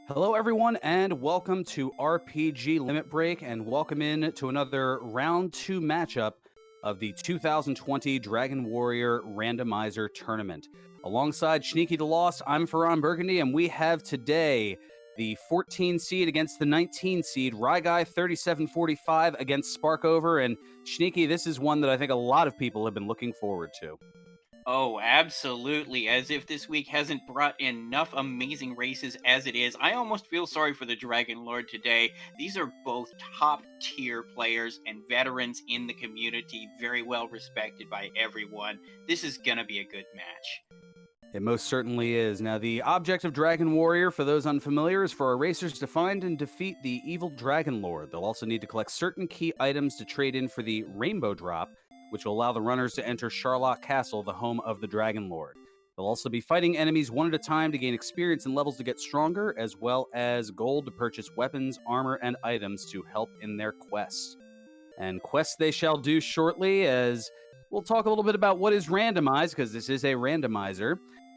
Hello, everyone, and welcome to RPG Limit Break, and welcome in to another round 2 matchup of the 2020 Dragon Warrior Randomizer Tournament. Alongside Sneaky the Lost, I'm Ferran Burgundy, and we have today the 14 seed against the 19 seed, ryguy3745 against Sparkover. And Sneaky, this is one that I think a lot of people have been looking forward to. Oh, absolutely. As if this week hasn't brought enough amazing races as it is. I almost feel sorry for the Dragon Lord today. These are both top tier players and veterans in the community, very well respected by everyone. This is going to be a good match. It most certainly is. Now, the object of Dragon Warrior, for those unfamiliar, is for our racers to find and defeat the evil Dragon Lord. They'll also need to collect certain key items to trade in for the Rainbow Drop, which will allow the runners to enter Charlotte Castle, the home of the Dragon Lord. They'll also be fighting enemies one at a time to gain experience and levels to get stronger, as well as gold to purchase weapons, armor, and items to help in their quests. And quests they shall do shortly, as we'll talk a little bit about what is randomized, because this is a randomizer.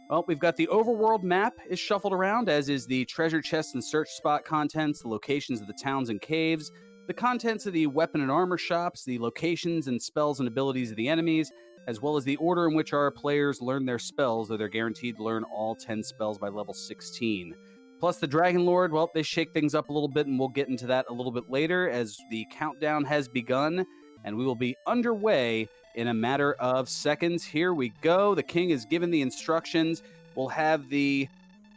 Well, we've got the overworld map is shuffled around, as is the treasure chest and search spot contents, the locations of the towns and caves, the contents of the weapon and armor shops, the locations and spells and abilities of the enemies, as well as the order in which our players learn their spells, though they're guaranteed to learn all 10 spells by level 16. Plus, the Dragon Lord, well, they shake things up a little bit, and we'll get into that a little bit later as the countdown has begun, and we will be underway in a matter of seconds. Here we go. The king is given the instructions. We'll have the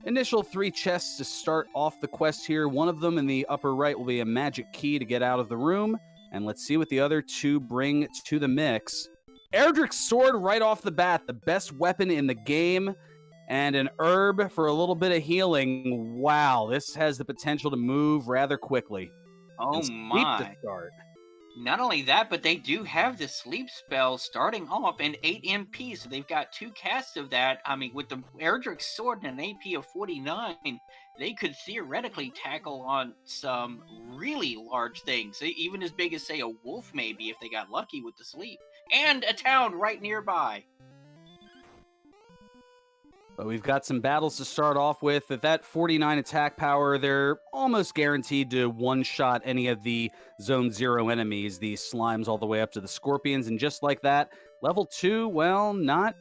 initial 3 chests to start off the quest here. One of them in the upper right will be a magic key to get out of the room, and let's see what the other 2 bring to the mix. Erdrick's sword right off the bat, the best weapon in the game, and an herb for a little bit of healing. Wow, this has the potential to move rather quickly Oh and sleep to my. start. Not only that, but they do have the sleep spell starting off in 8 MP, so they've got 2 casts of that. I mean, with the Erdrick sword and an AP of 49, they could theoretically tackle on some really large things, even as big as, say, a wolf maybe, if they got lucky with the sleep. And a town right nearby. But we've got some battles to start off with. At that 49 attack power, they're almost guaranteed to one-shot any of the Zone 0 enemies, the slimes all the way up to the scorpions. And just like that, level 2, well, not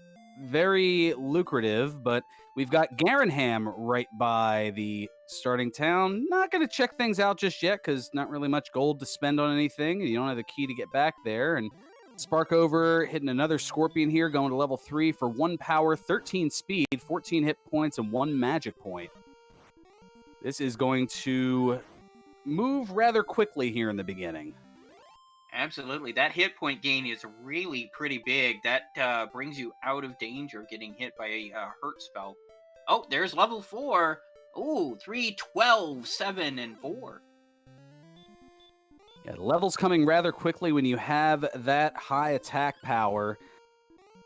very lucrative, but we've got Garenham right by the starting town. Not going to check things out just yet because not really much gold to spend on anything. You don't have the key to get back there. And Sparkover hitting another Scorpion here, going to level 3 for 1 power, 13 speed, 14 hit points, and 1 magic point. This is going to move rather quickly here in the beginning. Absolutely. That hit point gain is really pretty big. That brings you out of danger getting hit by a hurt spell. Oh, there's level 4. Ooh, 3, 12, 7, and 4. Yeah, the levels coming rather quickly when you have that high attack power.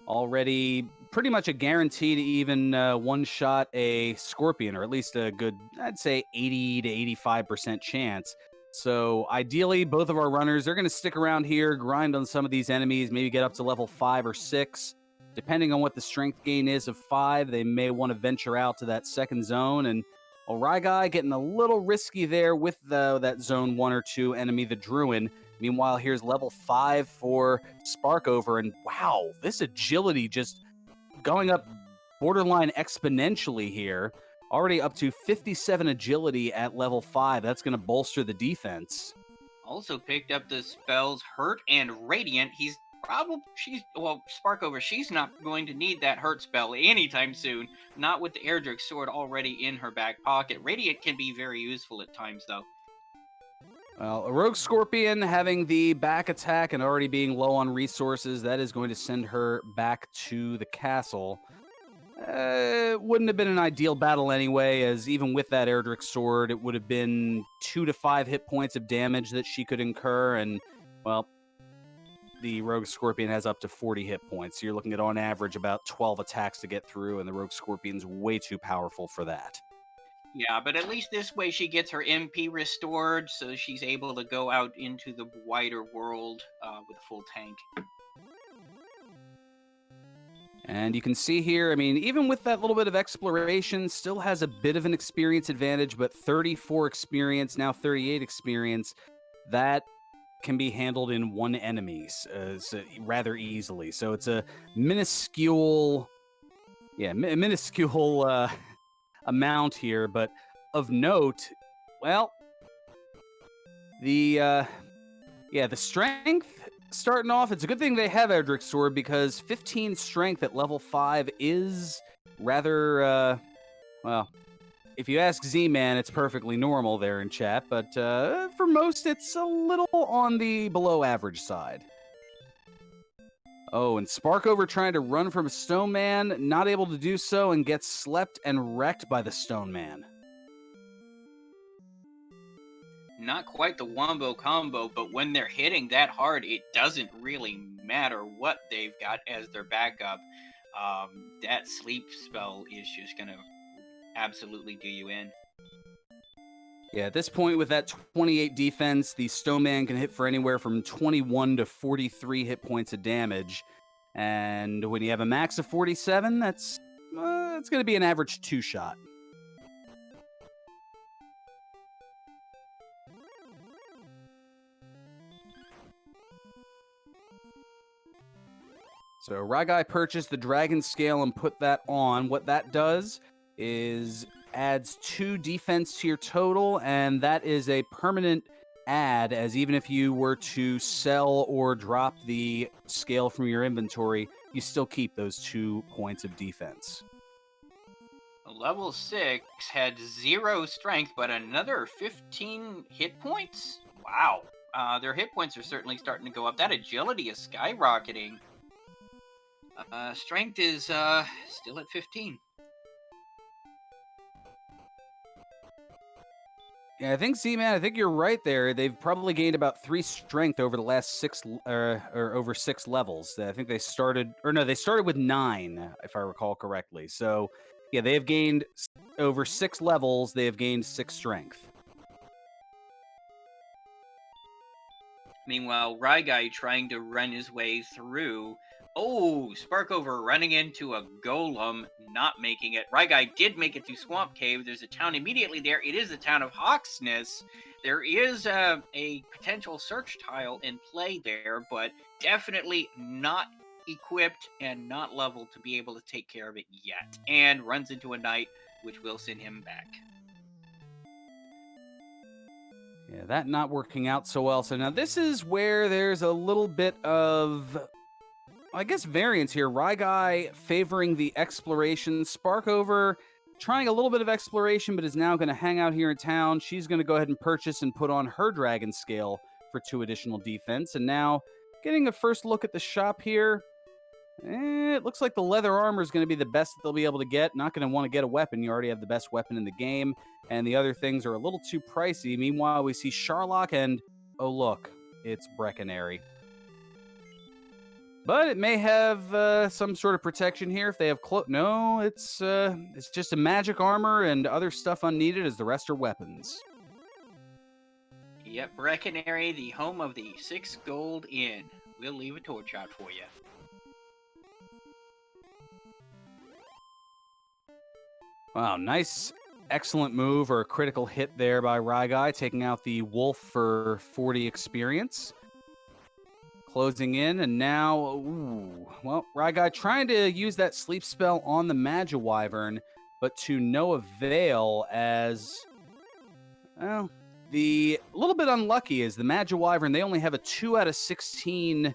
Already pretty much a guarantee to even one-shot a Scorpion, or at least a good, I'd say, 80 to 85% chance. So ideally, both of our runners are going to stick around here, grind on some of these enemies, maybe get up to level 5 or 6. Depending on what the strength gain is of 5, they may want to venture out to that second zone. And Ryguy getting a little risky there with that zone 1 or 2 enemy, the Druid. Meanwhile, here's level 5 for Sparkover, and wow, this agility just going up borderline exponentially here. Already up to 57 agility at level 5. That's going to bolster the defense. Also picked up the spells Hurt and Radiant. Sparkover, she's not going to need that hurt spell anytime soon. Not with the Erdrick sword already in her back pocket. Radiant can be very useful at times, though. Well, a Rogue Scorpion having the back attack and already being low on resources, that is going to send her back to the castle. It wouldn't have been an ideal battle anyway, as even with that Erdrick sword, it would have been 2 to 5 hit points of damage that she could incur, and, well, the Rogue Scorpion has up to 40 hit points. So you're looking at, on average, about 12 attacks to get through, and the Rogue Scorpion's way too powerful for that. Yeah, but at least this way she gets her MP restored, so she's able to go out into the wider world with a full tank. And you can see here, I mean, even with that little bit of exploration, still has a bit of an experience advantage, but 34 experience, now 38 experience, that can be handled in one enemy rather easily. So it's a minuscule, minuscule amount here, but of note, well, the strength starting off, it's a good thing they have Edric's Sword because 15 strength at level 5 is rather, well, if you ask Z-Man, it's perfectly normal there in chat, but for most, it's a little on the below average side. Oh, and Sparkover trying to run from a Stone Man, not able to do so, and gets slept and wrecked by the Stone Man. Not quite the wombo combo, but when they're hitting that hard, it doesn't really matter what they've got as their backup. That sleep spell is just going to absolutely do you in. Yeah, at this point with that 28 defense, the Stone Man can hit for anywhere from 21 to 43 hit points of damage. And when you have a max of 47, that's it's going to be an average 2-shot. So Ryguy purchased the Dragon Scale and put that on. What that does is adds 2 defense to your total, and that is a permanent add, as even if you were to sell or drop the scale from your inventory, you still keep those 2 points of defense. Level 6 had 0 strength, but another 15 hit points? Wow. Their hit points are certainly starting to go up. That agility is skyrocketing. Strength is still at 15. Yeah, I think Z-Man, I think you're right there. They've probably gained about 3 strength over the last 6 or over 6 levels. I think they started with 9 if I recall correctly. So, yeah, they have gained over 6 levels, they have gained 6 strength. Meanwhile, Ryguy trying to run his way through. Oh, Sparkover running into a golem, not making it. Ryguy did make it through Swamp Cave. There's a town immediately there. It is the town of Hawksness. There is a potential search tile in play there, but definitely not equipped and not leveled to be able to take care of it yet. And runs into a knight, which will send him back. Yeah, that not working out so well. So now this is where there's a little bit of, I guess, variance here. Ryguy favoring the exploration. Sparkover trying a little bit of exploration, but is now going to hang out here in town. She's going to go ahead and purchase and put on her Dragon Scale for 2 additional defense. And now getting a first look at the shop here. It looks like the leather armor is going to be the best that they'll be able to get. Not going to want to get a weapon. You already have the best weapon in the game. And the other things are a little too pricey. Meanwhile, we see Sharlock and, oh look, it's Breckenary. But it may have some sort of protection here if they have no, it's just a magic armor and other stuff unneeded as the rest are weapons. Yep, Breckenary, the home of the 6 Gold Inn. We'll leave a torch out for you. Wow, nice, excellent move or a critical hit there by Ryguy, taking out the wolf for 40 experience. Closing in, and now, Ryguy trying to use that sleep spell on the Magiwyvern, but to no avail as, well, the little bit unlucky is the Magiwyvern, they only have a 2 out of 16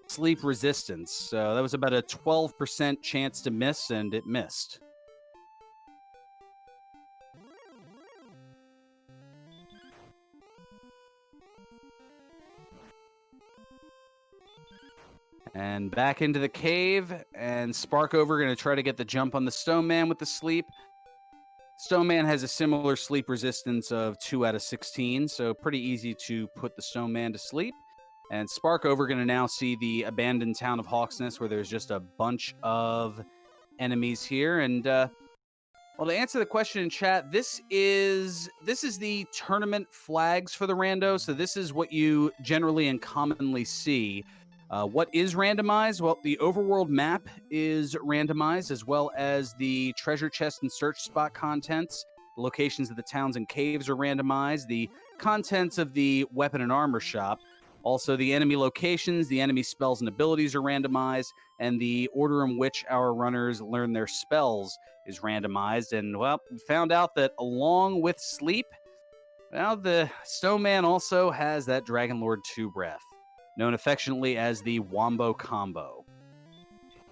sleep resistance, so that was about a 12% chance to miss, and it missed. And back into the cave, and Sparkover going to try to get the jump on the Stone Man with the sleep. Stone Man has a similar sleep resistance of 2 out of 16, so pretty easy to put the Stone Man to sleep. And Sparkover going to now see the abandoned town of Hawksness, where there's just a bunch of enemies here. And, well, to answer the question in chat, this is the tournament flags for the rando, so this is what you generally and commonly see. What is randomized? Well, the overworld map is randomized, as well as the treasure chest and search spot contents. The locations of the towns and caves are randomized. The contents of the weapon and armor shop. Also, the enemy locations, the enemy spells and abilities are randomized, and the order in which our runners learn their spells is randomized. And, well, we found out that along with sleep, well, the Stone Man also has that Dragon Lord 2 breath, known affectionately as the Wombo Combo.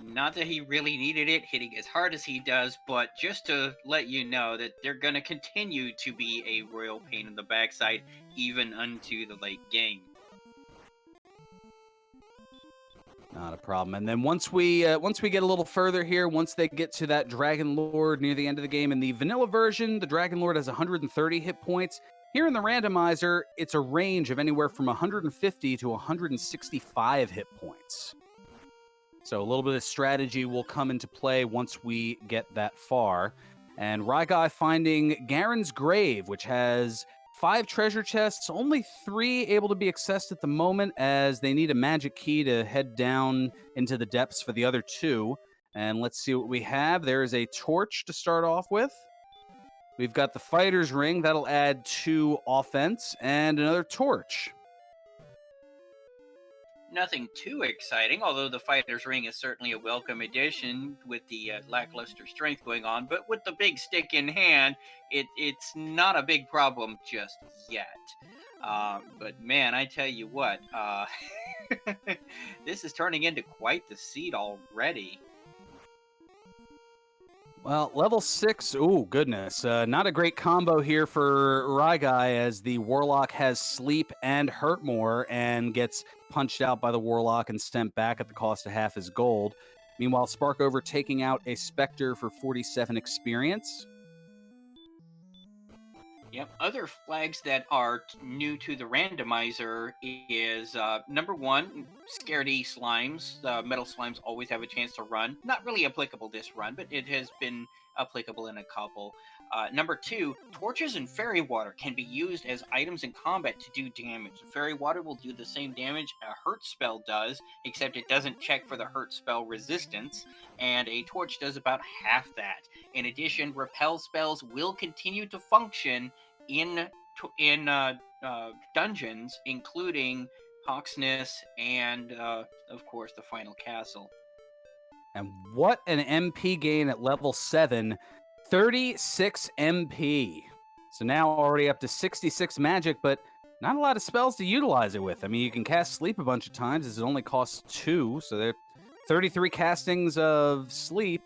Not that he really needed it, hitting as hard as he does, but just to let you know that they're going to continue to be a royal pain in the backside, even unto the late game. Not a problem. And then once we get a little further here, once they get to that Dragon Lord near the end of the game, in the vanilla version, the Dragon Lord has 130 hit points. Here in the randomizer, it's a range of anywhere from 150 to 165 hit points. So a little bit of strategy will come into play once we get that far. And Ryguy finding Garen's Grave, which has 5 treasure chests, only 3 able to be accessed at the moment, as they need a magic key to head down into the depths for the other 2. And let's see what we have. There is a torch to start off with. We've got the fighter's ring. That'll add 2 offense, and another torch. Nothing too exciting, although the fighter's ring is certainly a welcome addition with the lackluster strength going on. But with the big stick in hand, it's not a big problem just yet. But man, I tell you what, this is turning into quite the seed already. Well, level 6, ooh, goodness. Not a great combo here for Ryguy, as the Warlock has Sleep and Hurt More and gets punched out by the Warlock and sent back at the cost of half his gold. Meanwhile, Sparkover taking out a Spectre for 47 experience. Yep. Other flags that are new to the randomizer is number 1, Scaredy Slimes. Metal Slimes always have a chance to run. Not really applicable this run, but it has been applicable in a couple. Number 2, Torches and Fairy Water can be used as items in combat to do damage. Fairy Water will do the same damage a Hurt spell does, except it doesn't check for the Hurt spell resistance, and a Torch does about half that. In addition, Repel spells will continue to function in dungeons, including Hawksness and, of course, the Final Castle. And what an MP gain at level 7. 36 MP. So now already up to 66 magic, but not a lot of spells to utilize it with. I mean, you can cast Sleep a bunch of times, as it only costs 2, so there are 33 castings of Sleep,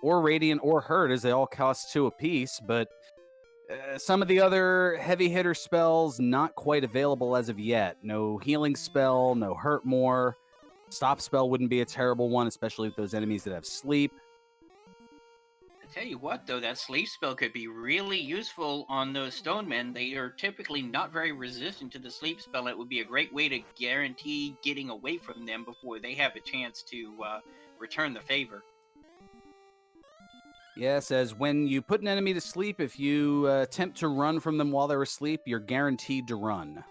or Radiant, or Hurt, as they all cost 2 apiece, but some of the other heavy hitter spells not quite available as of yet. No Healing Spell, no Hurt More. Stop Spell wouldn't be a terrible one, especially with those enemies that have Sleep. Tell you what, though, that sleep spell could be really useful on those stone men. They are typically not very resistant to the sleep spell. It would be a great way to guarantee getting away from them before they have a chance to return the favor. Yes, as when you put an enemy to sleep, if you attempt to run from them while they're asleep, you're guaranteed to run.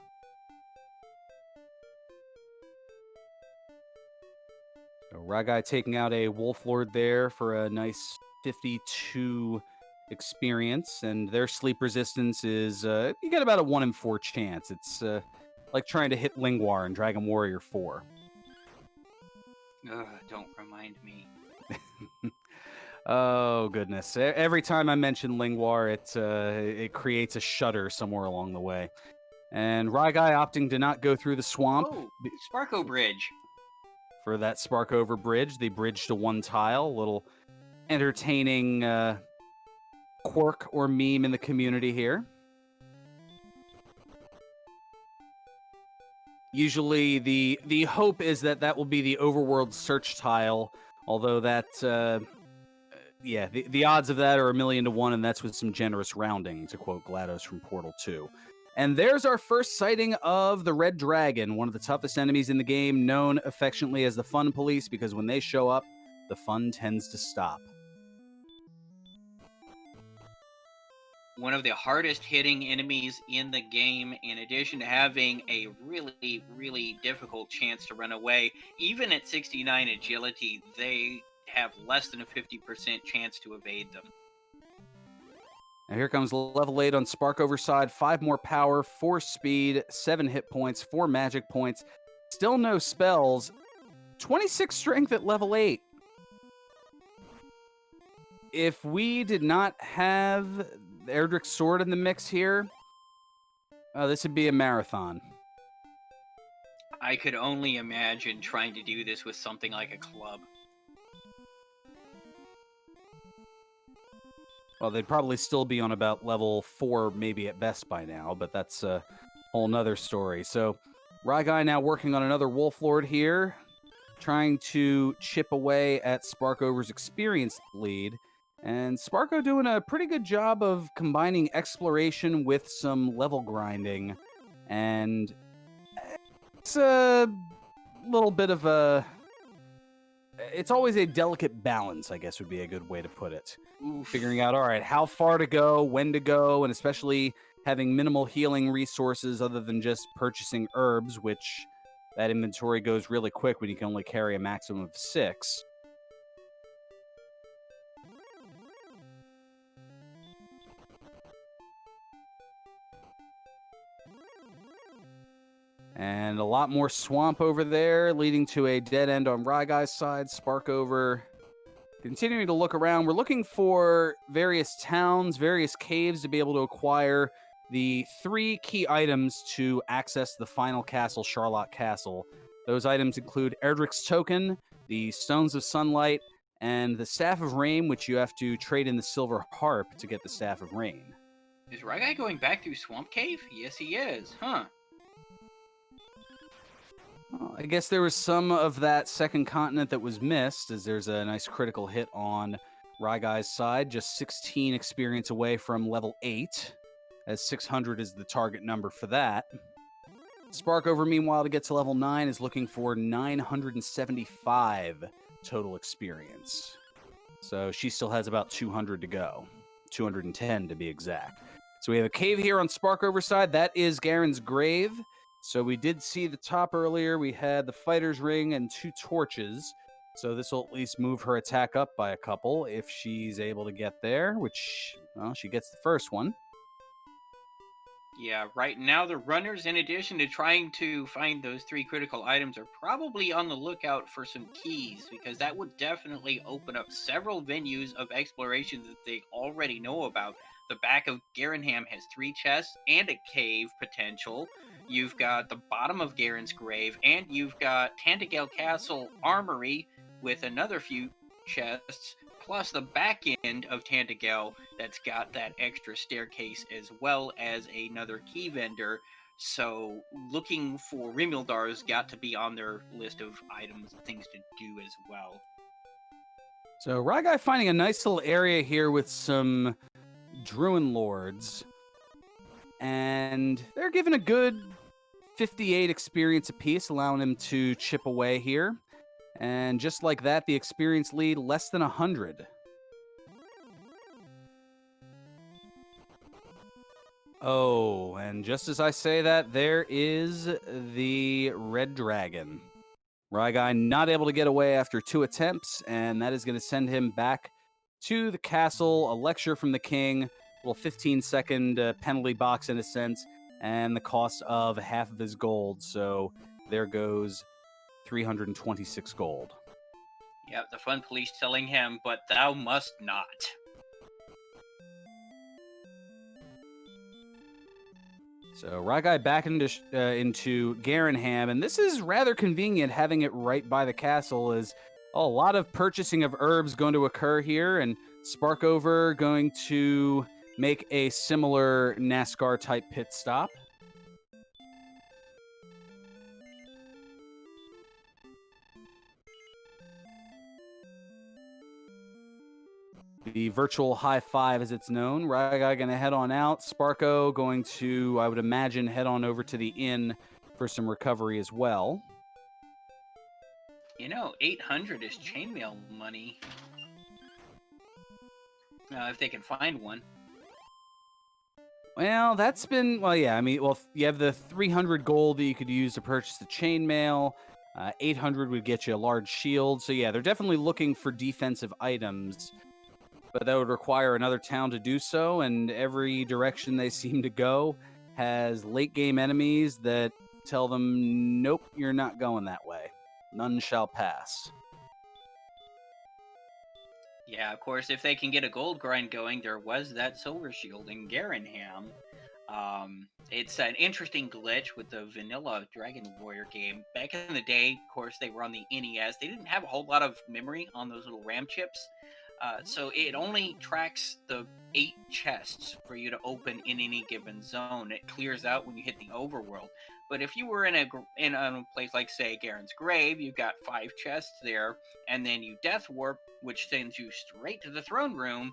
So Ryguy taking out a Wolf Lord there for a nice 52 experience, and their sleep resistance is, you get about a 1 in 4 chance. It's like trying to hit Lingwar in Dragon Warrior 4. Ugh, don't remind me. Oh, goodness. Every time I mention Lingwar, it creates a shudder somewhere along the way. And Ryguy opting to not go through the swamp. Oh, Sparko Bridge. For that Sparkover bridge, the bridge to 1 tile, little entertaining quirk or meme in the community here. Usually the hope is that will be the overworld search tile, although that, the odds of that are 1,000,000 to 1, and that's with some generous rounding, to quote GLaDOS from Portal 2. And there's our first sighting of the Red Dragon, one of the toughest enemies in the game, known affectionately as the Fun Police, because when they show up, the fun tends to stop. one of the hardest hitting enemies in the game, in addition to having a really, really difficult chance to run away. Even at 69 agility, they have less than a 50% chance to evade them. Now here comes level 8 on Sparkover side. 5 more power, 4 speed, 7 hit points, 4 magic points. Still no spells. 26 strength at level 8. If we did not have Erdrick's sword in the mix here, this would be a marathon. I could only imagine trying to do this with something like a club. Well, they'd probably still be on about level 4, maybe at best by now, but that's a whole nother story. So, Ryguy now working on another Wolf Lord here, trying to chip away at Sparkover's experience lead. And Sparko doing a pretty good job of combining exploration with some level grinding. And it's a little bit of a... It's always a delicate balance, I guess would be a good way to put it. Oof. Figuring out, all right, how far to go, when to go, and especially having minimal healing resources other than just purchasing herbs, which that inventory goes really quick when you can only carry a maximum of 6. And a lot more swamp over there, leading to a dead end on Ryguy's side. Sparkover continuing to look around. We're looking for various towns, various caves to be able to acquire the 3 key items to access the final castle, Charlotte Castle. Those items include Erdrick's Token, the Stones of Sunlight, and the Staff of Rain, which you have to trade in the Silver Harp to get the Staff of Rain. Is Ryguy going back through Swamp Cave? Yes, he is. Huh. Well, I guess there was some of that second continent that was missed, as there's a nice critical hit on Ryguy's side, just 16 experience away from level 8, as 600 is the target number for that. Sparkover, meanwhile, to get to level 9, is looking for 975 total experience. So she still has about 200 to go. 210 to be exact. So we have a cave here on Sparkover side. That is Garen's grave. So we did see the top earlier. We had the fighter's ring and 2 torches. So this will at least move her attack up by a couple if she's able to get there, which, well, she gets the first one. Yeah, right now the runners, in addition to trying to find those 3 critical items, are probably on the lookout for some keys, because that would definitely open up several venues of exploration that they already know about. The back of Garenham has 3 chests and a cave potential. You've got the bottom of Garen's grave, and you've got Tantagel Castle Armory with another few chests, plus the back end of Tantagel that's got that extra staircase as well as another key vendor. So looking for Rimildar's got to be on their list of items and things to do as well. So Ryguy finding a nice little area here with some Druin Lords. And they're given a good 58 experience apiece, allowing him to chip away here. And just like that, the experience lead less than 100. Oh, and just as I say that, there is the Red Dragon. Ryguy not able to get away after 2 attempts, and that is going to send him back to the castle, a lecture from the king, a little 15-second penalty box in a sense, and the cost of half of his gold. So there goes 326 gold. Yep, the fun police telling him, but thou must not. So Ryguy back into Garenham, and this is rather convenient having it right by the castle, as a lot of purchasing of herbs going to occur here, and Sparkover going to make a similar NASCAR-type pit stop. The virtual high five, as it's known. Ryguy going to head on out. Sparko going to, I would imagine, head on over to the inn for some recovery as well. 800 is chainmail money. If they can find one. Well, that's been well, yeah. I mean, well, you have the 300 gold that you could use to purchase the chainmail. 800 would get you a large shield. So yeah, they're definitely looking for defensive items, but that would require another town to do so. And every direction they seem to go has late game enemies that tell them, "Nope, you're not going that way. None shall pass." Yeah, of course, if they can get a gold grind going, there was that silver shield in Garenham. It's an interesting glitch with the vanilla Dragon Warrior game. Back in the day, of course, they were on the NES. They didn't have a whole lot of memory on those little RAM chips. So it only tracks the 8 chests for you to open in any given zone. It clears out when you hit the overworld. But if you were in a place like, say, Garen's Grave, you've got 5 chests there, and then you death warp, which sends you straight to the throne room.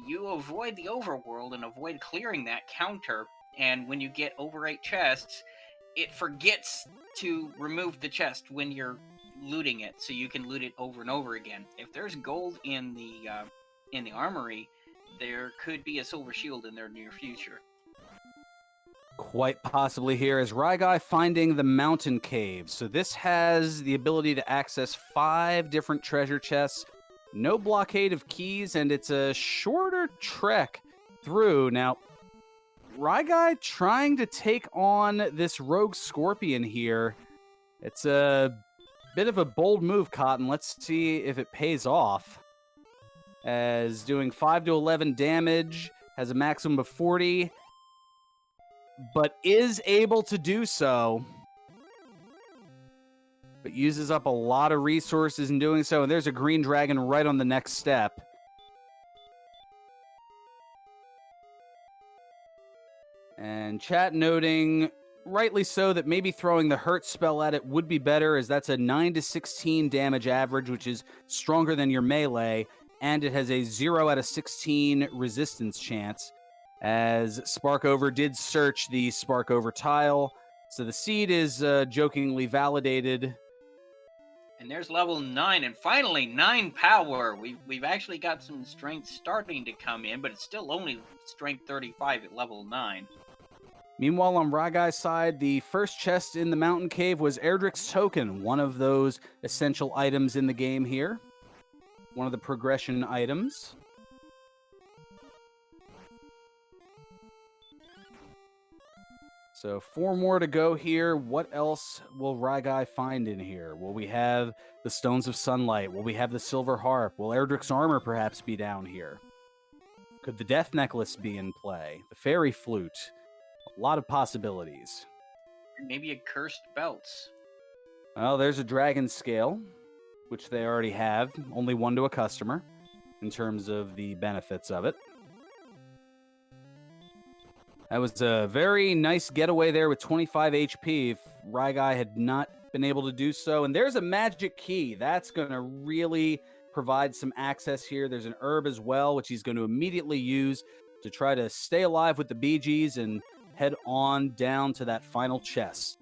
You avoid the overworld and avoid clearing that counter. And when you get over 8 chests, it forgets to remove the chest when you're looting it, so you can loot it over and over again. If there's gold in the armory, there could be a silver shield in their near future. Quite possibly here is Ryguy finding the mountain cave. So this has the ability to access 5 different treasure chests, no blockade of keys, and it's a shorter trek through. Now, Ryguy trying to take on this rogue scorpion here. It's a bit of a bold move, Cotton. Let's see if it pays off. As doing 5 to 11 damage, has a maximum of 40, but is able to do so. But uses up a lot of resources in doing so, and there's a green dragon right on the next step. And chat noting, rightly so, that maybe throwing the hurt spell at it would be better, as that's a 9 to 16 damage average, which is stronger than your melee, and it has a 0 out of 16 resistance chance, as Sparkover did search the Sparkover tile. So the seed is jokingly validated. And there's level 9, and finally 9 power. We've actually got some strength starting to come in, but it's still only strength 35 at level 9. Meanwhile, on Ryguy's side, the first chest in the mountain cave was Erdrick's token, one of those essential items in the game here. One of the progression items. So 4 more to go here. What else will Ryguy find in here? Will we have the Stones of Sunlight? Will we have the Silver Harp? Will Erdrick's armor perhaps be down here? Could the Death Necklace be in play? The Fairy Flute? A lot of possibilities. Maybe a cursed belts. Well, there's a Dragon Scale, which they already have. Only 1 to a customer in terms of the benefits of it. That was a very nice getaway there with 25 HP if Ryguy had not been able to do so. And there's a magic key. That's going to really provide some access here. There's an herb as well, which he's going to immediately use to try to stay alive with the Bee Gees and head on down to that final chest.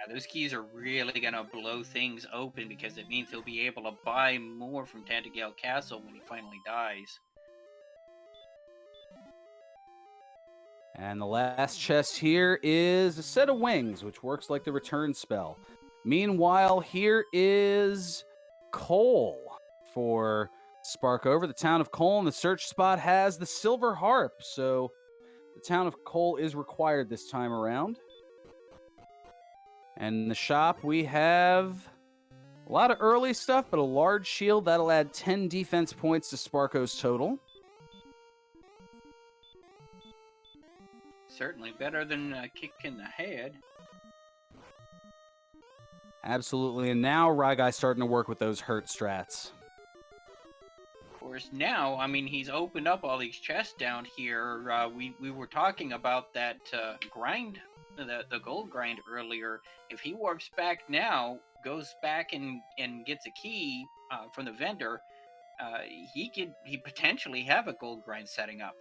Those keys are really going to blow things open, because it means he'll be able to buy more from Tantagale Castle when he finally dies. And the last chest here is a set of wings, which works like the return spell. Meanwhile, here is coal for Sparkover. The town of Coal, and the search spot has the Silver Harp, so the town of Coal is required this time around. And in the shop, we have a lot of early stuff, but a large shield. That'll add 10 defense points to Sparko's total. Certainly better than a kick in the head. Absolutely. And now Ryguy's starting to work with those hurt strats. Of course, now, I mean, he's opened up all these chests down here. We were talking about that grind, the gold grind earlier. If he warps back now, goes back and gets a key from the vendor, he potentially have a gold grind setting up.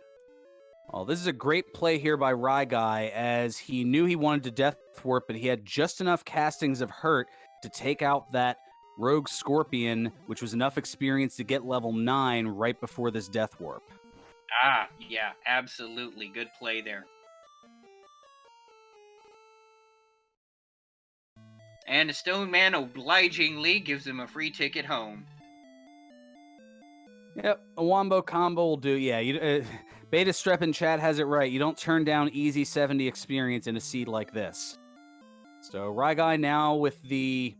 Well, this is a great play here by Ryguy, as he knew he wanted to death warp, but he had just enough castings of hurt to take out that Rogue Scorpion, which was enough experience to get level 9 right before this Death Warp. Ah, yeah, absolutely. Good play there. And the Stone Man obligingly gives him a free ticket home. Yep, a wombo combo will do. Yeah, Beta Strep in chat has it right. You don't turn down easy 70 experience in a seed like this. So Ryguy now with the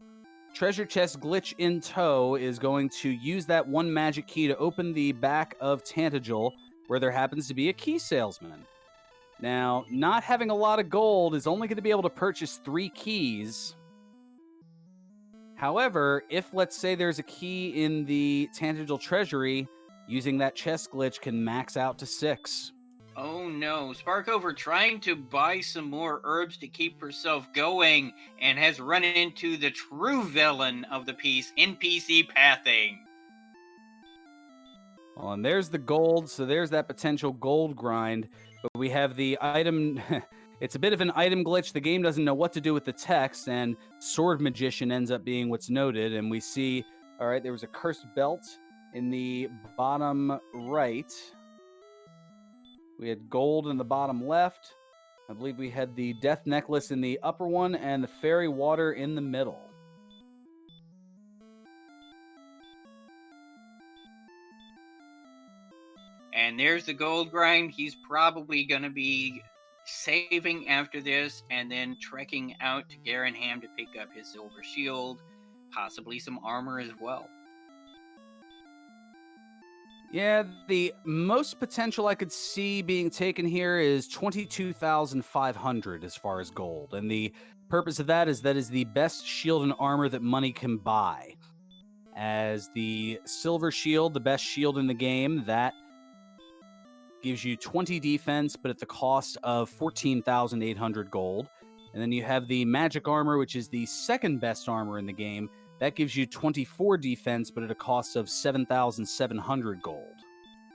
treasure chest glitch in tow is going to use that one magic key to open the back of Tantagel, where there happens to be a key salesman. Now, not having a lot of gold is only going to be able to purchase 3 keys. However, if let's say there's a key in the Tantagel treasury, using that chest glitch can max out to 6. Oh no, Sparkover trying to buy some more herbs to keep herself going and has run into the true villain of the piece, NPC pathing. Well, and there's the gold, so there's that potential gold grind. But we have the item. It's a bit of an item glitch. The game doesn't know what to do with the text, and Sword Magician ends up being what's noted. And we see, all right, there was a cursed belt in the bottom right. We had gold in the bottom left. I believe we had the death necklace in the upper one and the fairy water in the middle. And there's the gold grind. He's probably going to be saving after this and then trekking out to Garenham to pick up his silver shield, possibly some armor as well. Yeah, the most potential I could see being taken here is 22,500 as far as gold. And the purpose of that is the best shield and armor that money can buy. As the silver shield, the best shield in the game, that gives you 20 defense, but at the cost of 14,800 gold. And then you have the magic armor, which is the second best armor in the game. That gives you 24 defense, but at a cost of 7,700 gold.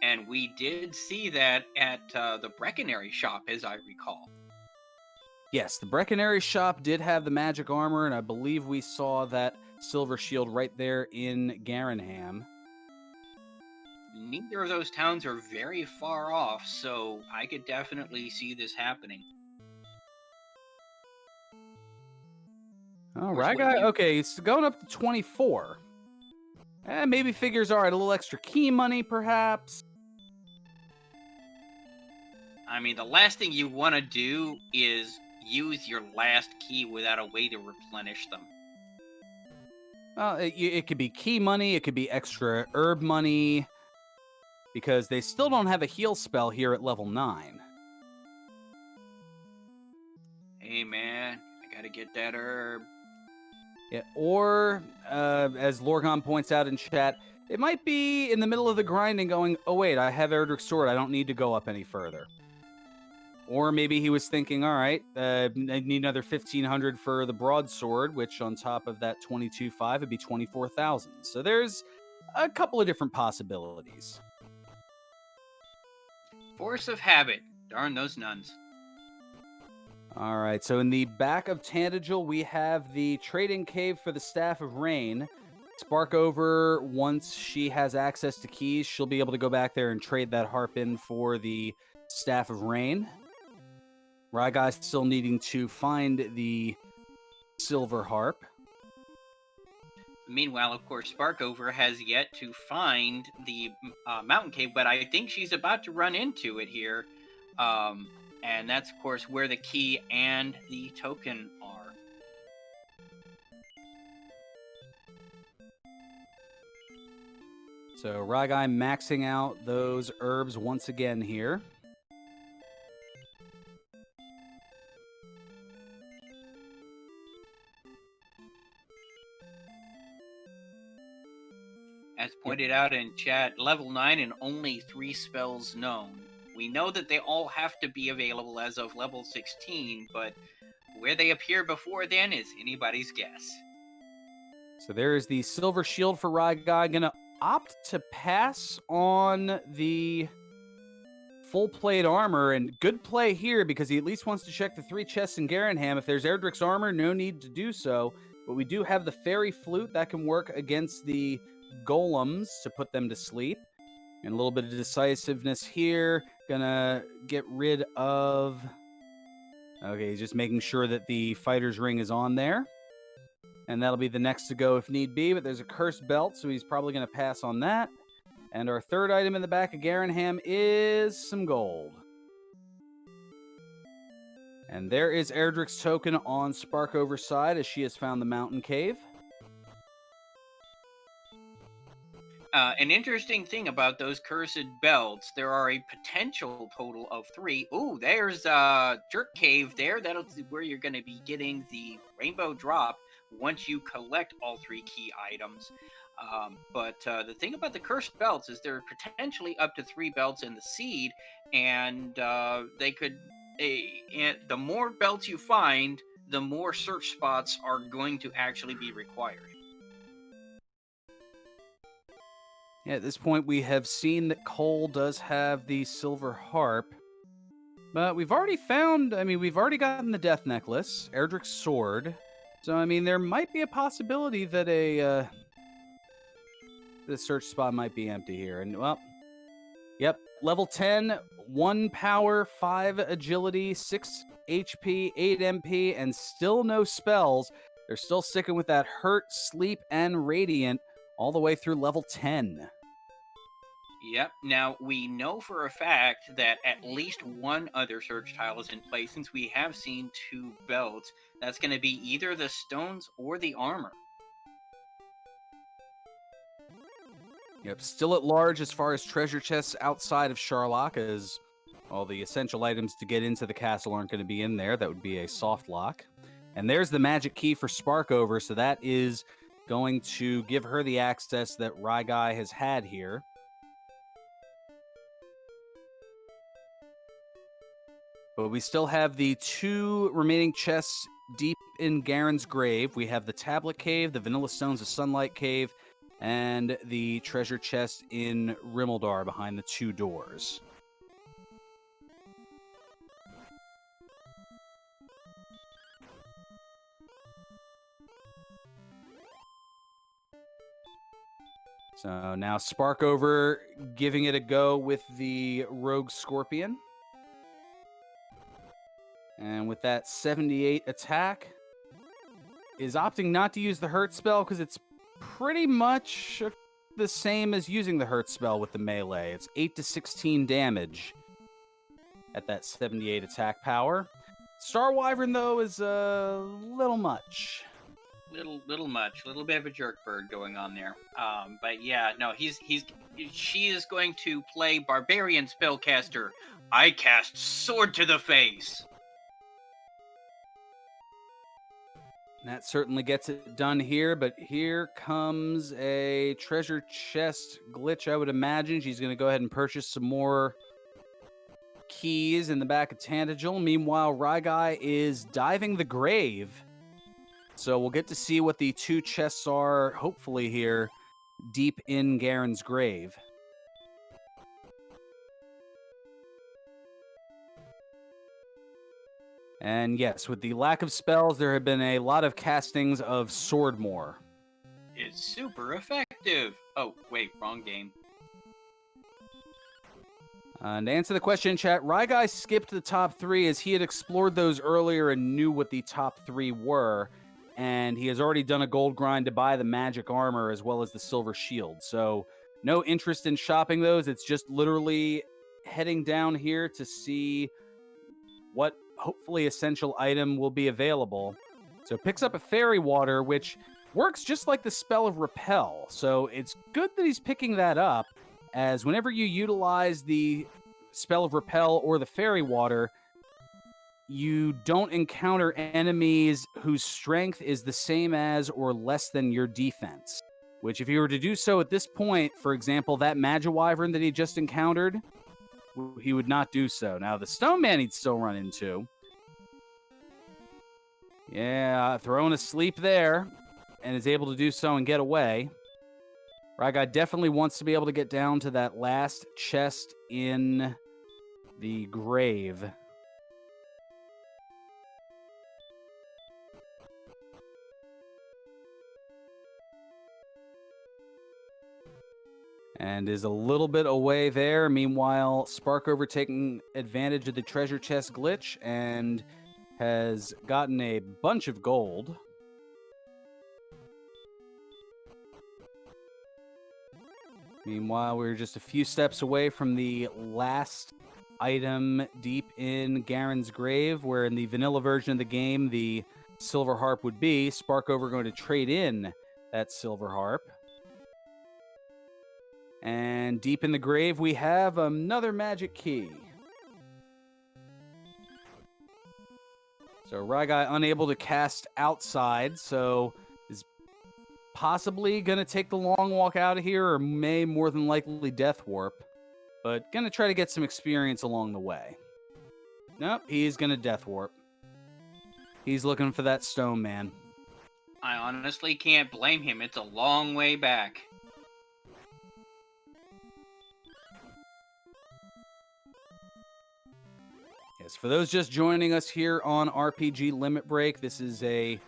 And we did see that at the Breckenary shop, as I recall. Yes, the Breckenary shop did have the magic armor, and I believe we saw that silver shield right there in Garenham. Neither of those towns are very far off, so I could definitely see this happening. Oh, Ryguy, okay, it's going up to 24. Maybe figures, all right, a little extra key money, perhaps. I mean, the last thing you want to do is use your last key without a way to replenish them. Well, it could be key money, it could be extra herb money, because they still don't have a heal spell here at level 9. Hey, man, I gotta get that herb. Yeah, or, as Lorgon points out in chat, it might be in the middle of the grind and going, oh wait, I have Erdrick's Sword, I don't need to go up any further. Or maybe he was thinking, all right, I need another 1,500 for the broadsword, which on top of that 22,500 would be 24,000. So there's a couple of different possibilities. Force of habit. Darn those nuns. All right, so in the back of Tantagel, we have the trading cave for the Staff of Rain. Sparkover, once she has access to keys, she'll be able to go back there and trade that harp in for the Staff of Rain. Ryguy's still needing to find the silver harp. Meanwhile, of course, Sparkover has yet to find the mountain cave, but I think she's about to run into it here. And that's, of course, where the key and the token are. So Ryguy maxing out those herbs once again here. As pointed out in chat, level 9 and only 3 spells known. We know that they all have to be available as of level 16, but where they appear before then is anybody's guess. So there is the silver shield for Ryguy. Gonna opt to pass on the full plate armor, and good play here because he at least wants to check the 3 chests in Garenham. If there's Erdrick's armor, no need to do so. But we do have the fairy flute that can work against the golems to put them to sleep. And a little bit of decisiveness here. Gonna get rid of... Okay, just making sure that the fighter's ring is on there. And that'll be the next to go if need be. But there's a cursed belt, so he's probably going to pass on that. And our third item in the back of Garanham is some gold. And there is Erdrick's token on Sparkover's side as she has found the mountain cave. An interesting thing about those cursed belts, there are a potential total of 3. Ooh, there's Jerk Cave there. That'll be where you're going to be getting the rainbow drop once you collect all 3 key items. But the thing about the cursed belts is there are potentially up to 3 belts in the seed, and they could. And the more belts you find, the more search spots are going to actually be required. Yeah, at this point, we have seen that Cole does have the silver harp. But we've already found, we've already gotten the death necklace, Erdrick's sword. So, there might be a possibility that the search spot might be empty here. And, well, yep, level 10, 1 power, 5 agility, 6 HP, 8 MP, and still no spells. They're still sticking with that hurt, sleep, and radiant all the way through level 10. Yep. Now, we know for a fact that at least one other search tile is in place since we have seen 2 belts. That's going to be either the stones or the armor. Yep, still at large as far as treasure chests outside of Sharlock, as all the essential items to get into the castle aren't going to be in there. That would be a soft lock. And there's the magic key for Sparkover, so that is going to give her the access that Ryguy has had here. But we still have the 2 remaining chests deep in Garen's grave. We have the Tablet Cave, the Vanilla Stones of Sunlight Cave, and the treasure chest in Rimeldar behind the 2 doors. So now Sparkover giving it a go with the Rogue Scorpion. And with that 78 attack, is opting not to use the hurt spell because it's pretty much the same as using the hurt spell with the melee. It's 8 to 16 damage at that 78 attack power. Star Wyvern, though, is a little much. Little much. A little bit of a jerk bird going on there. But yeah, no, she is going to play Barbarian Spellcaster. I cast Sword to the Face. That certainly gets it done here, but here comes a treasure chest glitch, I would imagine. She's going to go ahead and purchase some more keys in the back of Tantagel. Meanwhile, Ryguy is diving the grave. So we'll get to see what the 2 chests are, hopefully here, deep in Garen's grave. And yes, with the lack of spells, there have been a lot of castings of Swordmore. It's super effective. Oh, wait, wrong game. And to answer the question in chat, Ryguy skipped the top 3 as he had explored those earlier and knew what the top 3 were. And he has already done a gold grind to buy the magic armor as well as the silver shield. So no interest in shopping those. It's just literally heading down here to see what hopefully essential item will be available. So picks up a fairy water, which works just like the spell of repel. So it's good that he's picking that up, as whenever you utilize the spell of repel or the fairy water, you don't encounter enemies whose strength is the same as or less than your defense. Which, if you were to do so at this point, for example, that Magiwyvern that he just encountered, he would not do so. Now, the Stone Man he'd still run into. Yeah, throwing a sleep there, and is able to do so and get away. Ryguy definitely wants to be able to get down to that last chest in the grave. and is a little bit away there. Meanwhile, Sparkover taking advantage of the treasure chest glitch and has gotten a bunch of gold. Meanwhile, we're just a few steps away from the last item deep in Garen's grave, where in the vanilla version of the game, the silver harp would be. Sparkover going to trade in that silver harp. And deep in the grave, we have another magic key. So Ryguy unable to cast outside, so is possibly going to take the long walk out of here, or may more than likely death warp. But going to try to get some experience along the way. Nope, he's going to death warp. He's looking for that stone man. I honestly can't blame him. It's a long way back. Yes, for those just joining us here on RPG Limit Break, this is a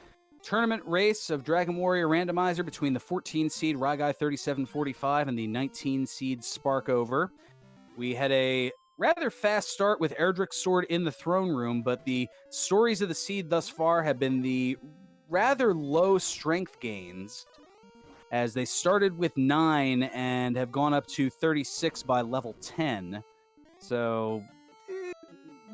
tournament race of Dragon Warrior Randomizer between the 14-seed ryguy3745 and the 19-seed Sparkover. We had a rather fast start with Erdrick's sword in the throne room, but the stories of the seed thus far have been the rather low strength gains, as they started with 9 and have gone up to 36 by level 10. So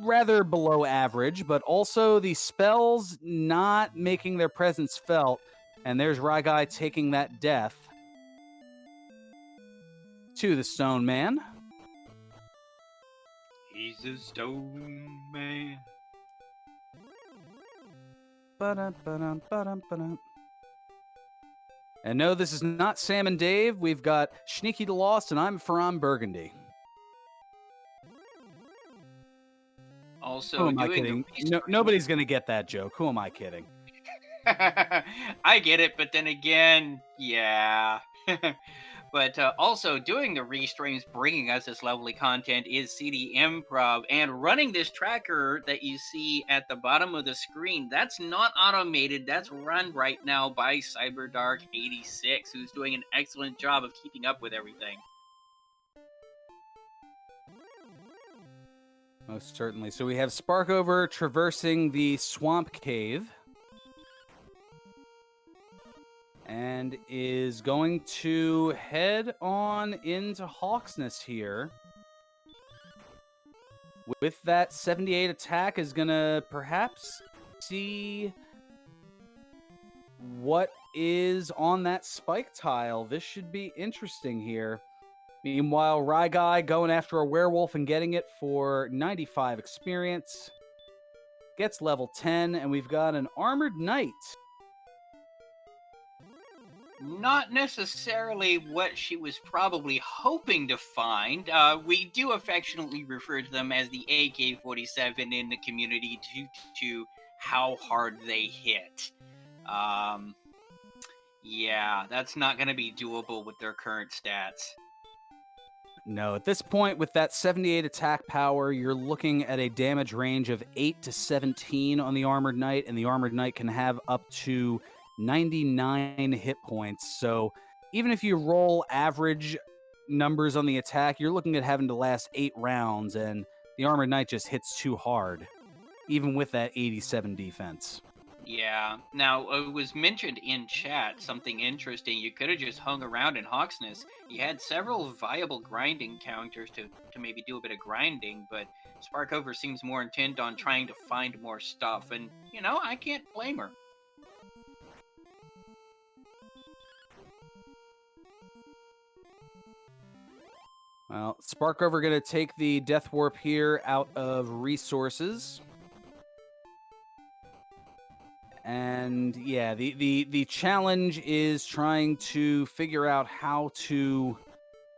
rather below average, but also the spells not making their presence felt. And there's Ryguy taking that death to the stone man. He's a stone man. And no, this is not Sam and Dave. We've got Sneaky the Lost, and I'm Ferran Burgundy. Also, Who am I doing kidding? Nobody's going to get that joke. Who am I kidding? I get it, but then again, yeah. But also, doing the restreams, bringing us this lovely content is CD Improv, and running this tracker that you see at the bottom of the screen, that's not automated. That's run right now by CyberDark86, who's doing an excellent job of keeping up with everything. Most certainly. So we have Sparkover traversing the swamp cave, and is going to head on into Hawksness here. With that 78 attack, is going to perhaps see what is on that spike tile. This should be interesting here. Meanwhile, Ryguy going after a werewolf and getting it for 95 experience. Gets level 10, and we've got an armored knight. Not necessarily what she was probably hoping to find. We do affectionately refer to them as the AK-47 in the community due to how hard they hit. Yeah, that's not going to be doable with their current stats. No, at this point, with that 78 attack power, you're looking at a damage range of 8 to 17 on the Armored Knight, and the Armored Knight can have up to 99 hit points. So even if you roll average numbers on the attack, you're looking at having to last 8 rounds, and the Armored Knight just hits too hard, even with that 87 defense. Yeah. Now, it was mentioned in chat something interesting. You could have just hung around in Hawksness. You had several viable grinding counters to maybe do a bit of grinding, but Sparkover seems more intent on trying to find more stuff, and, you know, I can't blame her. Well, Sparkover going to take the Death Warp here out of resources. And yeah, the challenge is trying to figure out how to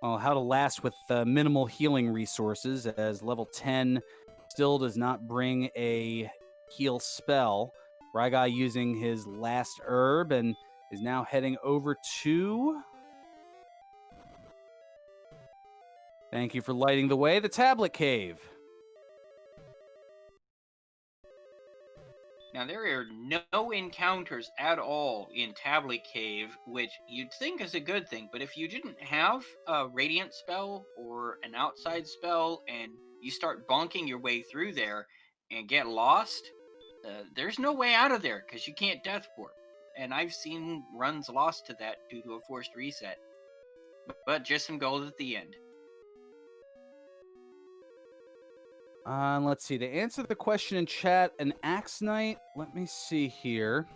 last with minimal healing resources, as level 10 still does not bring a heal spell. Ryguy using his last herb and is now heading over to... Thank you for lighting the way, the Tablet Cave. Now, there are no encounters at all in Tablet Cave, which you'd think is a good thing, but if you didn't have a Radiant spell or an outside spell and you start bonking your way through there and get lost, there's no way out of there because you can't death warp. And I've seen runs lost to that due to a forced reset. But just some gold at the end. Let's see. To answer the question in chat, an Axe Knight, let me see here.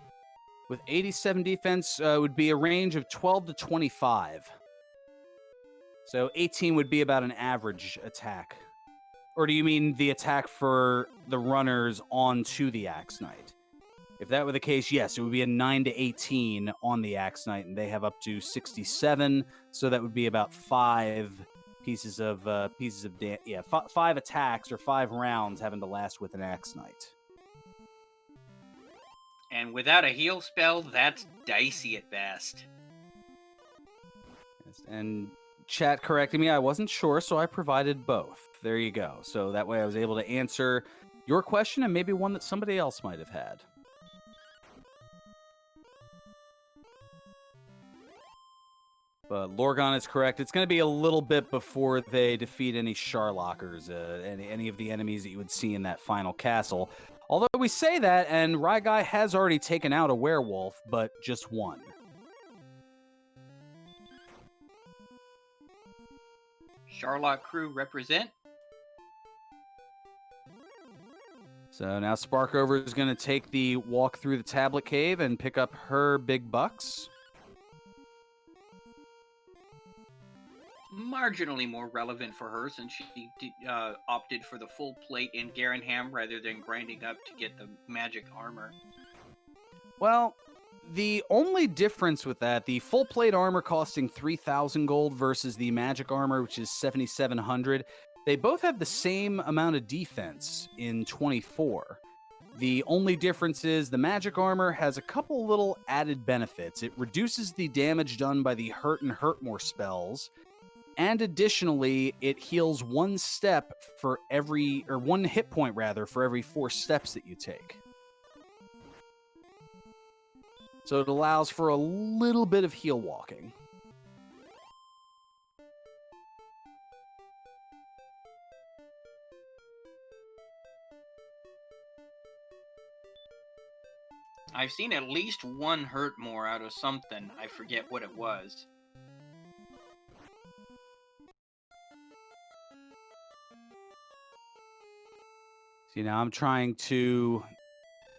With 87 defense, would be a range of 12 to 25. So 18 would be about an average attack. Or do you mean the attack for the runners onto the Axe Knight? If that were the case, yes, it would be a 9 to 18 on the Axe Knight, and they have up to 67, so that would be about 5 pieces of five attacks or 5 rounds having to last with an Axe Knight. And without a heal spell, that's dicey at best. Yes, and chat correcting me, I wasn't sure, so I provided both. There you go. So that way I was able to answer your question and maybe one that somebody else might have had. But Lorgon is correct. It's going to be a little bit before they defeat any Sharlockers, any of the enemies that you would see in that final castle. Although we say that, and Ryguy has already taken out a werewolf, but just one. Sharlock crew represent. So now Sparkover is going to take the walk through the Tablet Cave and pick up her big bucks. Marginally more relevant for her since she opted for the full plate in Garenham rather than grinding up to get the magic armor. Well, the only difference with that, the full plate armor costing 3,000 gold versus the magic armor, which is 7,700, they both have the same amount of defense in 24. The only difference is the magic armor has a couple little added benefits. It reduces the damage done by the hurt and hurt more spells. And additionally, it heals 1 step for every, or 1 hit point rather, for every 4 steps that you take. So it allows for a little bit of heal walking. I've seen at least 1 hurt more out of something. I forget what it was. See, now I'm trying to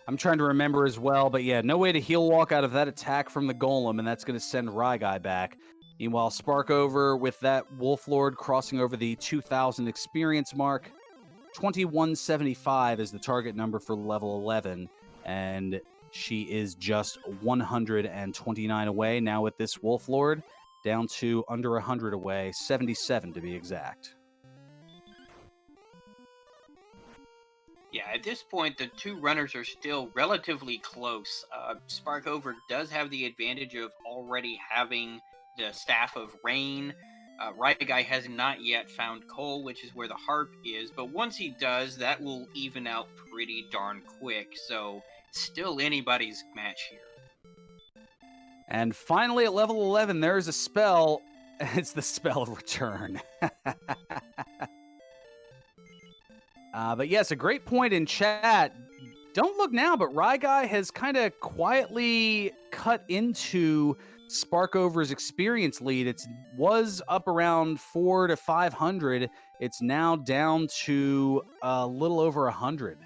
remember as well, but yeah, no way to heal walk out of that attack from the golem, and that's going to send Ryguy back. Meanwhile, Sparkover with that Wolf Lord crossing over the 2,000 experience mark. 2175 is the target number for level 11, and she is just 129 away now with this Wolf Lord, down to under 100 away, 77 to be exact. Yeah, at this point, the 2 runners are still relatively close. Sparkover does have the advantage of already having the Staff of Rain. Ryguy has not yet found coal, which is where the harp is, but once he does, that will even out pretty darn quick, so still anybody's match here. And finally, at level 11, there's a spell. It's the spell of return. But yes, a great point in chat. Don't look now, but Ryguy has kind of quietly cut into Sparkover's experience lead. It was up around 400 to 500. It's now down to a little over 100.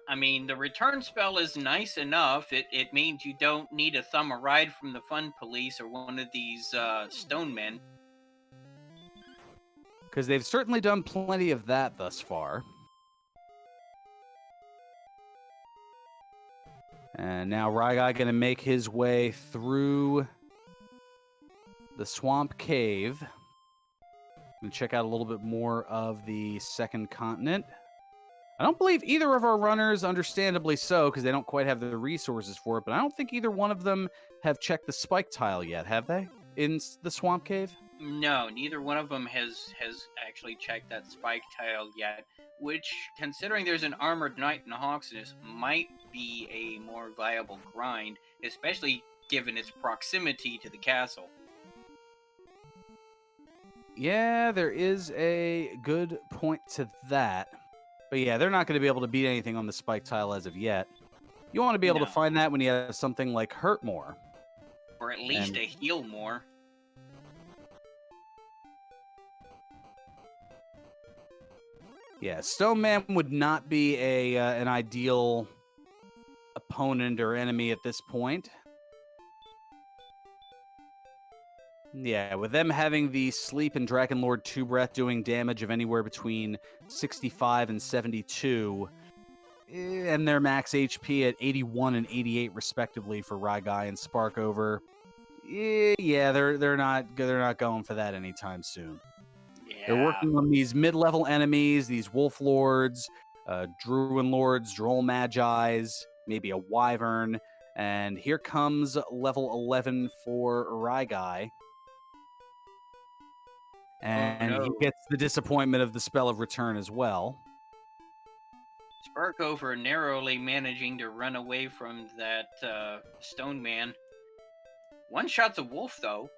I mean, the return spell is nice enough. It means you don't need a thumb a ride from the Fun Police or one of these stone men. Because they've certainly done plenty of that thus far. And now Ryguy going to make his way through the Swamp Cave. And check out a little bit more of the second continent. I don't believe either of our runners, understandably so, because they don't quite have the resources for it, but I don't think either one of them have checked the spike tile yet, have they? In the Swamp Cave? No, neither one of them has actually checked that spike tile yet. Which, considering there's an armored knight in Hawksness, might be a more viable grind, especially given its proximity to the castle. Yeah, there is a good point to that. But yeah, they're not going to be able to beat anything on the spike tile as of yet. You want to be able to No, find that when you have something like Hurt More. or at least And a heal more. yeah, Stone Man would not be an ideal opponent or enemy at this point. Yeah, with them having the Sleep and Dragon Lord 2 Breath doing damage of anywhere between 65 and 72, and their max HP at 81 and 88 respectively for Ryguy and Sparkover. Yeah, they're not going for that anytime soon. They're Yeah. working on these mid-level enemies, these Wolf Lords, Druid Lords, Droll Magi's, maybe a Wyvern, and here comes level 11 for Ryguy. Oh And he no. gets the disappointment of the Spell of Return as well. Sparkover narrowly managing to run away from that stone man. One shot's a wolf, though.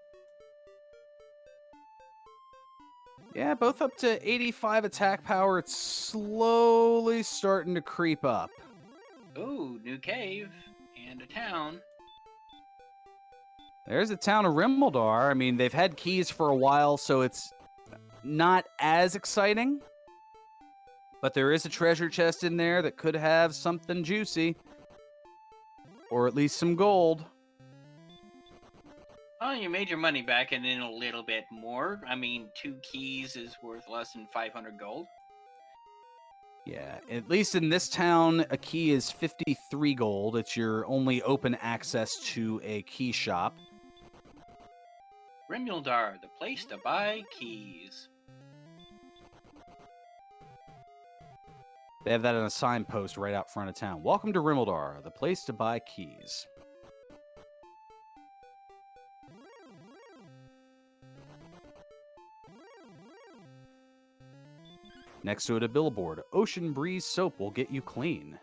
Yeah, both up to 85 attack power. It's slowly starting to creep up. Ooh, new cave and a town. There's the town of Rimbledar. I mean, they've had keys for a while, so it's not as exciting. But there is a treasure chest in there that could have something juicy. Or at least some gold. Oh, you made your money back and then a little bit more. I mean, 2 keys is worth less than 500 gold. Yeah, at least in this town, a key is 53 gold. It's your only open access to a key shop. Rimuldar, the place to buy keys. They have that on a signpost right out front of town. Welcome to Rimuldar, the place to buy keys. Next to it, a billboard. Ocean Breeze soap will get you clean.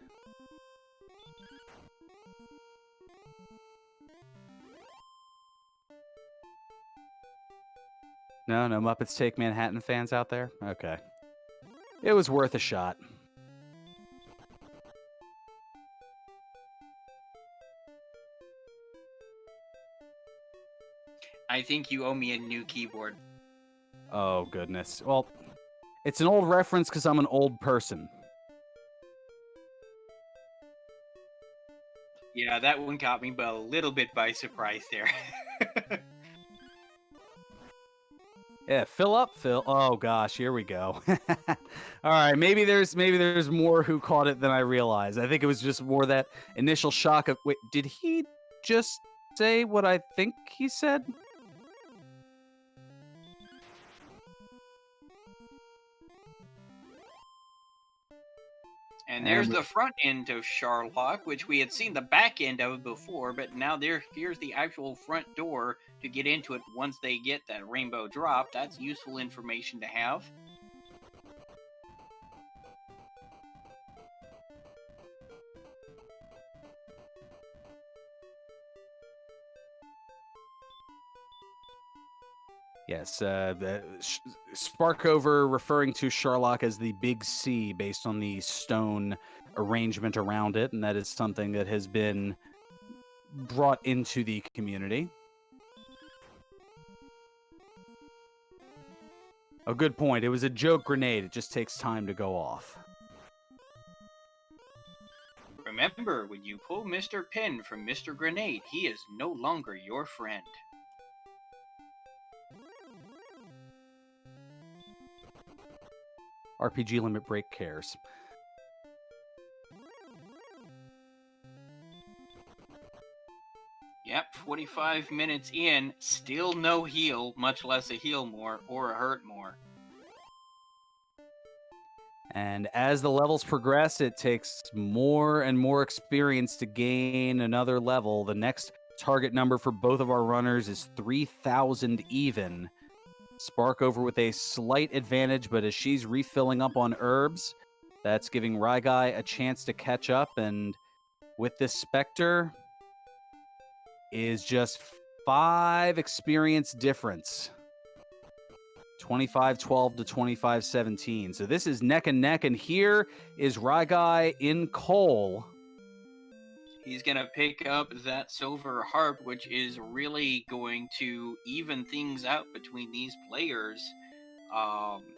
No Muppets Take Manhattan fans out there? Okay. It was worth a shot. I think you owe me a new keyboard. Oh, goodness. Well, it's an old reference because I'm an old person. Yeah, that one caught me a little bit by surprise there. Yeah, fill up, Phil. Oh gosh, here we go. All right, maybe there's more who caught it than I realized. I think it was just more that initial shock of, wait, did he just say what I think he said? And there's the front end of Sharlock, which we had seen the back end of before, but now here's the actual front door to get into it once they get that rainbow drop. That's useful information to have. Yes, Sparkover referring to Sharlock as the Big C based on the stone arrangement around it, and that is something that has been brought into the community. A good point. It was a joke grenade. It just takes time to go off. Remember, when you pull Mr. Pin from Mr. Grenade, he is no longer your friend. RPG limit break cares. Yep, 45 minutes in, still no heal, much less a heal more or a hurt more. And as the levels progress, it takes more and more experience to gain another level. The next target number for both of our runners is 3,000 even. Sparkover with a slight advantage, but as she's refilling up on herbs, that's giving Ryguy a chance to catch up, and with this Spectre is just 5 experience difference. 25-12 to 25-17. So this is neck and neck, and here is Ryguy in coal. He's going to pick up that silver harp, which is really going to even things out between these players.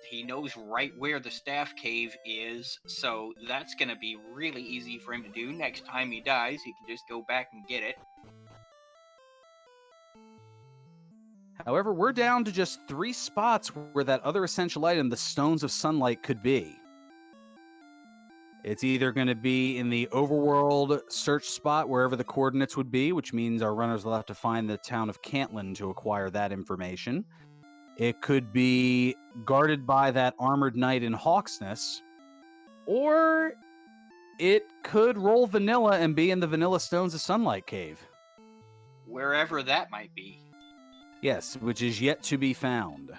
He knows right where the staff cave is, so that's going to be really easy for him to do. Next time he dies, he can just go back and get it. However, we're down to just 3 spots where that other essential item, the Stones of Sunlight, could be. It's either going to be in the overworld search spot, wherever the coordinates would be, which means our runners will have to find the town of Cantlin to acquire that information. It could be guarded by that armored knight in Hawksness, or it could roll vanilla and be in the Vanilla Stones of Sunlight cave. Wherever that might be. Yes, which is yet to be found.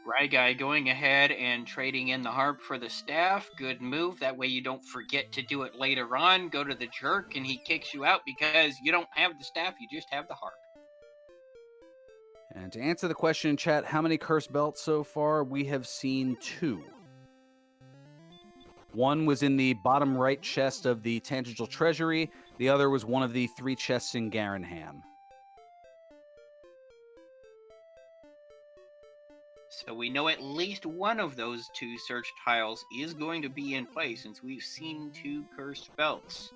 Ryguy going ahead and trading in the harp for the staff. Good move. That way you don't forget to do it later on. Go to the jerk and he kicks you out because you don't have the staff, you just have the harp. And to answer the question in chat, how many cursed belts so far? We have seen 2. One was in the bottom right chest of the Tangential Treasury. The other was one of the 3 chests in Garenham. So we know at least one of those 2 search tiles is going to be in place since we've seen 2 cursed belts.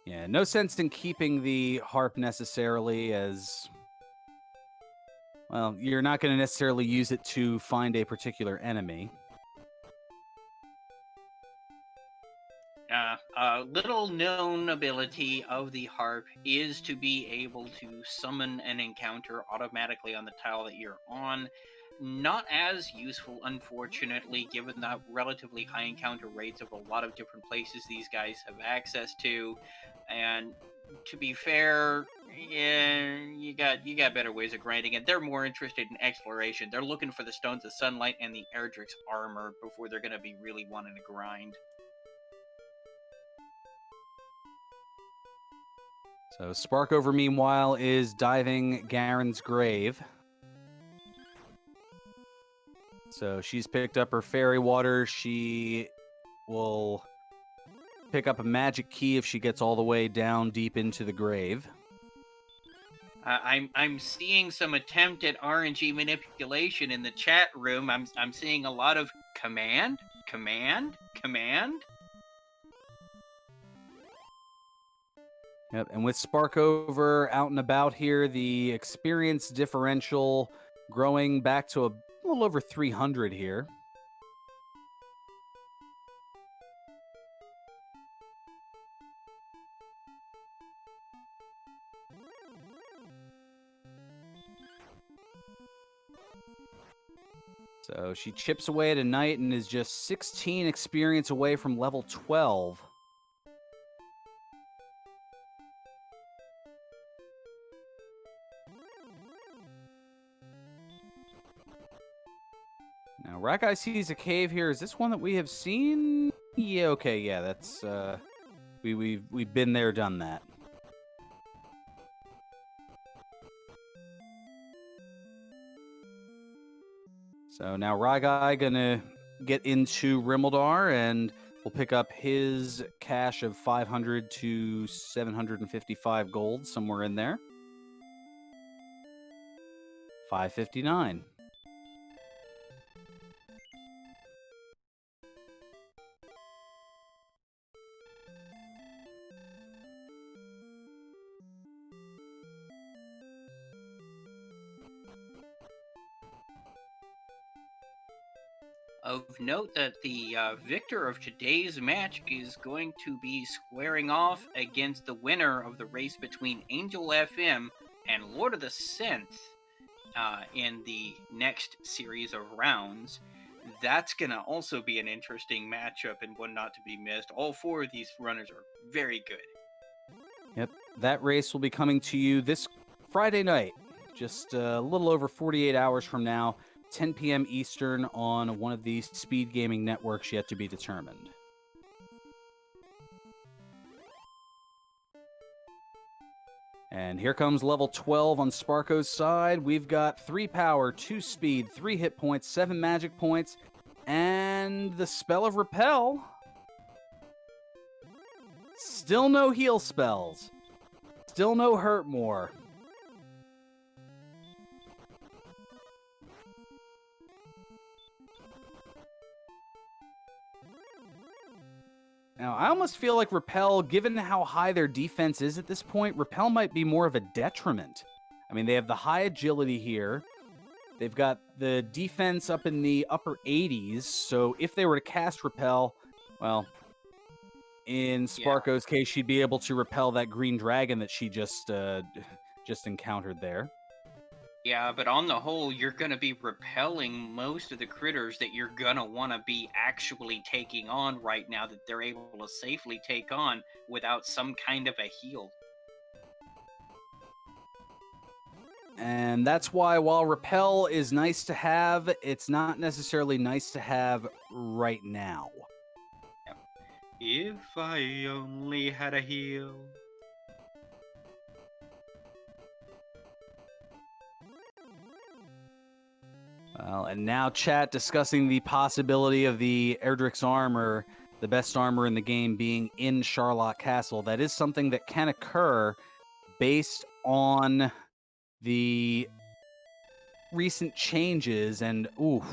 Yeah, no sense in keeping the harp necessarily, as, well, you're not going to necessarily use it to find a particular enemy. Little known ability of the harp is to be able to summon an encounter automatically on the tile that you're on. Not as useful, unfortunately, given the relatively high encounter rates of a lot of different places these guys have access to. And to be fair, yeah, you got better ways of grinding it. They're more interested in exploration. They're looking for the Stones of Sunlight and the Erdrick's armor before they're going to be really wanting to grind. So Sparkover, meanwhile, is diving Garen's grave. So she's picked up her fairy water. She will pick up a magic key if she gets all the way down deep into the grave. I'm seeing some attempt at RNG manipulation in the chat room. I'm seeing a lot of command. Yep, and with Sparkover out and about here, the experience differential growing back to a little over 300 here. So she chips away at a knight and is just 16 experience away from level 12. Now, Ryguy sees a cave here. Is this one that we have seen? Yeah, okay, yeah, that's we've been there, done that. So now Ryguy gonna get into Rimmeldar, and we'll pick up his cash of 500 to 755 gold, somewhere in there. 559. Of note that the victor of today's match is going to be squaring off against the winner of the race between Angel FM and Lord of the Synth in the next series of rounds. That's going to also be an interesting matchup and one not to be missed. All four of these runners are very good. Yep, that race will be coming to you this Friday night, just a little over 48 hours from now, 10 p.m. Eastern on one of these speed gaming networks yet to be determined. And here comes level 12 on Sparko's side. We've got 3 power, 2 speed, 3 hit points, 7 magic points, and the spell of Repel. Still no heal spells. Still no hurt more. Now, I almost feel like Repel, given how high their defense is at this point, Repel might be more of a detriment. I mean, they have the high agility here. They've got the defense up in the upper 80s, so if they were to cast Repel, well, in Sparko's case, she'd be able to repel that green dragon that she just encountered there. Yeah, but on the whole, you're going to be repelling most of the critters that you're going to want to be actually taking on right now that they're able to safely take on without some kind of a heal. And that's why while repel is nice to have, it's not necessarily nice to have right now. If I only had a heal. Well, and now chat discussing the possibility of the Erdrick's armor, the best armor in the game, being in Charlotte Castle. That is something that can occur based on the recent changes. And, ooh,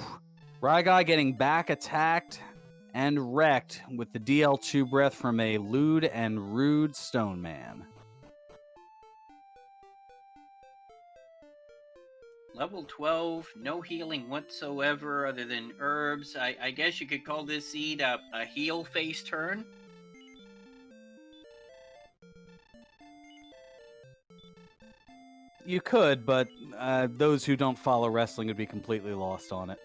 Ryguy getting back attacked and wrecked with the DL2 breath from a lewd and rude stone man. Level 12, no healing whatsoever other than herbs. I guess you could call this seed a heal face turn. You could, but those who don't follow wrestling would be completely lost on it.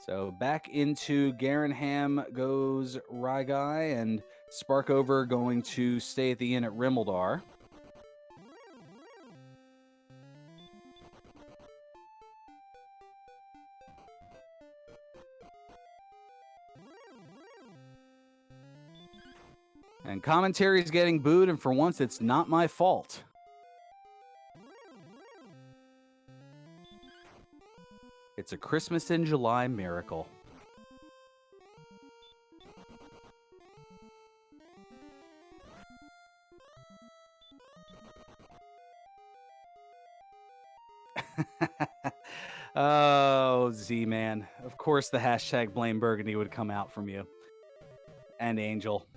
So back into Garenham goes Ryguy, and Sparkover going to stay at the inn at Rimmildar. And commentary is getting booed, and for once it's not my fault. It's a Christmas in July miracle. Oh, Z-Man. Of course the hashtag Blame Burgundy would come out from you. And Angel.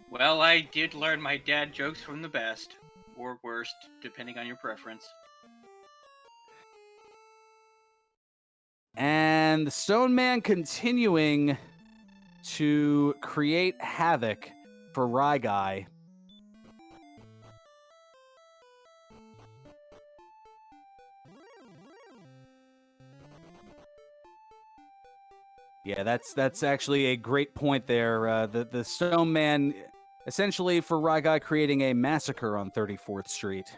Well, I did learn my dad jokes from the best, or worst, depending on your preference. And the Stone Man continuing to create havoc for Ryguy. Yeah, that's actually a great point there. The Stone Man, essentially for Ryguy, creating a massacre on 34th Street.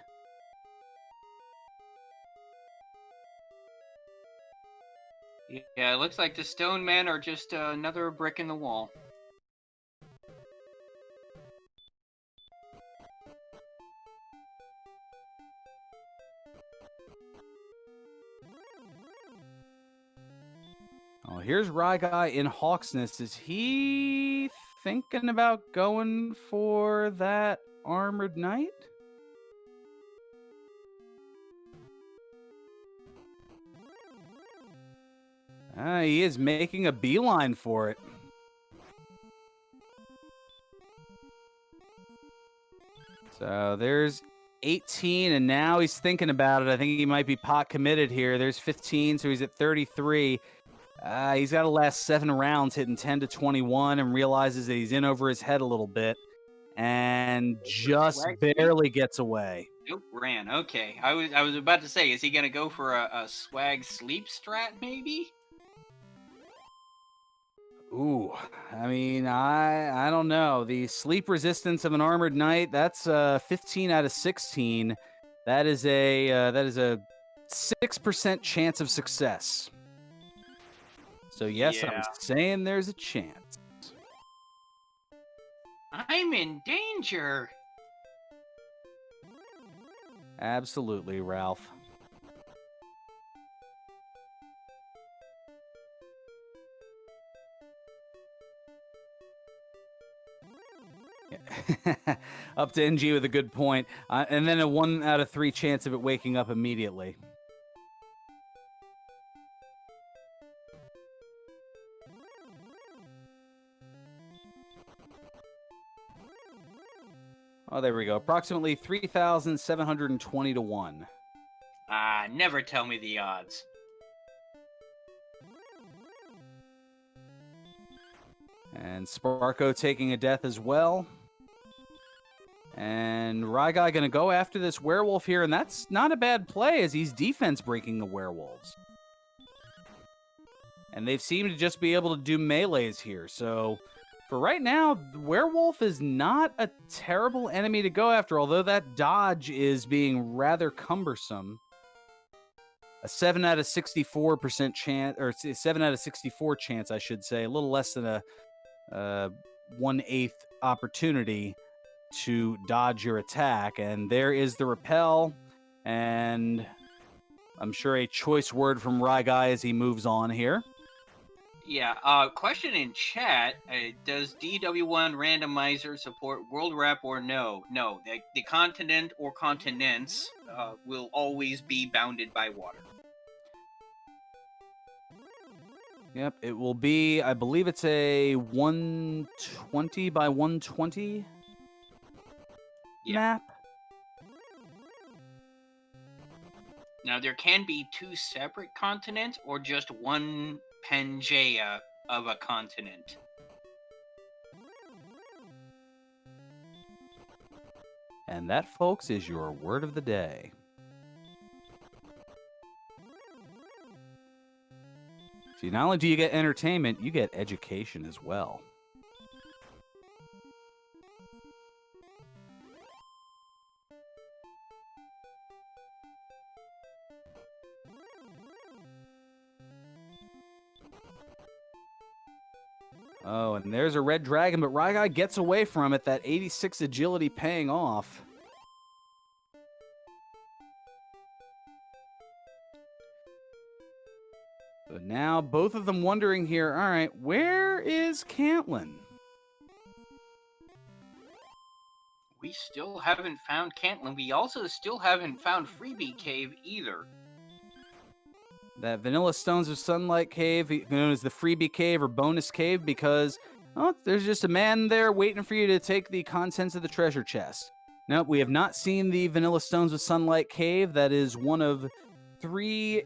Yeah, it looks like the Stone Men are just another brick in the wall. Oh, here's Ryguy in Hawksness. Is he thinking about going for that Armored Knight? He is making a beeline for it. So there's 18, and now he's thinking about it. I think he might be pot committed here. There's 15, so he's at 33. He's got to last 7 rounds, hitting 10 to 21, and realizes that he's in over his head a little bit, and just barely gets away. Nope, ran. Okay, I was about to say, is he gonna go for a swag sleep strat maybe? Ooh, I mean, I don't know. The sleep resistance of an armored knight, that's 15 out of 16. That is a 6% chance of success. So yes, I'm saying there's a chance. I'm in danger. Absolutely, Ralph. Up to NG with a good point. And then a 1 out of 3 chance of it waking up immediately. Oh, there we go. Approximately 3,720 to 1. Never tell me the odds. And Sparko taking a death as well. And Ryguy going to go after this werewolf here, and that's not a bad play as he's defense breaking the werewolves. And they've seemed to just be able to do melees here, so for right now, the werewolf is not a terrible enemy to go after, although that dodge is being rather cumbersome. A 7 out of 64% chance, or 7 out of 64 chance, I should say, a little less than a 1/8 opportunity to dodge your attack. And there is the repel, and I'm sure a choice word from Ryguy as he moves on here. Yeah, question in chat, does DW1 Randomizer support World Wrap or no? No, the continent or continents will always be bounded by water. Yep, it will be, I believe it's a 120 by 120 map. Now, there can be 2 separate continents or just one Pangea of a continent. And that, folks, is your word of the day. See, not only do you get entertainment, you get education as well. Oh, and there's a red dragon, but Ryguy gets away from it. That 86 agility paying off. So now both of them wondering here, all right, where is Cantlin? We still haven't found Cantlin. We also still haven't found Freebie Cave either. That Vanilla Stones of Sunlight Cave, known as the Freebie Cave or Bonus Cave, because there's just a man there waiting for you to take the contents of the treasure chest. Nope, we have not seen the Vanilla Stones of Sunlight Cave. That is one of 3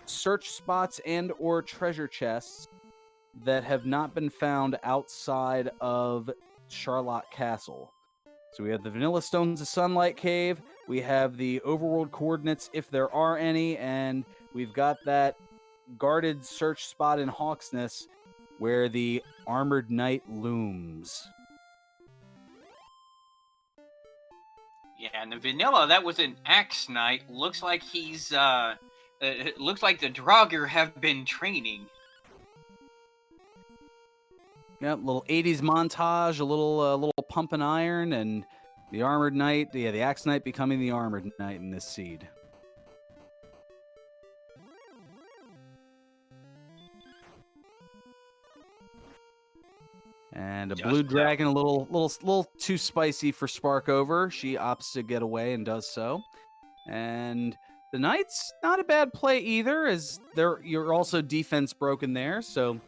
search spots and or treasure chests that have not been found outside of Charlotte Castle. So we have the Vanilla Stones of Sunlight Cave, we have the overworld coordinates if there are any, and we've got that guarded search spot in Hawksness where the armored knight looms. Yeah, and the Vanilla, that was an Axe Knight. Looks like he's it looks like the Draugr have been training. Yep, little 80s montage, a little pump and iron, and the armored knight, the axe knight becoming the armored knight in this seed. And a blue dragon, a little too spicy for Sparkover. She opts to get away and does so. And The Knight's not a bad play either, as you're also defense broken there. So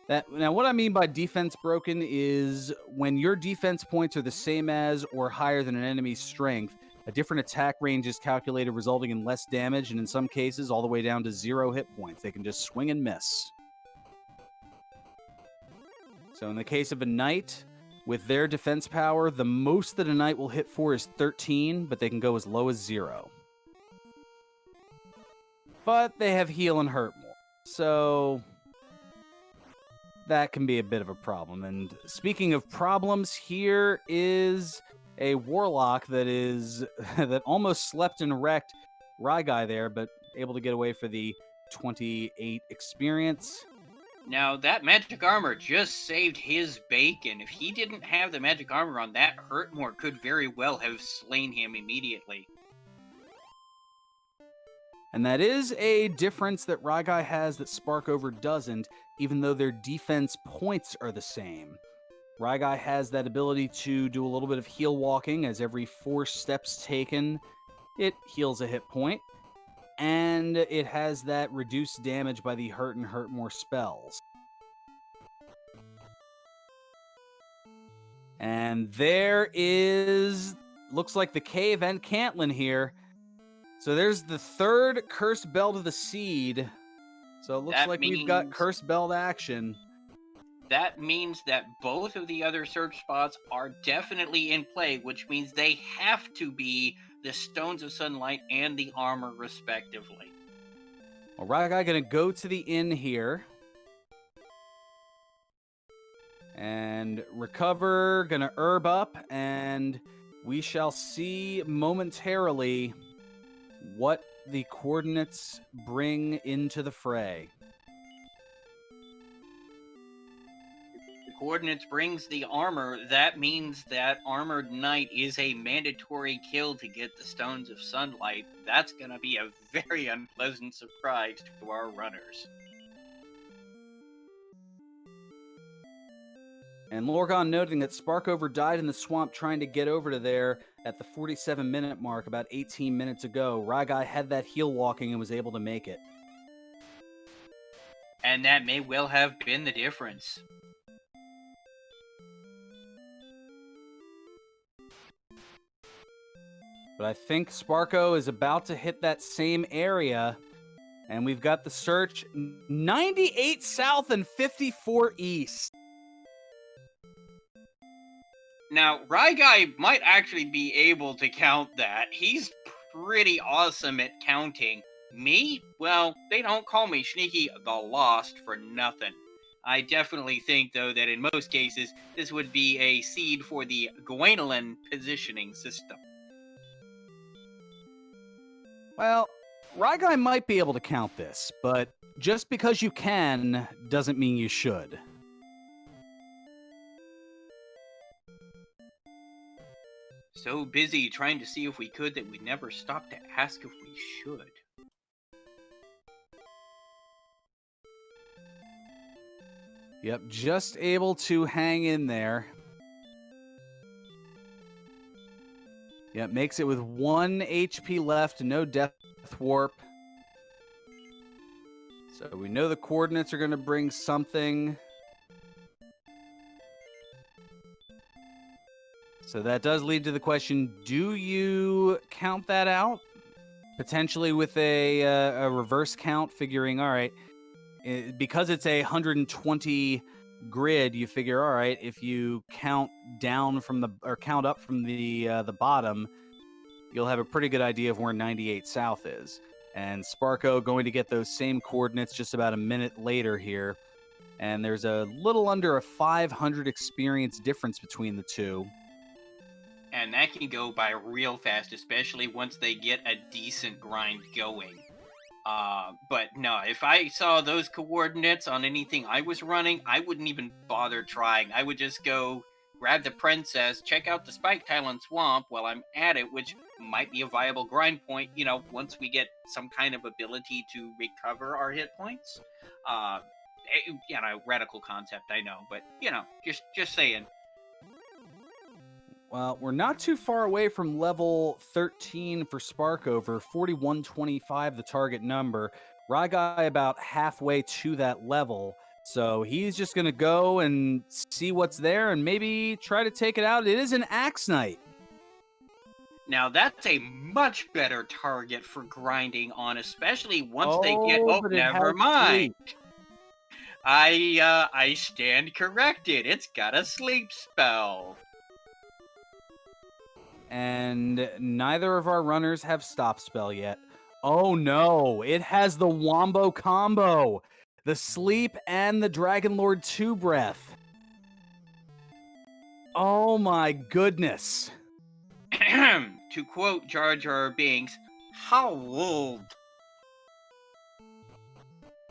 now what I mean by defense broken is when your defense points are the same as or higher than an enemy's strength, a different attack range is calculated, resulting in less damage, and in some cases all the way down to 0 hit points. They can just swing and miss. So in the case of a Knight, with their defense power, the most that a Knight will hit for is 13, but they can go as low as 0. But they have heal and hurt more. So that can be a bit of a problem. And speaking of problems, here is a Warlock that is that almost slept and wrecked Ryguy there, but able to get away for the 28 experience. Now, that magic armor just saved his bacon. If he didn't have the magic armor on, that Hurtmore could very well have slain him immediately. And that is a difference that Ryguy has that Sparkover doesn't, even though their defense points are the same. Ryguy has that ability to do a little bit of heal walking, as every 4 steps taken, it heals a hit point. And it has that reduced damage by the hurt and hurt more spells. And there is, looks like the cave and Cantlin here. So there's the 3rd Cursed Bell to the Seed. So it looks like we've got Cursed Bell action. That means that both of the other search spots are definitely in play, which means they have to be the Stones of Sunlight and the armor, respectively. Well, Ryguy gonna go to the inn here. And recover, gonna herb up, and we shall see momentarily what the coordinates bring into the fray. The coordinates brings the armor. That means that Armored Knight is a mandatory kill to get the Stones of Sunlight. That's gonna be a very unpleasant surprise to our runners. And Lorgon noting that Sparkover died in the swamp trying to get over to there at the 47-minute mark about 18 minutes ago. Ryguy had that heal walking and was able to make it. And that may well have been the difference. But I think Sparko is about to hit that same area. And we've got the search 98 south and 54 east. Now, Ryguy might actually be able to count that. He's pretty awesome at counting. Me? Well, they don't call me Sneaky the Lost for nothing. I definitely think, though, that in most cases, this would be a seed for the Gwenolyn positioning system. Well, Ryguy might be able to count this, but just because you can doesn't mean you should. So busy trying to see if we could that we never stopped to ask if we should. Yep, just able to hang in there. Yep, makes it with 1 HP left, no death warp. So we know the coordinates are going to bring something. So that does lead to the question, do you count that out? Potentially with a reverse count, figuring, all right, because it's a 120 grid, you figure, all right, if you count down from count up from the bottom, you'll have a pretty good idea of where 98 south is. And Sparko going to get those same coordinates just about a minute later here. And there's a little under a 500 experience difference between the two. And that can go by real fast, especially once they get a decent grind going. But no, if I saw those coordinates on anything I was running, I wouldn't even bother trying. I would just go grab the princess, check out the Spike Talon Swamp while I'm at it, which might be a viable grind point, once we get some kind of ability to recover our hit points. Radical concept, I know, but, just saying. Well, we're not too far away from level 13 for Sparkover, 4125 the target number. Ryguy about halfway to that level. So he's just going to go and see what's there and maybe try to take it out. It is an Axe Knight. Now that's a much better target for grinding on, especially once they get. Oh, Oh, but it never has mind. sleep. I stand corrected. It's got a sleep spell. And neither of our runners have stop spell yet. Oh no, it has the Wombo combo. The sleep and the Dragon Lord 2 breath. Oh my goodness. To quote Jar Jar Binks, how old?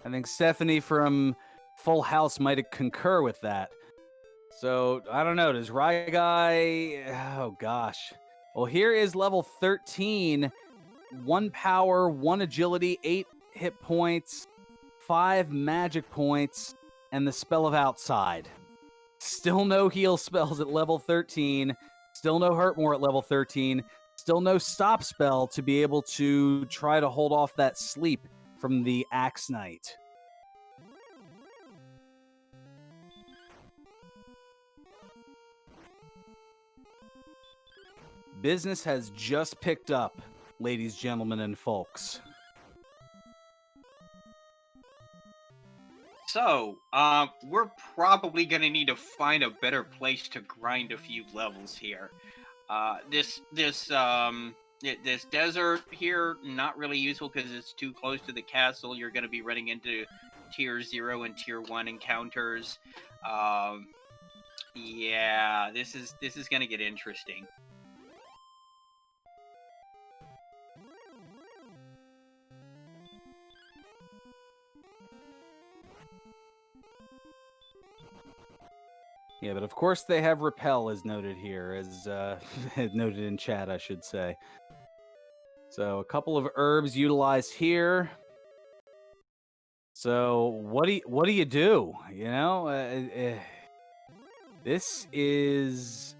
I think Stephanie from Full House might concur with that. So, I don't know. Does Ryguy... Oh, gosh. Well, here is level 13. 1 power, 1 agility, 8 hit points, 5 magic points, and the Spell of Outside. Still no heal spells at level 13. Still no hurt more at level 13. Still no stop spell to be able to try to hold off that sleep from the Axe Knight. Business has just picked up, ladies, gentlemen, and folks. So, we're probably gonna need to find a better place to grind a few levels here. This desert here, not really useful because it's too close to the castle. You're gonna be running into tier 0 and tier 1 encounters. Yeah, this is gonna get interesting. Yeah, but of course they have repel as noted here, as noted in chat, I should say. So a couple of herbs utilized here. So what do you do? You know, this is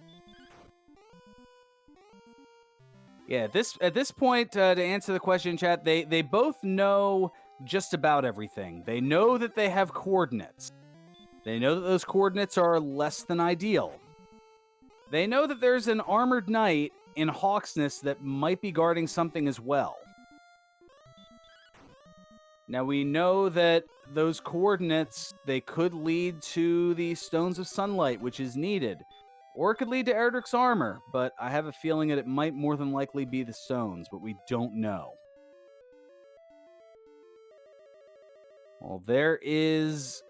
at this point to answer the question, chat. They both know just about everything. They know that they have coordinates. They know that those coordinates are less than ideal. They know that there's an armored knight in Hawksness that might be guarding something as well. Now we know that those coordinates, they could lead to the Stones of Sunlight, which is needed. Or it could lead to Erdrick's armor, but I have a feeling that it might more than likely be the stones, but we don't know. Well, there is...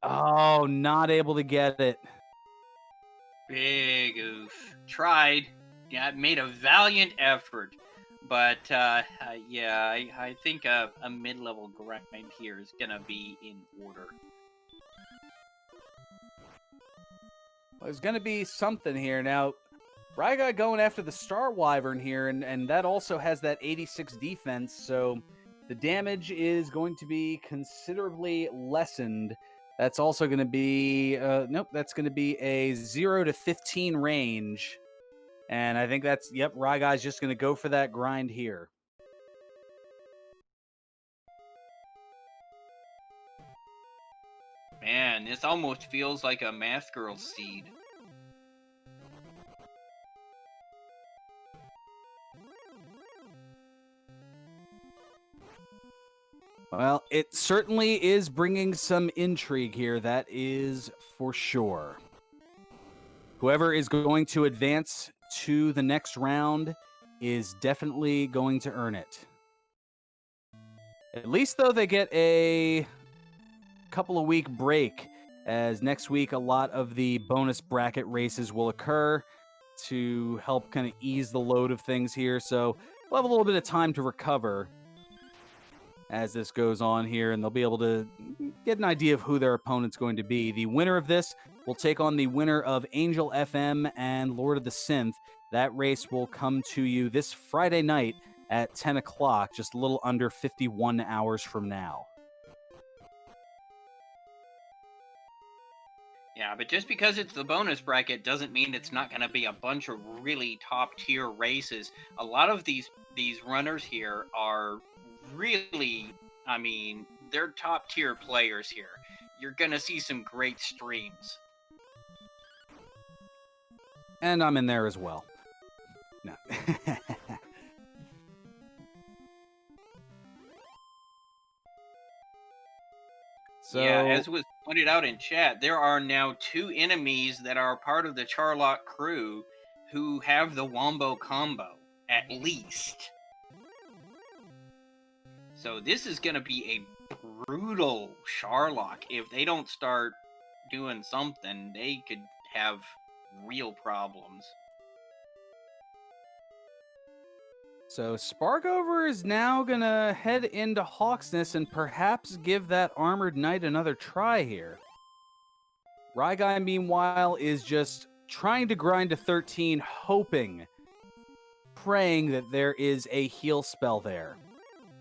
Oh, not able to get it. Big oof. Tried. Yeah, made a valiant effort. But, yeah, I think a mid-level grind here is gonna be in order. Well, there's going to be something here. Now, Ryguy going after the Star Wyvern here, and that also has that 86 defense, so the damage is going to be considerably lessened. That's also going to be, nope, that's going to be a 0 to 15 range. And I think that's, yep, Ryguy's just going to go for that grind here. Man, this almost feels like a Math Girl seed. Well, it certainly is bringing some intrigue here, that is for sure. Whoever is going to advance to the next round is definitely going to earn it. At least, though, they get a couple of week break, as next week a lot of the bonus bracket races will occur to help kind of ease the load of things here. So we'll have a little bit of time to recover as this goes on here, and they'll be able to get an idea of who their opponent's going to be. The winner of this will take on the winner of Angel FM and Lord of the Synth. That race will come to you this Friday night at 10 o'clock, just a little under 51 hours from now. Yeah, but just because it's the bonus bracket doesn't mean it's not going to be a bunch of really top tier races. A lot of these runners here are really, I mean, they're top tier players here. You're going to see some great streams. And I'm in there as well. No. So, Yeah, as was pointed out in chat, there are now 2 enemies that are part of the Charlotte crew who have the Wombo combo, at least. So this is going to be a brutal Charlock. If they don't start doing something, they could have real problems. So Sparkover is now going to head into Hawksness and perhaps give that Armored Knight another try here. Ryguy, meanwhile, is just trying to grind to 13, hoping, praying that there is a heal spell there.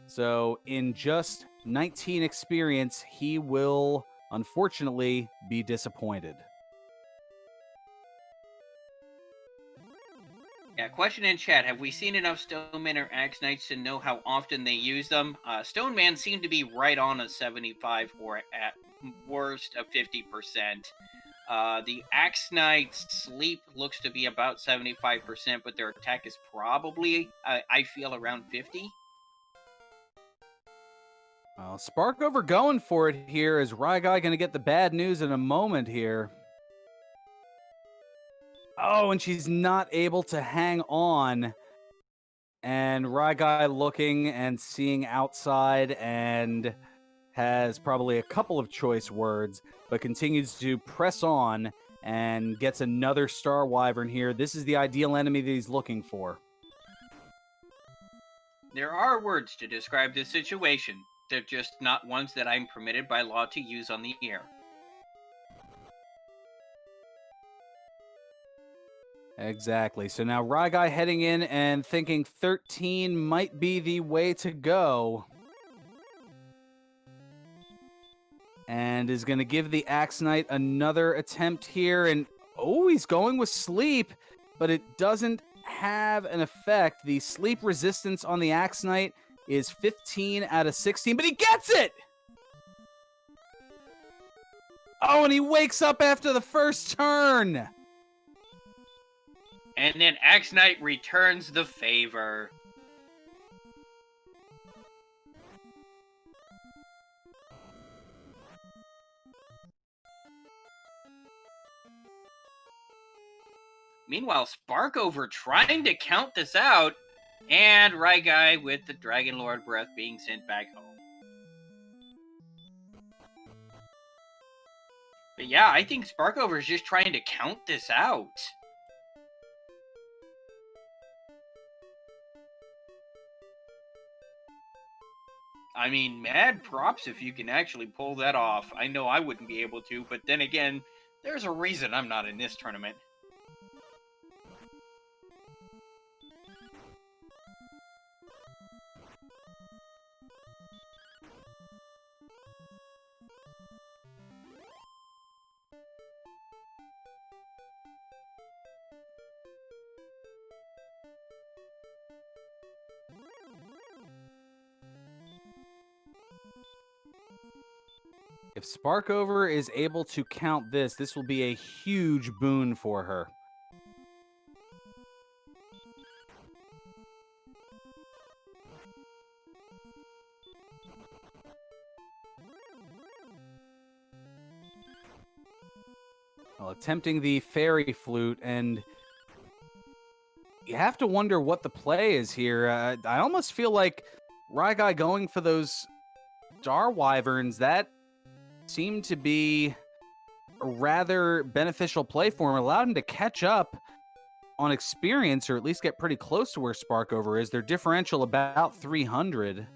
So in just 19 experience, he will, unfortunately, be disappointed. Yeah, question in chat. Have we seen enough Stoneman or Axe Knights to know how often they use them? Stoneman seemed to be right on a 75 or at worst a 50%. The Axe Knight's sleep looks to be about 75%, but their attack is probably, I feel, around 50. Well, Sparkover going for it here. Is Ryguy going to get the bad news in a moment here? Oh, and she's not able to hang on. And Ryguy looking and seeing outside and has probably a couple of choice words, but continues to press on and gets another Star Wyvern here. This is the ideal enemy that he's looking for. There are words to describe this situation. They're just not ones that I'm permitted by law to use on the air. Exactly. So now Ryguy heading in and thinking 13 might be the way to go. And is going to give the Axe Knight another attempt here. And, oh, he's going with sleep, but it doesn't have an effect. The sleep resistance on the Axe Knight is 15 out of 16, but he gets it! Oh, and he wakes up after the first turn! And then Axe Knight returns the favor. Meanwhile, Sparkover trying to count this out, and Ryguy with the Dragon Lord breath being sent back home. But yeah, I think Sparkover is just trying to count this out. I mean, mad props if you can actually pull that off. I know I wouldn't be able to, but then again, there's a reason I'm not in this tournament. If Sparkover is able to count this, this will be a huge boon for her. Well, attempting the fairy flute, and you have to wonder what the play is here. I almost feel like Ryguy going for those Star Wyverns, that seemed to be a rather beneficial play for him. Allowed him to catch up on experience, or at least get pretty close to where Sparkover is. Their differential about 300.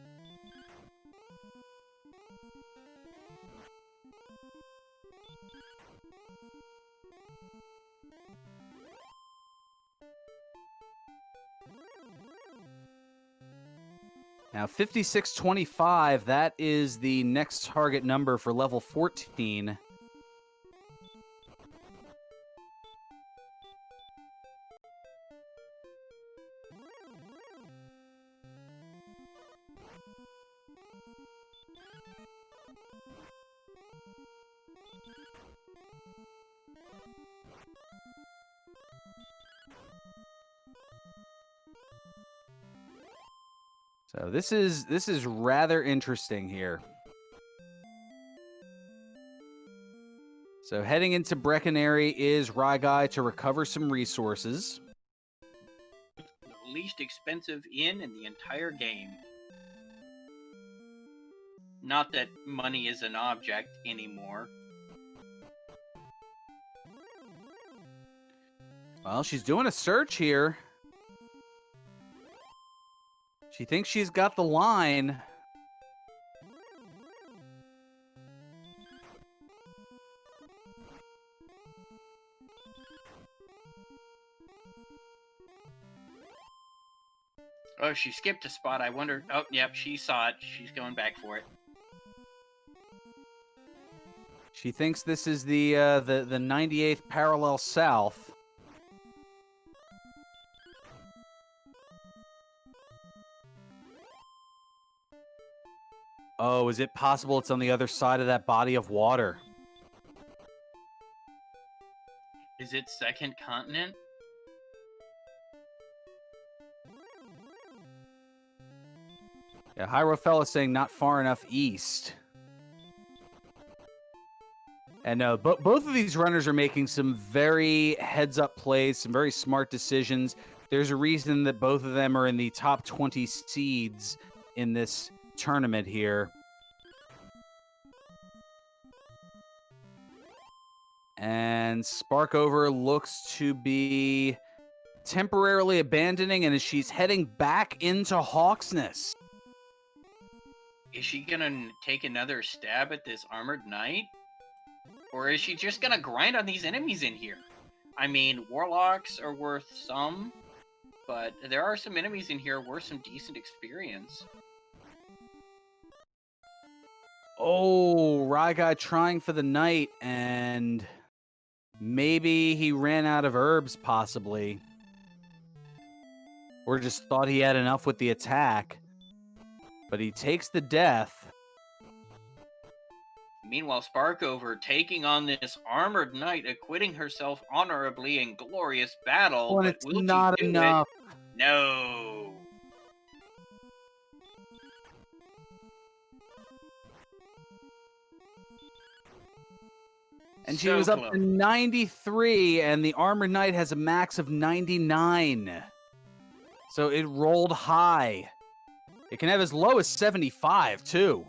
Now, 5625, that is the next target number for level 14. So this is rather interesting here. So heading into Breckenary is Ryguy to recover some resources. The least expensive inn in the entire game. Not that money is an object anymore. Well, she's doing a search here. She thinks she's got the line. Oh, she skipped a spot. I wonder. Oh, yep, she saw it. She's going back for it. She thinks this is the 98th parallel south. Oh, is it possible it's on the other side of that body of water? Is it second continent? Yeah, Hierophil is saying not far enough east. And no, both of these runners are making some very heads-up plays, some very smart decisions. There's a reason that both of them are in the top 20 seeds in this tournament here. And Sparkover looks to be temporarily abandoning, and as she's heading back into Hawksness. Is she gonna take another stab at this armored knight? Or is she just gonna grind on these enemies in here? I mean, warlocks are worth some, but there are some enemies in here worth some decent experience. Oh, Ryguy trying for the knight, and maybe he ran out of herbs, possibly. Or just thought he had enough with the attack. But he takes the death. Meanwhile, Sparkover taking on this armored knight, acquitting herself honorably in glorious battle. But it's not enough. No. And she was up to 93, and the armored knight has a max of 99. So it rolled high. It can have as low as 75, too.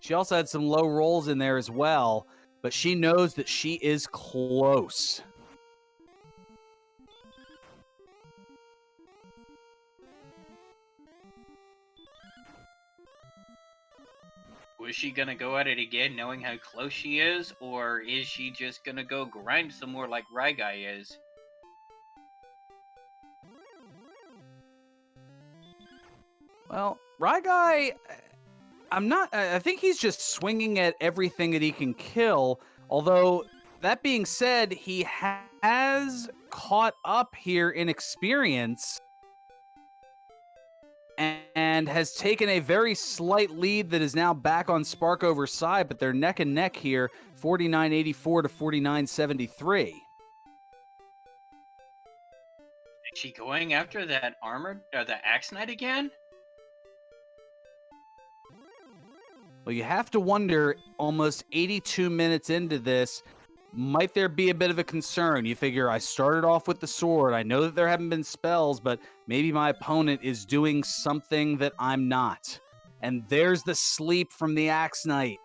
She also had some low rolls in there as well, but she knows that she is close. Was she gonna go at it again knowing how close she is, or is she just gonna go grind some more like Ryguy is? Well, Ryguy, I think he's just swinging at everything that he can kill, although, that being said, he has caught up here in experience and has taken a very slight lead that is now back on Sparkover's side, but they're neck and neck here, 49.84 to 49.73. Is she going after that armored, the Axe Knight again? Well, you have to wonder, almost 82 minutes into this, might there be a bit of a concern? You figure, I started off with the sword. I know that there haven't been spells, but maybe my opponent is doing something that I'm not. And there's the sleep from the Axe Knight.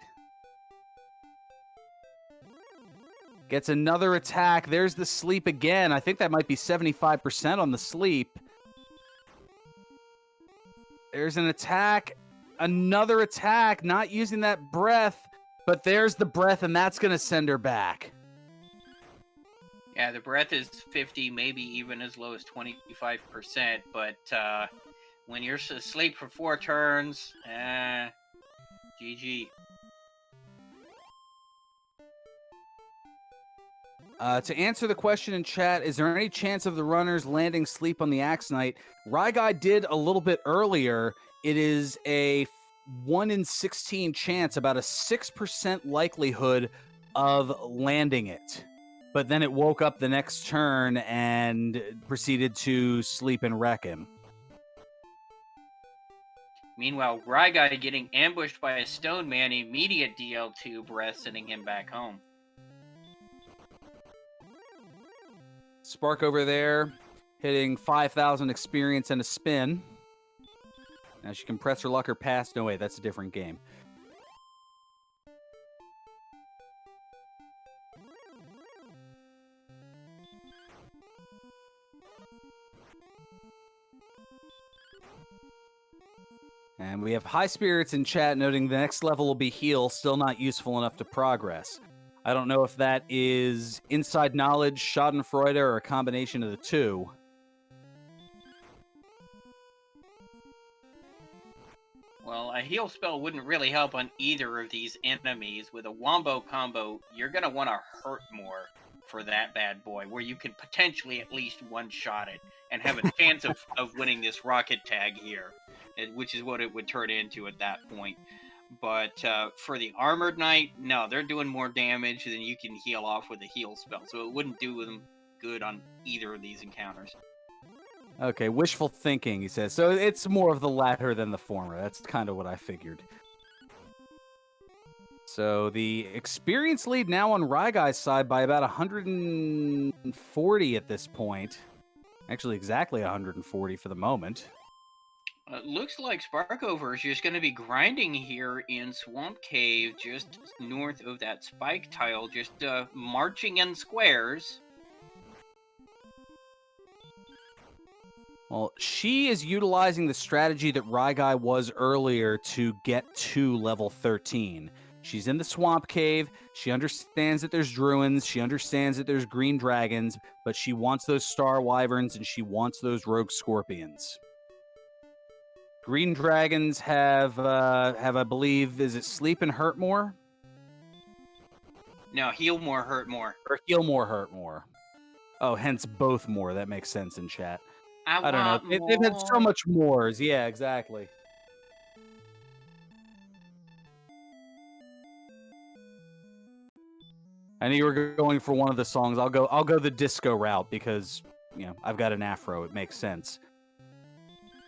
Gets another attack. There's the sleep again. I think that might be 75% on the sleep. There's an attack. Another attack. Not using that breath. But there's the breath, and that's going to send her back. Yeah, the breath is 50, maybe even as low as 25%. But when you're asleep for 4 turns, GG. To answer the question in chat, is there any chance of the runners landing sleep on the Axe Knight? Ryguy did a little bit earlier. It is a 1 in 16 chance, about a 6% likelihood of landing it. But then it woke up the next turn and proceeded to sleep and wreck him. Meanwhile, Ryguy getting ambushed by a stone man, immediate DL2 breath, sending him back home. Sparkover there, hitting 5,000 experience and a spin. Now she can press her luck or pass. No, wait, that's a different game. And we have high spirits in chat noting the next level will be heal, still not useful enough to progress. I don't know if that is inside knowledge, schadenfreude, or a combination of the two. Well, a heal spell wouldn't really help on either of these enemies. With a wombo combo, you're going to want to hurt more for that bad boy, where you can potentially at least one-shot it and have a chance of winning this rocket tag here, which is what it would turn into at that point. But for the Armored Knight, no, they're doing more damage than you can heal off with a heal spell, so it wouldn't do them good on either of these encounters. Okay, wishful thinking, he says. So it's more of the latter than the former. That's kind of what I figured. So the experience lead now on Ryguy's side by about 140 at this point. Actually, exactly 140 for the moment. Looks like Sparkover is just going to be grinding here in Swamp Cave, just north of that spike tile, just marching in squares. Well, she is utilizing the strategy that Ryguy was earlier to get to level 13. She's in the Swamp Cave. She understands that there's Druins. She understands that there's green dragons, but she wants those Star Wyverns and she wants those Rogue Scorpions. Green dragons have I believe, is it sleep and hurt more? No, heal more, hurt more. Or heal more, hurt more. Oh, hence both more. That makes sense in chat. I don't know. They've had so much mores. Yeah, exactly. I knew you were going for one of the songs. I'll go the disco route because, you know, I've got an afro. It makes sense.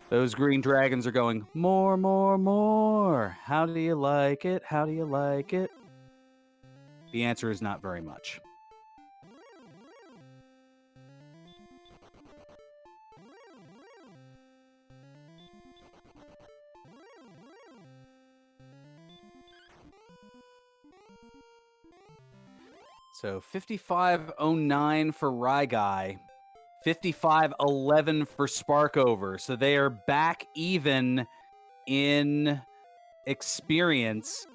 Those green dragons are going, more, more, more. How do you like it? How do you like it? The answer is not very much. So 5509 for Ryguy, 5511 for Sparkover. So they are back even in experience.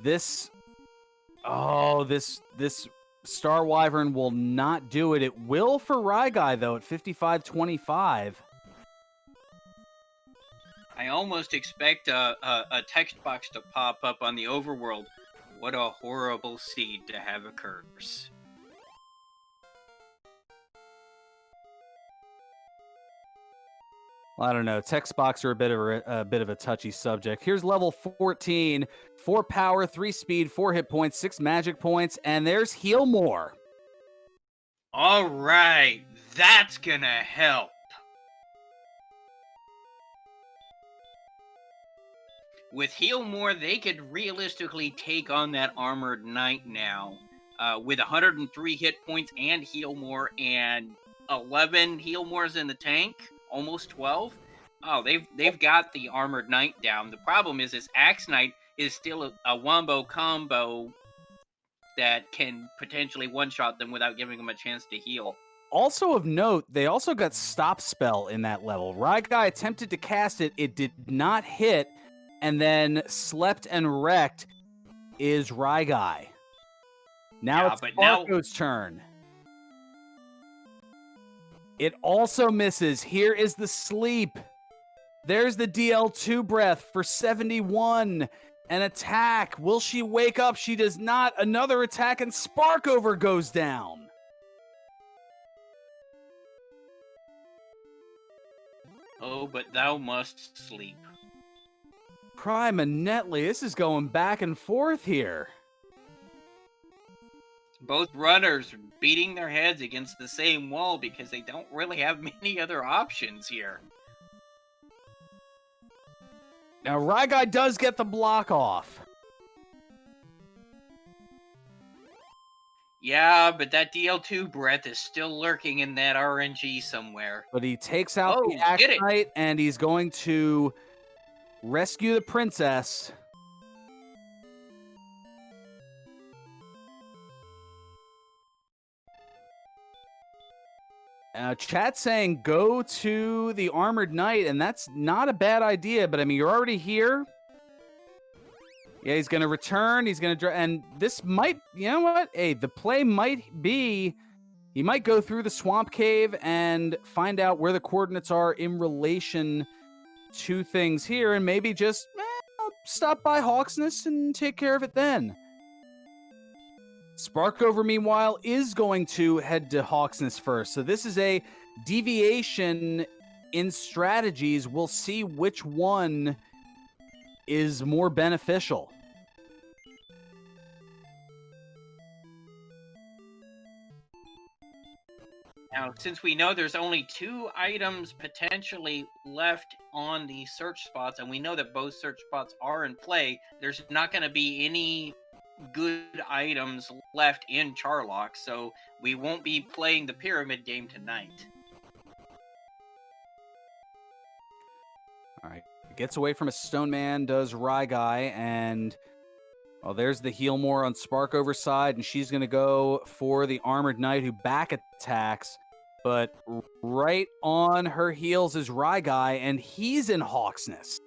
This Star Wyvern will not do it. It will for Ryguy though at 5525. I almost expect a text box to pop up on the overworld. What a horrible seed to have a curse. I don't know. Text box are a bit of a touchy subject. Here's level 14. 4 power, 3 speed, 4 hit points, 6 magic points, and there's heal more. All right, that's gonna help. With heal more, they could realistically take on that Armored Knight now. With 103 hit points and heal more and 11 heal mores in the tank, almost 12. Oh, they've got the Armored Knight down. The problem is this Axe Knight is still a wombo combo that can potentially one-shot them without giving them a chance to heal. Also of note, they also got Stop Spell in that level. Ryguy attempted to cast it. It did not hit. And then slept and wrecked is Ryguy. Now it's Sparko's turn. It also misses. Here is the sleep. There's the DL2 breath for 71. An attack. Will she wake up? She does not. Another attack and Sparkover goes down. Oh, but thou must sleep. Prime and Netley, this is going back and forth here. Both runners are beating their heads against the same wall because they don't really have many other options here. Now, Ryguy does get the block off. Yeah, but that DL2 breath is still lurking in that RNG somewhere. But he takes out the Oh, Axe did it! Knight, and he's going to rescue the princess. Chat saying go to the Armored Knight, and that's not a bad idea, but I mean, you're already here. Yeah, he's going to return. He's going to... And this might... You know what? Hey, the play might be... He might go through the Swamp Cave and find out where the coordinates are in relation to things here, and maybe just stop by Hawksness and take care of it then. Sparkover, meanwhile, is going to head to Hawksness first. So this is a deviation in strategies. We'll see which one is more beneficial. Now, since we know there's only 2 items potentially left on the search spots, and we know that both search spots are in play, there's not going to be any good items left in Charlock, so we won't be playing the pyramid game tonight. All right. Gets away from a Stone Man, does Ryguy, and there's the heal more on Sparkover side, and she's going to go for the Armored Knight who back attacks, but right on her heels is Ryguy, and he's in Hawksness.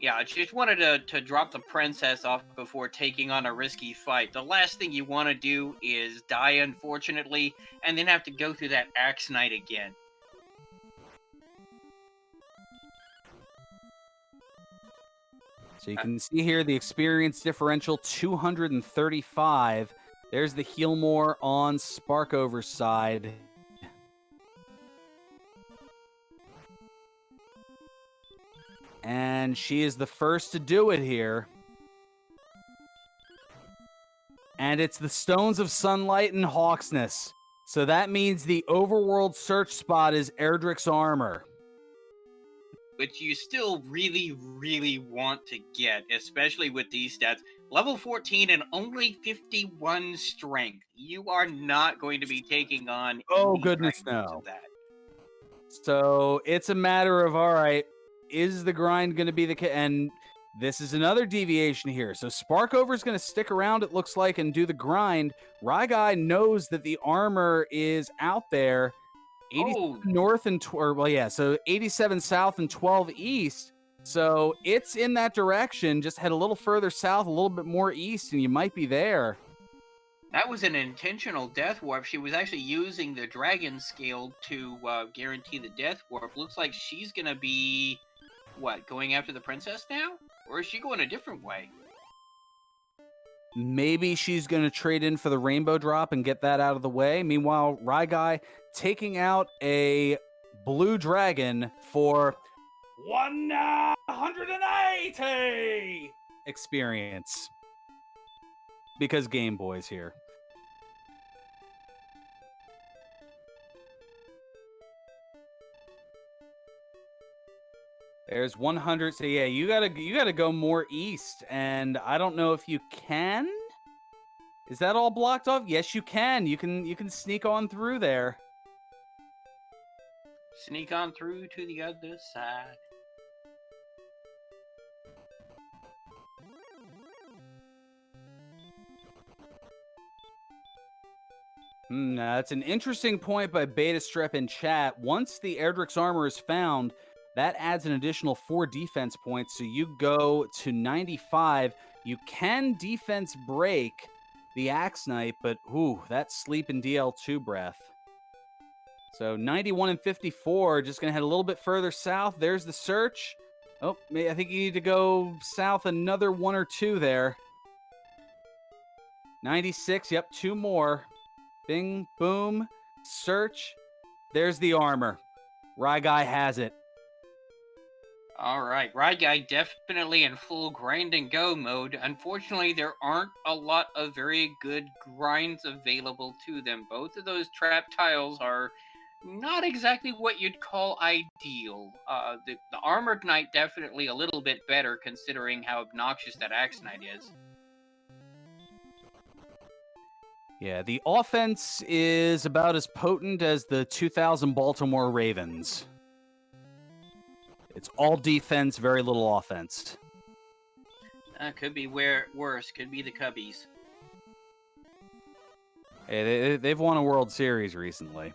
Yeah, I just wanted to drop the princess off before taking on a risky fight. The last thing you want to do is die, unfortunately, and then have to go through that Axe Knight again. So you can see here the experience differential, 235. There's the heal more on Sparkover's side. And she is the first to do it here. And it's the Stones of Sunlight and Hawksness. So that means the overworld search spot is Erdrick's armor. Which you still really, really want to get, especially with these stats. Level 14 and only 51 strength. You are not going to be taking on Oh, any goodness, fragments no. of that. So it's a matter of, all right, is the grind going to be the case? And this is another deviation here. So Sparkover's going to stick around, it looks like, and do the grind. Ryguy knows that the armor is out there. 87 north and so 87 south and 12 east. So it's in that direction. Just head a little further south, a little bit more east, and you might be there. That was an intentional death warp. She was actually using the dragon scale to guarantee the death warp. Looks like she's going to be, going after the princess now? Or is she going a different way? Maybe she's going to trade in for the rainbow drop and get that out of the way. Meanwhile, Ryguy taking out a blue dragon for 180 experience. Because Game Boy's here. There's 100. So yeah, you gotta go more east, and I don't know if you can. Is that all blocked off? Yes, you can. You can sneak on through there. Sneak on through to the other side. That's an interesting point by Beta Strep in chat. Once the Erdrick's armor is found, that adds an additional 4 defense points, so you go to 95. You can defense break the Axe Knight, but that sleep in DL2 breath. So 91 and 54, just going to head a little bit further south. There's the search. Oh, I think you need to go south another 1 or 2 there. 96, yep, 2 more. Bing, boom, search. There's the armor. Ryguy has it. Alright, Ryguy definitely in full grind and go mode. Unfortunately, there aren't a lot of very good grinds available to them. Both of those trap tiles are not exactly what you'd call ideal. The Armored Knight definitely a little bit better considering how obnoxious that Axe Knight is. Yeah, the offense is about as potent as the 2000 Baltimore Ravens. It's all defense, very little offense. Could be worse. Could be the Cubbies. Hey, they've won a World Series recently.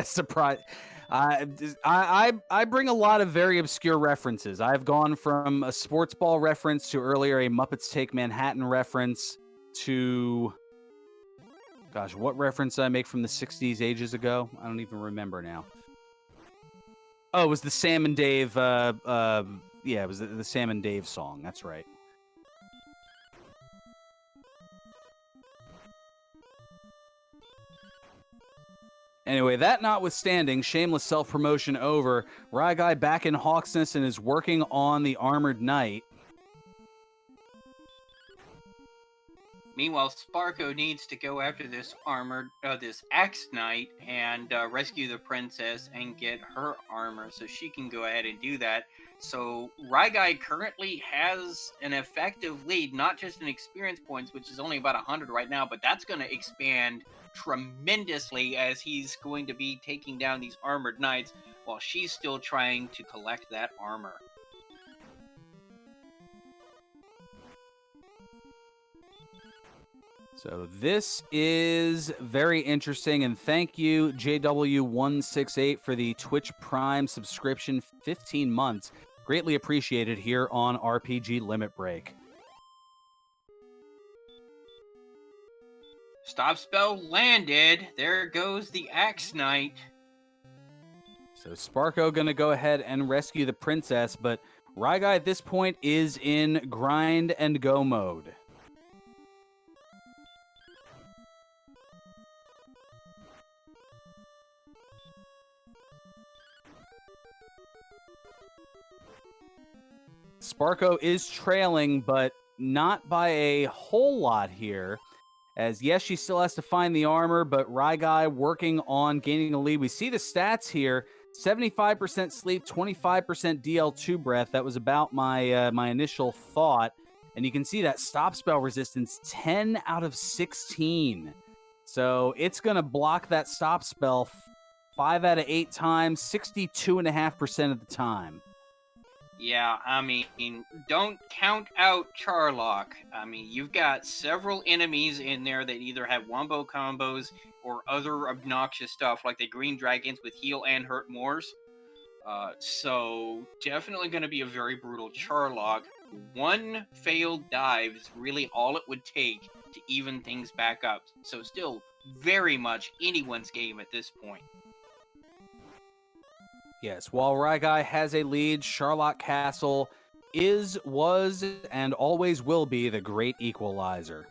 Surprise. I bring a lot of very obscure references. I've gone from a sports ball reference to earlier a Muppets Take Manhattan reference to... Gosh, what reference did I make from the 60s ages ago? I don't even remember now. Oh, it was the Sam and Dave... yeah, it was the Sam and Dave song. That's right. Anyway, that notwithstanding, shameless self-promotion over, Ryguy back in Hawksness and is working on the Armored Knight. Meanwhile, Sparko needs to go after this this Axe Knight and rescue the princess and get her armor so she can go ahead and do that. So Ryguy currently has an effective lead, not just in experience points, which is only about 100 right now, but that's going to expand tremendously as he's going to be taking down these armored knights while she's still trying to collect that armor. So this is very interesting, and thank you, JW168, for the Twitch Prime subscription, 15 months. Greatly appreciated here on RPG Limit Break. Stop spell landed. There goes the Axe Knight. So Sparko going to go ahead and rescue the princess, but Ryguy at this point is in grind and go mode. Sparko is trailing, but not by a whole lot here. As, yes, she still has to find the armor, but Ryguy working on gaining a lead. We see the stats here. 75% sleep, 25% DL2 breath. That was about my my initial thought. And you can see that stop spell resistance, 10 out of 16. So it's going to block that stop spell 5 out of 8 times, 62.5% of the time. Yeah, I mean, don't count out Charlock. I mean, you've got several enemies in there that either have wombo combos or other obnoxious stuff, like the green dragons with heal and hurt mores. So definitely going to be a very brutal Charlock. One failed dive is really all it would take to even things back up. So still very much anyone's game at this point. Yes, while Ryguy has a lead, Charlotte Castle is, was, and always will be the great equalizer.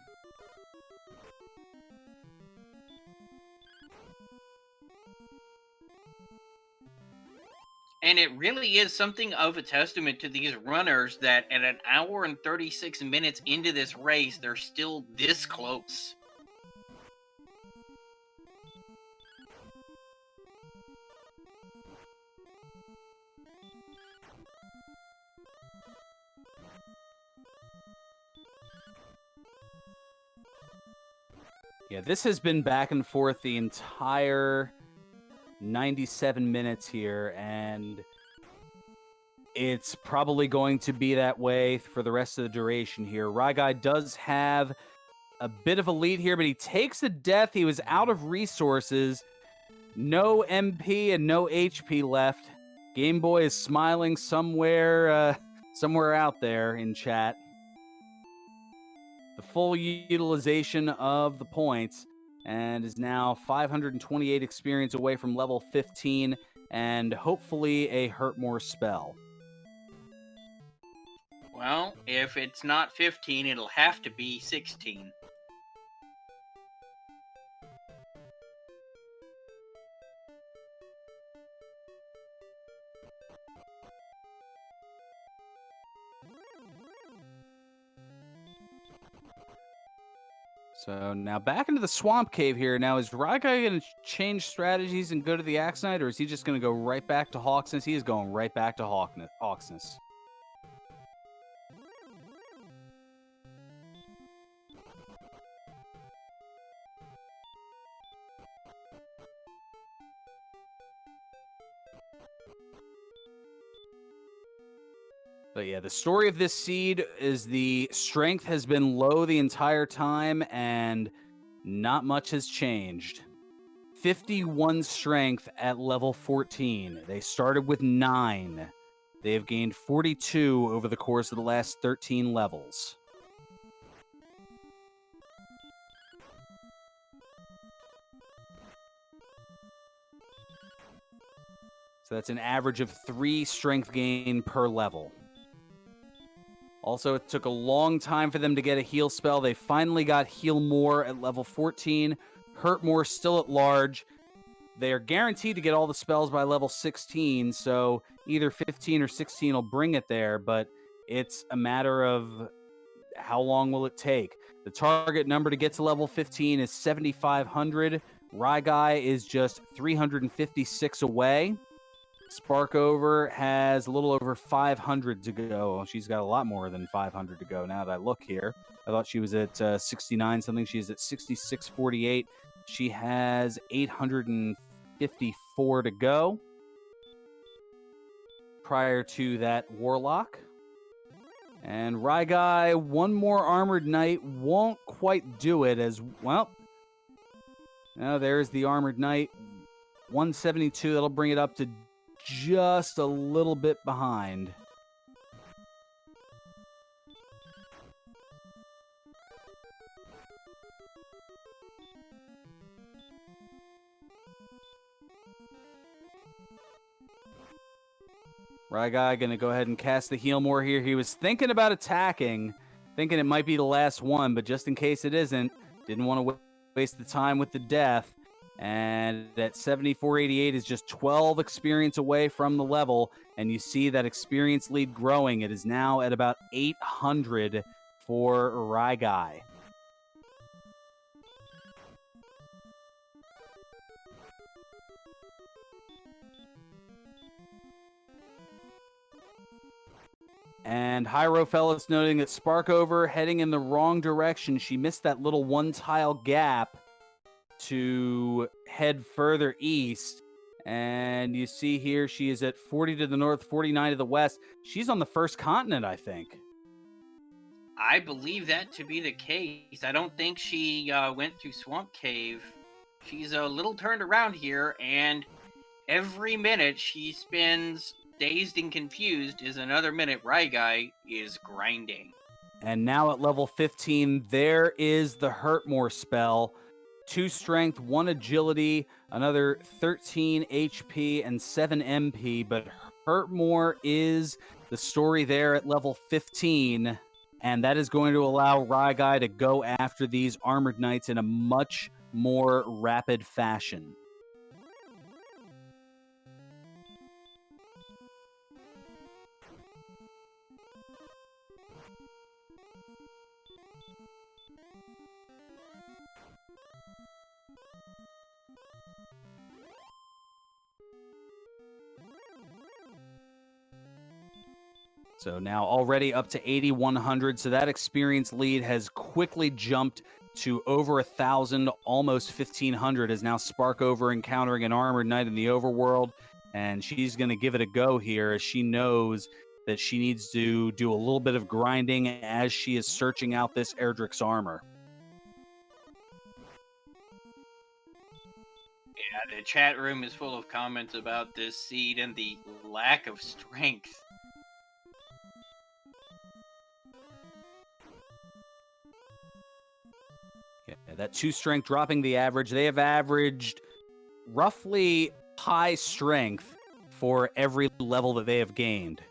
And it really is something of a testament to these runners that at an hour and 36 minutes into this race, they're still this close. Yeah, this has been back and forth the entire 97 minutes here, and it's probably going to be that way for the rest of the duration here. Ryguy does have a bit of a lead here, but he takes a death. He was out of resources. No MP and no HP left. Game Boy is smiling somewhere, somewhere out there in chat. The full utilization of the points, and is now 528 experience away from level 15 and hopefully a Hurt More spell. Well, if it's not 15, it'll have to be 16. So now back into the swamp cave here. Now is Ryguy going to change strategies and go to the Axe Knight, or is he just going to go right back to Hawksness? He is going right back to Hawksness. But yeah, the story of this seed is the strength has been low the entire time, and not much has changed. 51 strength at level 14. They started with 9. They have gained 42 over the course of the last 13 levels. So that's an average of 3 strength gain per level. Also, it took a long time for them to get a heal spell. They finally got Heal More at level 14. Hurt More still at large. They are guaranteed to get all the spells by level 16, so either 15 or 16 will bring it there, but it's a matter of how long will it take. The target number to get to level 15 is 7,500. Ryguy is just 356 away. Sparkover has a little over 500 to go. She's got a lot more than 500 to go now that I look here. I thought she was at 69 something. She's at 6648. She has 854 to go prior to that Warlock. And Ryguy, one more Armored Knight won't quite do it as well. Now there's the Armored Knight. 172, that'll bring it up to just a little bit behind. Ryguy going to go ahead and cast the Heal More here. He was thinking about attacking, thinking it might be the last one, but just in case it isn't, didn't want to waste the time with the death. And that 7488 is just 12 experience away from the level, and you see that experience lead growing. It is now at about 800 for Ryguy. And Hyro Fellas noting that Sparkover heading in the wrong direction. She missed that little one-tile gap to head further east. And you see here she is at 40 to the north, 49 to the west. She's on the first continent, I think. I believe that to be the case. I don't think she went through Swamp Cave. She's a little turned around here, and every minute she spends dazed and confused is another minute Ryguy is grinding. And now at level 15, there is the Hurt More spell. 2 strength, 1 agility, another 13 HP, and 7 MP. But Hurt More is the story there at level 15. And that is going to allow Ryguy to go after these Armored Knights in a much more rapid fashion. So now already up to 8,100. So that experience lead has quickly jumped to over 1,000, almost 1,500, as now Sparkover encountering an Armored Knight in the overworld. And she's going to give it a go here as she knows that she needs to do a little bit of grinding as she is searching out this Erdrick's armor. Yeah, the chat room is full of comments about this seed and the lack of strength. Yeah, that 2 strength dropping the average. They have averaged roughly high strength for every level that they have gained.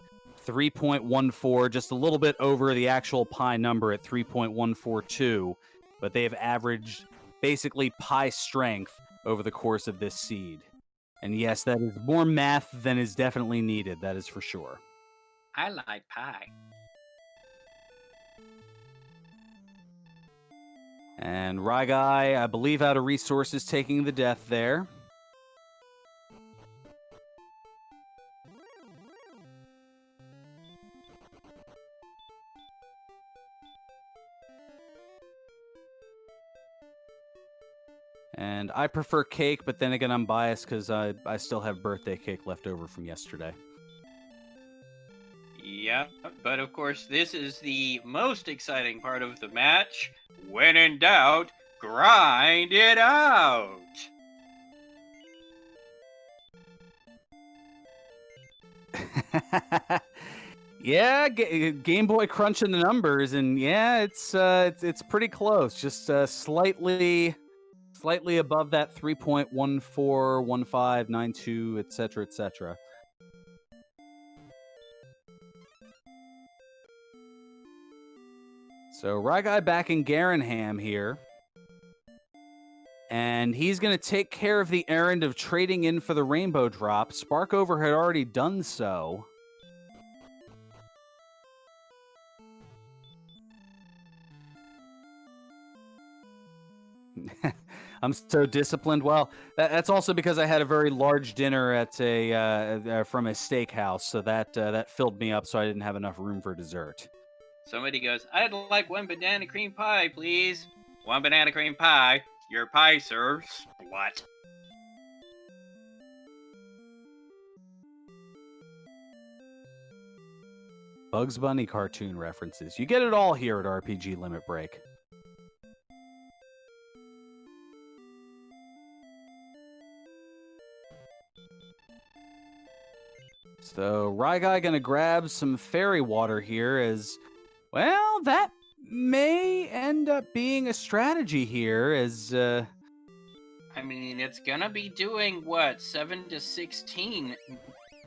3.14, just a little bit over the actual pi number at 3.142, but they have averaged basically pi strength over the course of this seed. And yes, that is more math than is definitely needed, that is for sure. I like pie. And Ryguy, I believe, out of resources, taking the death there. And I prefer cake, but then again, I'm biased because I still have birthday cake left over from yesterday. Yeah, but of course, this is the most exciting part of the match. When in doubt, grind it out. Yeah, Game Boy crunching the numbers, and yeah, it's pretty close. Just slightly above that 3.141592, etc., etc. So Ryguy back in Garanham here. And he's going to take care of the errand of trading in for the rainbow drop. Sparkover had already done so. I'm so disciplined. Well, that's also because I had a very large dinner at from a steakhouse, so that filled me up, so I didn't have enough room for dessert. Somebody goes, I'd like 1 banana cream pie, please. 1 banana cream pie. Your pie serves what? Bugs Bunny cartoon references. You get it all here at RPG Limit Break. So Ryguy gonna grab some fairy water here as, well, that may end up being a strategy here as, I mean, it's gonna be doing what, 7 to 16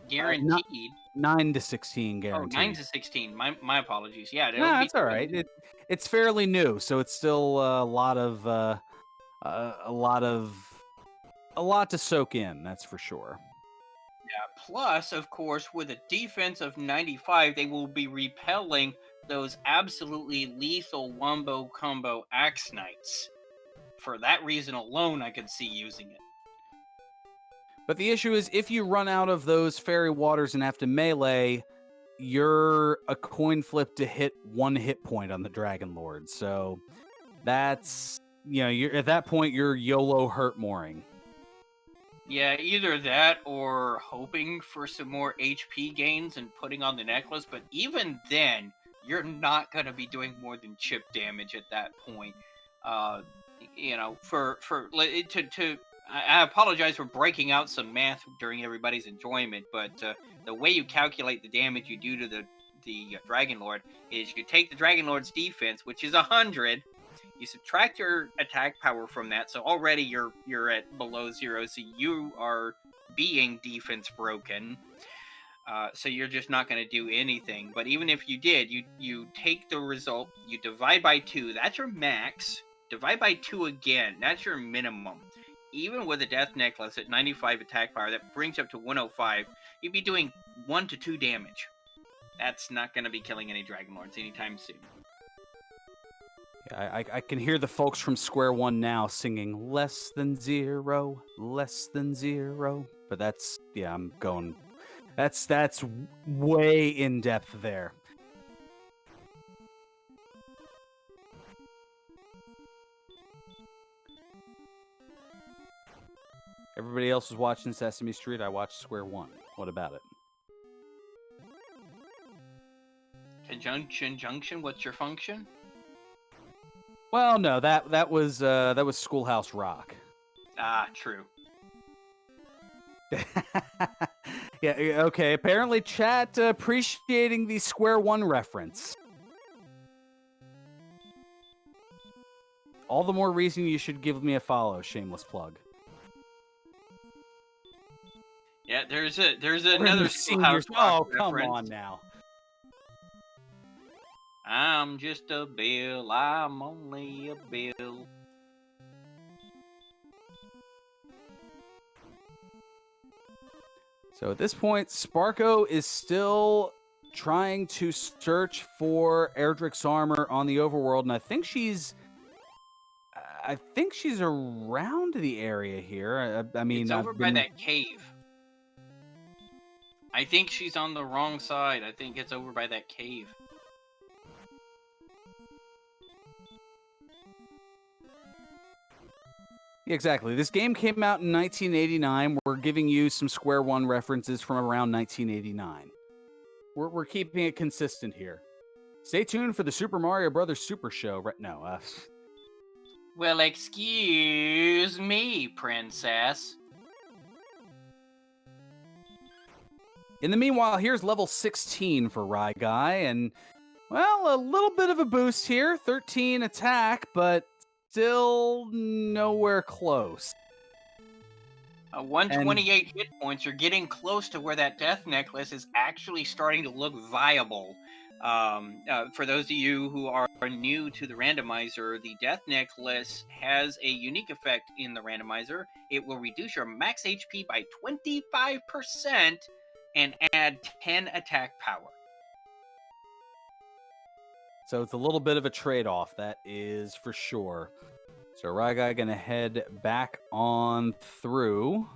guaranteed. 9 to 16 guaranteed. 9 to 16. My apologies. Yeah, no, that's all right. It's fairly new, so it's still a lot to soak in. That's for sure. Yeah. Plus, of course, with a defense of 95, they will be repelling those absolutely lethal wombo combo Axe Knights. For that reason alone, I could see using it. But the issue is, if you run out of those fairy waters and have to melee, you're a coin flip to hit 1 hit point on the Dragon Lord. So that's, you're at that point, you're YOLO hurt mooring. Yeah, either that or hoping for some more HP gains and putting on the necklace. But even then, you're not going to be doing more than chip damage at that point. I apologize for breaking out some math during everybody's enjoyment, but the way you calculate the damage you do to the Dragon Lord is you take the Dragon Lord's defense, which is 100, you subtract your attack power from that, so already you're at below 0, so you are being defense broken. So you're just not going to do anything. But even if you did, you take the result, you divide by 2, that's your max. Divide by 2 again, that's your minimum. Even with a death necklace at 95 attack power, that brings you up to 105, you'd be doing 1 to 2 damage. That's not going to be killing any Dragon Lords anytime soon. Yeah, I can hear the folks from Square One now singing less than 0, less than 0. But that's, yeah, I'm going, that's way in depth there. Everybody else was watching Sesame Street. I watched Square One. What about it? Conjunction junction, what's your function? Well, no, that was Schoolhouse Rock. Ah, true. Yeah, okay. Apparently, chat appreciating the Square One reference. All the more reason you should give me a follow. Shameless plug. Yeah, there's another Schoolhouse Rock Oh, come reference. on now. I'm just a bill. I'm only a bill. So at this point, Sparko is still trying to search for Erdrick's armor on the overworld, and I think she's around the area here. I mean, It's over I've by been that cave. I think she's on the wrong side. I think it's over by that cave. exactly. This game came out in 1989. We're giving you some Square One references from around 1989. We're keeping it consistent here. Stay tuned for the Super Mario Brothers Super Show. No. Well, excuse me, princess. In the meanwhile, here's level 16 for Ryguy, and, well, a little bit of a boost here. 13 attack, but still nowhere close. 128 hit points. You're getting close to where that death necklace is actually starting to look viable. For those of you who are new to the randomizer, the death necklace has a unique effect in the randomizer. It will reduce your max HP by 25% and add 10 attack power. So it's a little bit of a trade-off, that is for sure. So Ryguy gonna head back on through.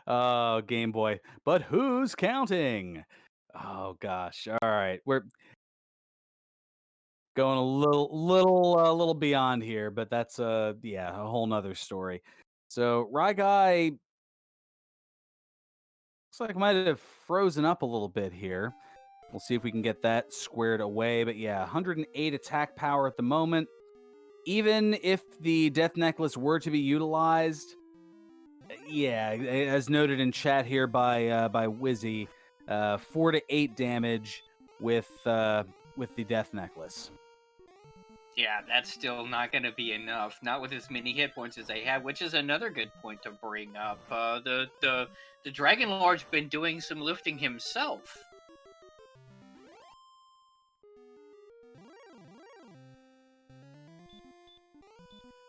Oh, Game Boy. But who's counting? Oh gosh. All right. We're going a little beyond here, but that's a whole nother story. So Ryguy looks like might have frozen up a little bit here. We'll see if we can get that squared away. But yeah, 108 attack power at the moment. Even if the Death Necklace were to be utilized, yeah, as noted in chat here by Wizzy, 4 to 8 damage with the Death Necklace. Yeah, that's still not going to be enough. Not with as many hit points as they have, which is another good point to bring up. The Dragon Lord's been doing some lifting himself.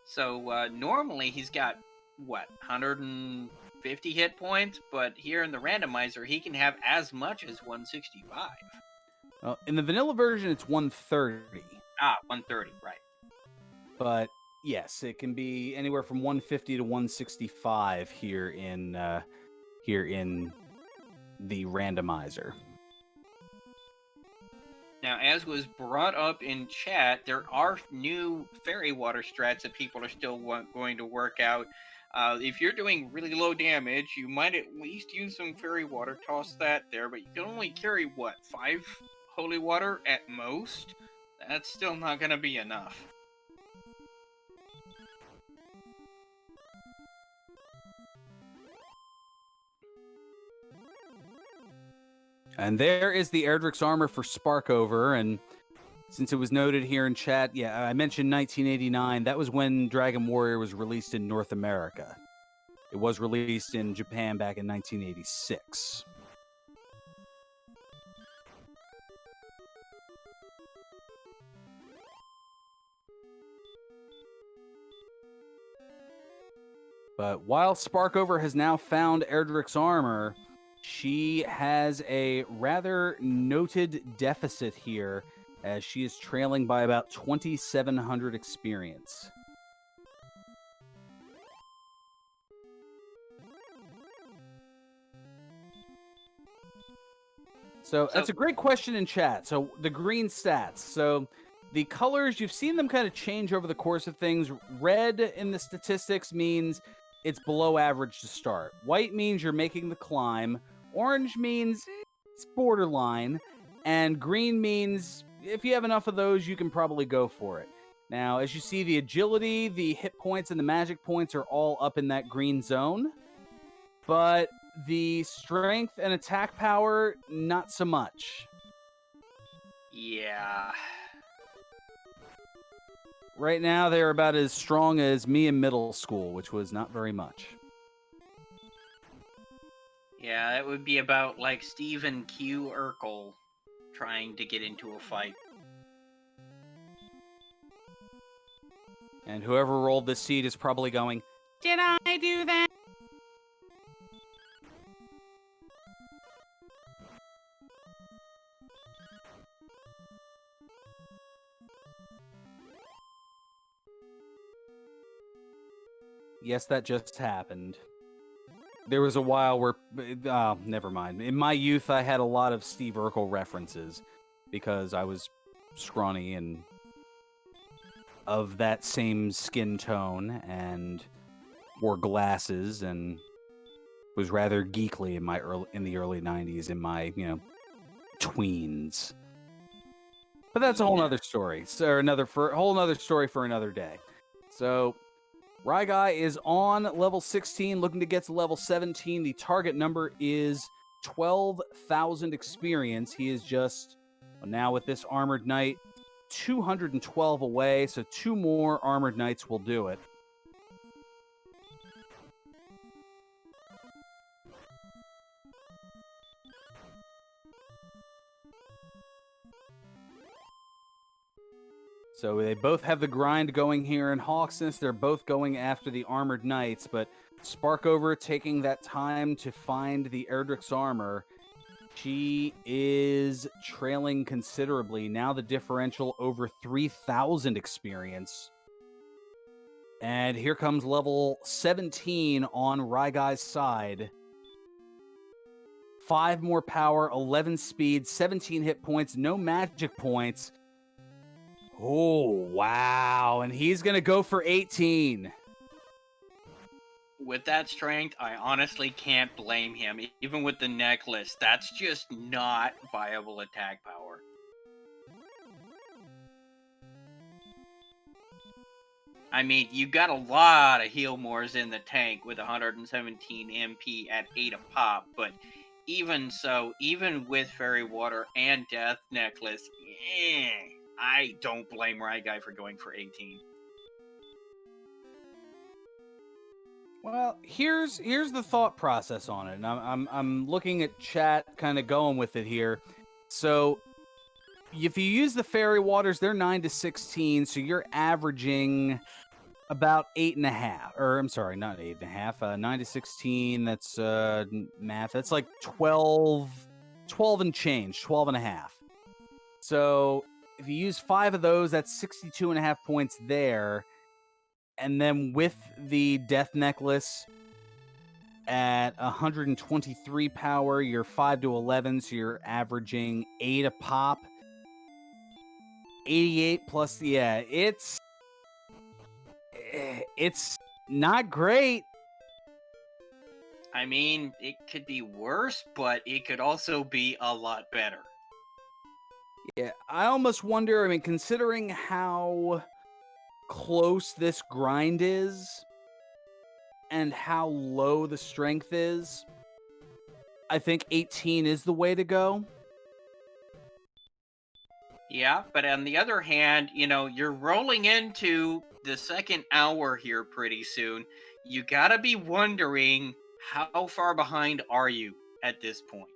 So normally he's got, what, 150 hit points? But here in the randomizer, he can have as much as 165. In the vanilla version, it's 130. 130, right. But yes, it can be anywhere from 150 to 165 here in the randomizer. Now, as was brought up in chat, there are new fairy water strats that people are still going to work out. If you're doing really low damage, you might at least use some fairy water, toss that there, but you can only carry, what, 5 holy water at most? That's still not going to be enough. And there is the Erdrick's armor for Sparkover, and since it was noted here in chat, yeah, I mentioned 1989. That was when Dragon Warrior was released in North America. It was released in Japan back in 1986. But while Sparkover has now found Erdrick's armor, she has a rather noted deficit here, as she is trailing by about 2,700 experience. So that's a great question in chat. So the green stats. So the colors, you've seen them kind of change over the course of things. Red in the statistics means it's below average to start. White means you're making the climb. Orange means it's borderline. And green means if you have enough of those, you can probably go for it. Now, as you see, the agility, the hit points, and the magic points are all up in that green zone. But the strength and attack power, not so much. Yeah. Right now, they're about as strong as me in middle school, which was not very much. Yeah, it would be about like Stephen Q. Urkel trying to get into a fight. And whoever rolled this seed is probably going, "Did I do that?" Yes, that just happened. There was a while where, never mind. In my youth, I had a lot of Steve Urkel references because I was scrawny and of that same skin tone and wore glasses and was rather geekly in the early 90s in my, tweens. But that's a whole Yeah. nother story. So a whole nother story for another day. So Ryguy is on level 16, looking to get to level 17. The target number is 12,000 experience. He is just, now with this Armored Knight, 212 away, so 2 more Armored Knights will do it. So they both have the grind going here in Hawksness. They're both going after the Armored Knights, but Sparkover taking that time to find the Erdrick's armor. She is trailing considerably. Now the differential over 3,000 experience. And here comes level 17 on Ryguy's side. 5 more power, 11 speed, 17 hit points, no magic points. Oh, wow. And he's going to go for 18. With that strength, I honestly can't blame him. Even with the necklace, that's just not viable attack power. I mean, you got a lot of heal mores in the tank with 117 MP at 8 a pop, but even so, even with Fairy Water and Death Necklace, I don't blame Ryguy for going for 18. Well, here's the thought process on it, and I'm looking at chat, kind of going with it here. So, if you use the fairy waters, they're 9 to 16, so you're averaging about 8.5. Or I'm sorry, not 8.5. 9 to 16. That's math. That's like 12 and change, 12.5. So if you use 5 of those, that's 62.5 points there. And then with the death necklace at 123 power, you're 5 to 11, so you're averaging 8 a pop. 88 plus, yeah, it's not great. I mean, it could be worse, but it could also be a lot better. Yeah, I almost wonder, I mean, considering how close this grind is and how low the strength is, I think 18 is the way to go. Yeah, but on the other hand, you're rolling into the second hour here pretty soon. You gotta be wondering, how far behind are you at this point?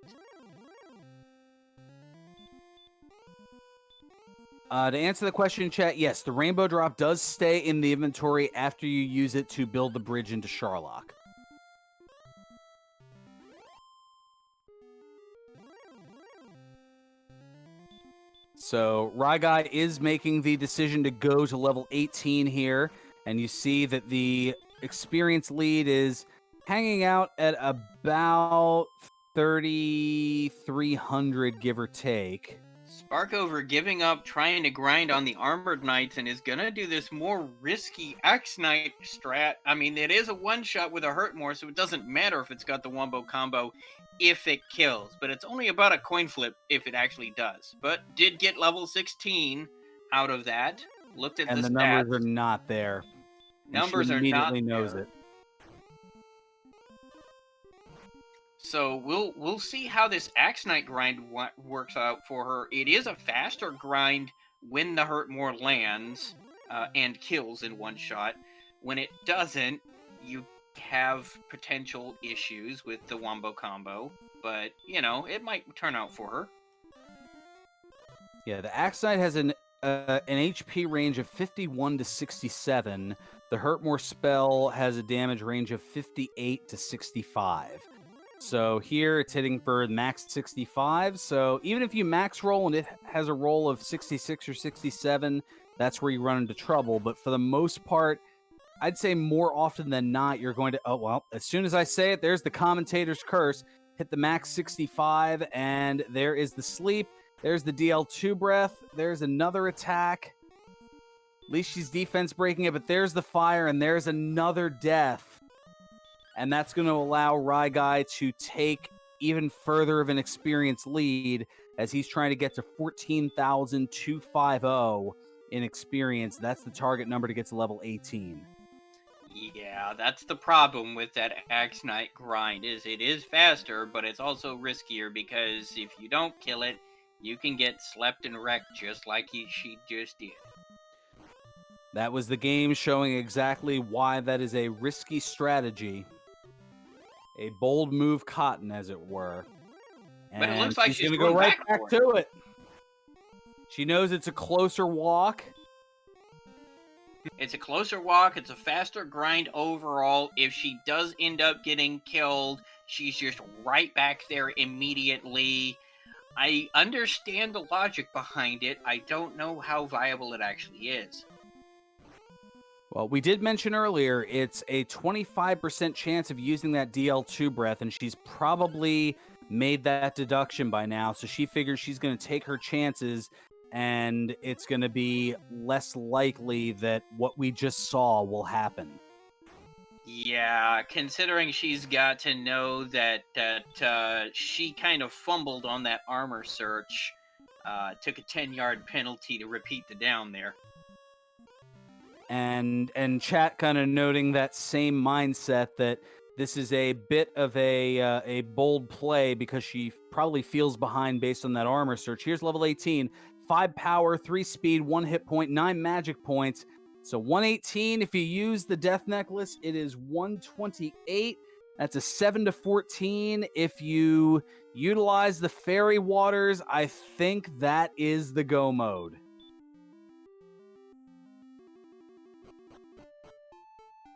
To answer the question in chat, yes, the rainbow drop does stay in the inventory after you use it to build the bridge into Sharlock. So Ryguy is making the decision to go to level 18 here, and you see that the experience lead is hanging out at about 3,300, give or take. Sparkover giving up trying to grind on the Armored Knights and is gonna do this more risky X-Knight strat. I mean, it is a one-shot with a hurt more, so it doesn't matter if it's got the wombo combo if it kills. But it's only about a coin flip if it actually does. But did get level 16 out of that. Looked at And the the stats. numbers are not there. Numbers and she are not immediately knows there. it. So we'll see how this Axe Knight grind works out for her. It is a faster grind when the hurt more lands and kills in one shot. When it doesn't, you have potential issues with the Wombo combo, but you know, it might turn out for her. Yeah, the Axe Knight has an HP range of 51 to 67. The Hurtmore spell has a damage range of 58 to 65. So here it's hitting for max 65. So even if you max roll and it has a roll of 66 or 67, that's where you run into trouble. But for the most part, I'd say more often than not, you're going to, oh, well, as soon as I say it, there's the commentator's curse. Hit the max 65, and there is the sleep. There's the DL2 breath. There's another attack. At least she's defense breaking it, but there's the fire, and there's another death. And that's going to allow Ryguy to take even further of an experience lead as he's trying to get to 14,250 in experience. That's the target number to get to level 18. Yeah, that's the problem with that Axe Knight grind, is it is faster, but it's also riskier because if you don't kill it, you can get slept and wrecked just like she just did. That was the game showing exactly why that is a risky strategy. A bold move cotton, as it were. But it looks like she's going to going go right back back to it. She knows it's a closer walk. It's a closer walk. It's a faster grind overall. If she does end up getting killed, she's just right back there immediately. I understand the logic behind it. I don't know how viable it actually is. Well, we did mention earlier, it's a 25% chance of using that DL2 breath, and she's probably made that deduction by now. So she figures she's going to take her chances, and it's going to be less likely that what we just saw will happen. Yeah, considering she's got to know that she kind of fumbled on that armor search, took a 10-yard penalty to repeat the down there. And chat kind of noting that same mindset that this is a bit of a bold play because she probably feels behind based on that armor search. Here's level 18, 5 power, 3 speed, 1 hit point, 9 magic points. So 118, if you use the death necklace, it is 128. That's a 7 to 14. If you utilize the fairy waters, I think that is the go mode.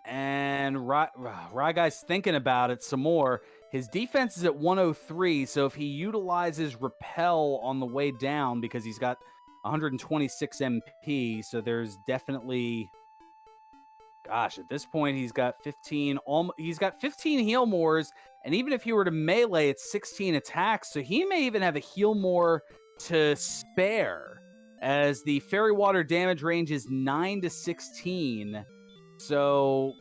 And Ryguy's thinking about it some more. His defense is at 103, so if he utilizes Repel on the way down, because he's got 126 MP, so there's definitely... Gosh, at this point, he's got 15 heal mores, and even if he were to melee, it's 16 attacks, so he may even have a heal more to spare, as the Fairy Water damage range is 9 to 16. So,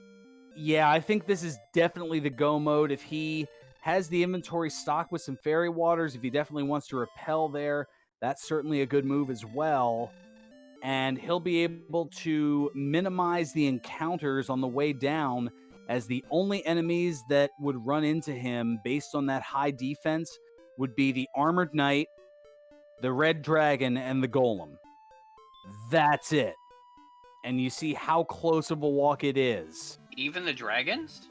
yeah, I think this is definitely the go mode. If he has the inventory stocked with some Fairy Waters, if he definitely wants to repel there, that's certainly a good move as well. And he'll be able to minimize the encounters on the way down, as the only enemies that would run into him based on that high defense would be the Armored Knight, the Red Dragon, and the Golem. That's it. And you see how close of a walk it is. Even the dragons?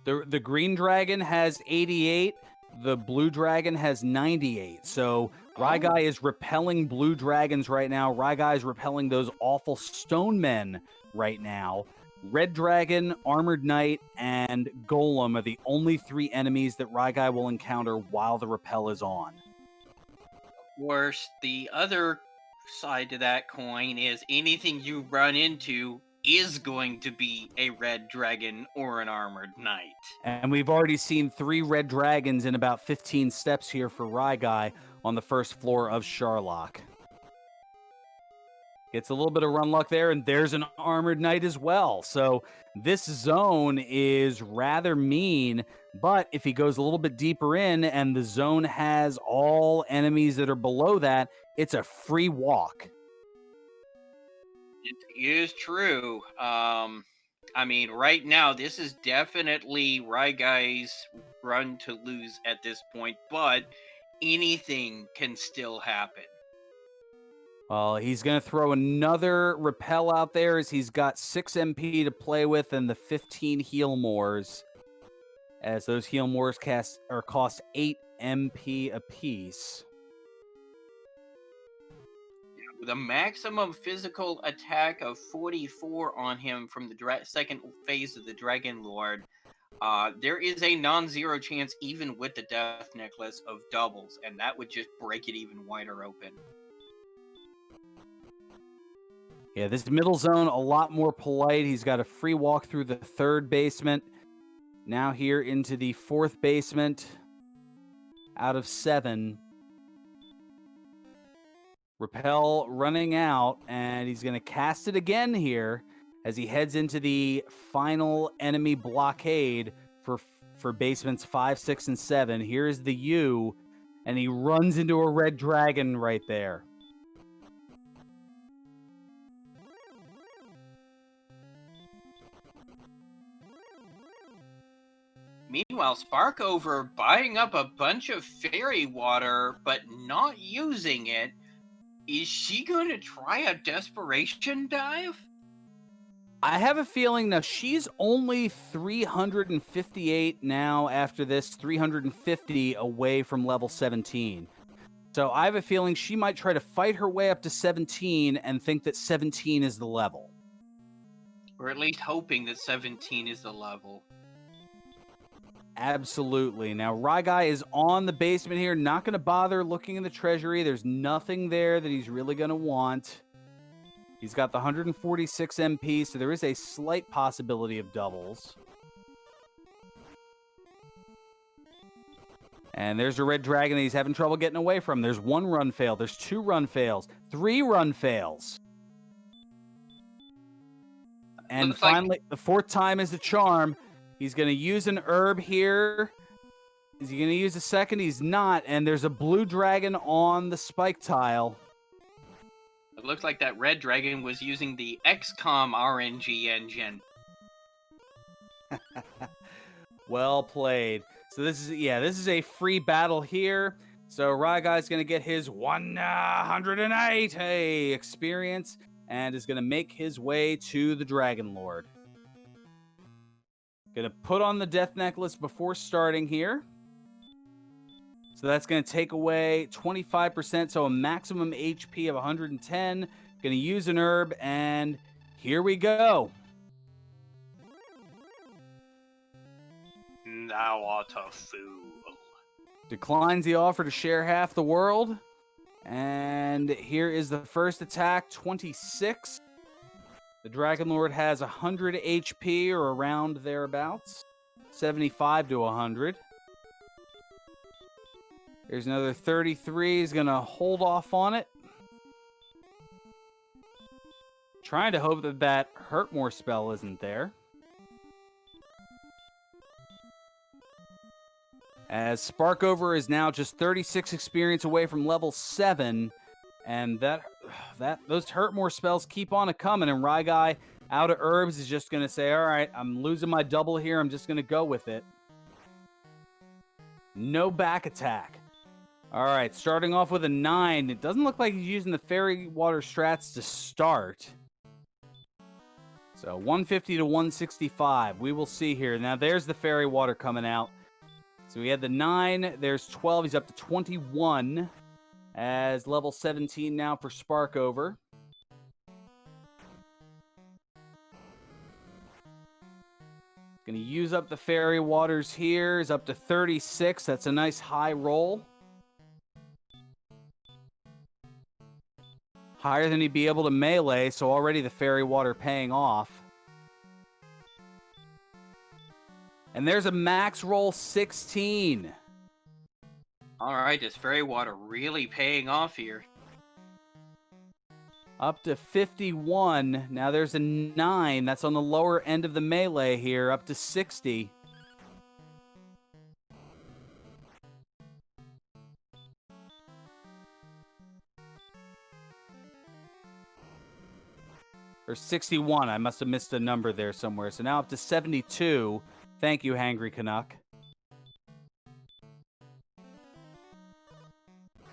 The green dragon has 88. The blue dragon has 98. So Ryguy is repelling blue dragons right now. Ryguy is repelling those awful stone men right now. Red Dragon, Armored Knight, and Golem are the only 3 enemies that Ryguy will encounter while the repel is on. Of course, the other side to that coin is anything you run into is going to be a red dragon or an armored knight. And we've already seen 3 red dragons in about 15 steps here for Ryguy on the first floor of Sharlock. Gets a little bit of run luck there, and there's an armored knight as well. So this zone is rather mean, but if he goes a little bit deeper in and the zone has all enemies that are below that, it's a free walk. It is true. I mean, right now, this is definitely Ryguy's run to lose at this point, but anything can still happen. Well, he's going to throw another repel out there as he's got 6 MP to play with and the 15 heal mores. As those heal mores cost 8 MP apiece. With a maximum physical attack of 44 on him from the second phase of the Dragon Lord, there is a non-zero chance, even with the Death Necklace, of doubles, and that would just break it even wider open. Yeah, this middle zone, a lot more polite. He's got a free walk through the 3rd basement. Now here into the 4th basement out of 7. Repel running out, and he's going to cast it again here as he heads into the final enemy blockade for basements 5, 6, and 7. Here is the U, and he runs into a red dragon right there. Meanwhile, Sparkover buying up a bunch of fairy water, but not using it. Is she going to try a desperation dive? I have a feeling now she's only 358 now after this, 350 away from level 17. So I have a feeling she might try to fight her way up to 17 and think that 17 is the level. Or at least hoping that 17 is the level. Absolutely. Now, Ryguy is on the basement here, not going to bother looking in the treasury. There's nothing there that he's really going to want. He's got the 146 MP, so there is a slight possibility of doubles. And there's a red dragon that he's having trouble getting away from. There's 1 run fail. There's 2 run fails. 3 run fails. And finally, the 4th time is the charm. He's going to use an herb here. Is he going to use a second? He's not. And there's a blue dragon on the spike tile. It looks like that red dragon was using the XCOM RNG engine. Well played. So this is a free battle here. So Ryguy's going to get his 108 experience and is going to make his way to the Dragon Lord. Going to put on the Death Necklace before starting here. So that's going to take away 25%, so a maximum HP of 110. Going to use an herb, and here we go. Thou art a fool. Declines the offer to share half the world. And here is the first attack, 26. The Dragon Lord has 100 HP or around thereabouts. 75 to 100. There's another 33. He's going to hold off on it. Trying to hope that that Hurt More spell isn't there. As Sparkover is now just 36 experience away from level 7. And those Hurt More spells keep on a-coming. And Ryguy, out of herbs, is just going to say, all right, I'm losing my double here. I'm just going to go with it. No back attack. All right, starting off with a 9. It doesn't look like he's using the Fairy Water strats to start. So 150 to 165. We will see here. Now, there's the Fairy Water coming out. So we had the 9. There's 12. He's up to 21. As level 17 now for Sparkover. Going to use up the Fairy Waters here. He's up to 36. That's a nice high roll. Higher than he'd be able to melee, so already the Fairy Water paying off. And there's a max roll 16. All right, this Fairy Water really paying off here. Up to 51. Now there's a 9. That's on the lower end of the melee here. Up to 60. Or 61. I must have missed a number there somewhere. So now up to 72. Thank you, Hangry Canuck.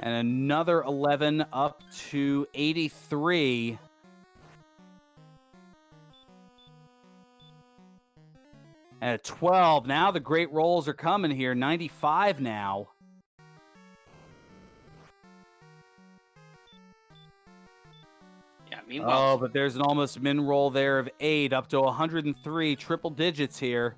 And another 11 up to 83. And at 12, now the great rolls are coming here. 95 now. Yeah, meanwhile, Oh, but there's an almost min roll there of 8 up to 103. Triple digits here.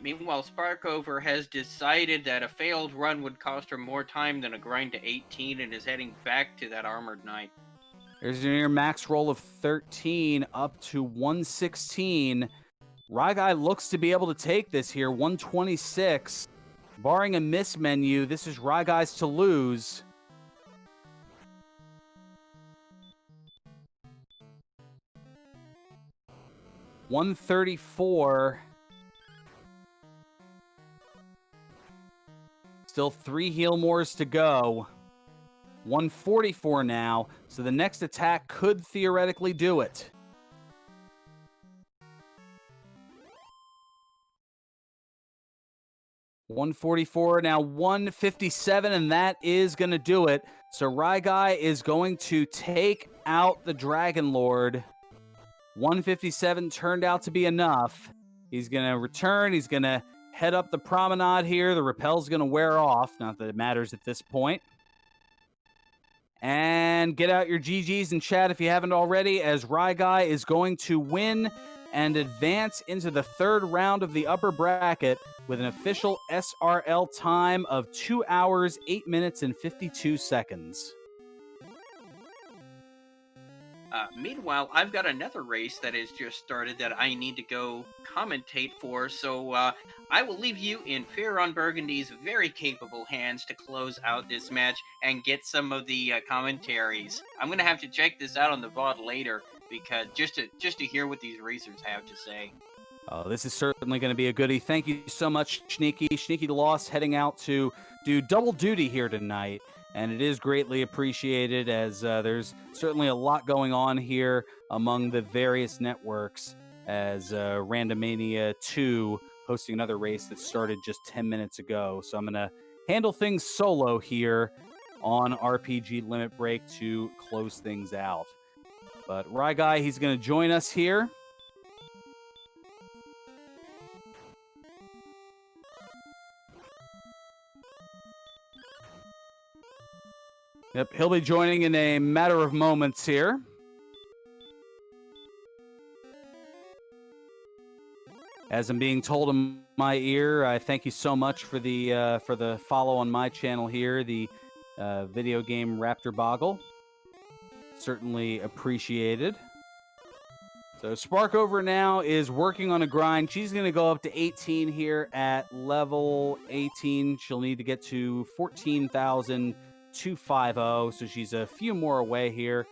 Sparkover has decided that a failed run would cost her more time than a grind to 18 and is heading back to that Armored Knight. There's a near max roll of 13 up to 116. Ryguy looks to be able to take this here. 126. Barring a miss menu, this is Ryguy's to lose. $134. Still 3 heal mores to go. 144 now, so the next attack could theoretically do it. $144, now $157, and that is going to do it. So Ryguy is going to take out the Dragon Lord. $157 turned out to be enough. He's going to return. He's going to head up the promenade here. The rappel's going to wear off. Not that it matters at this point. And get out your GGs in chat if you haven't already, as Ryguy is going to win and advance into the third round of the upper bracket with an official SRL time of 2 hours, 8 minutes, and 52 seconds. Meanwhile, I've got another race that has just started that I need to go commentate for, so I will leave you in Fear on Burgundy's very capable hands to close out this match and get some of the commentaries. I'm going to have to check this out on the VOD later, because just to hear what these racers have to say. Oh, this is certainly going to be a goodie. Thank you so much, Sneaky. Sneaky the Lost heading out to do double duty here tonight. And it is greatly appreciated, as there's certainly a lot going on here among the various networks, as Randomania 2 hosting another race that started just 10 minutes ago. So I'm going to handle things solo here on RPG Limit Break to close things out. But Ryguy, he's going to join us here. Yep, he'll be joining in a matter of moments here. As I'm being told in my ear, I thank you so much for the follow on my channel here, the video game Raptor Boggle. Certainly appreciated. So Sparkover now is working on a grind. She's going to go up to 18 here at level 18. She'll need to get to 14,250, so she's a few more away here.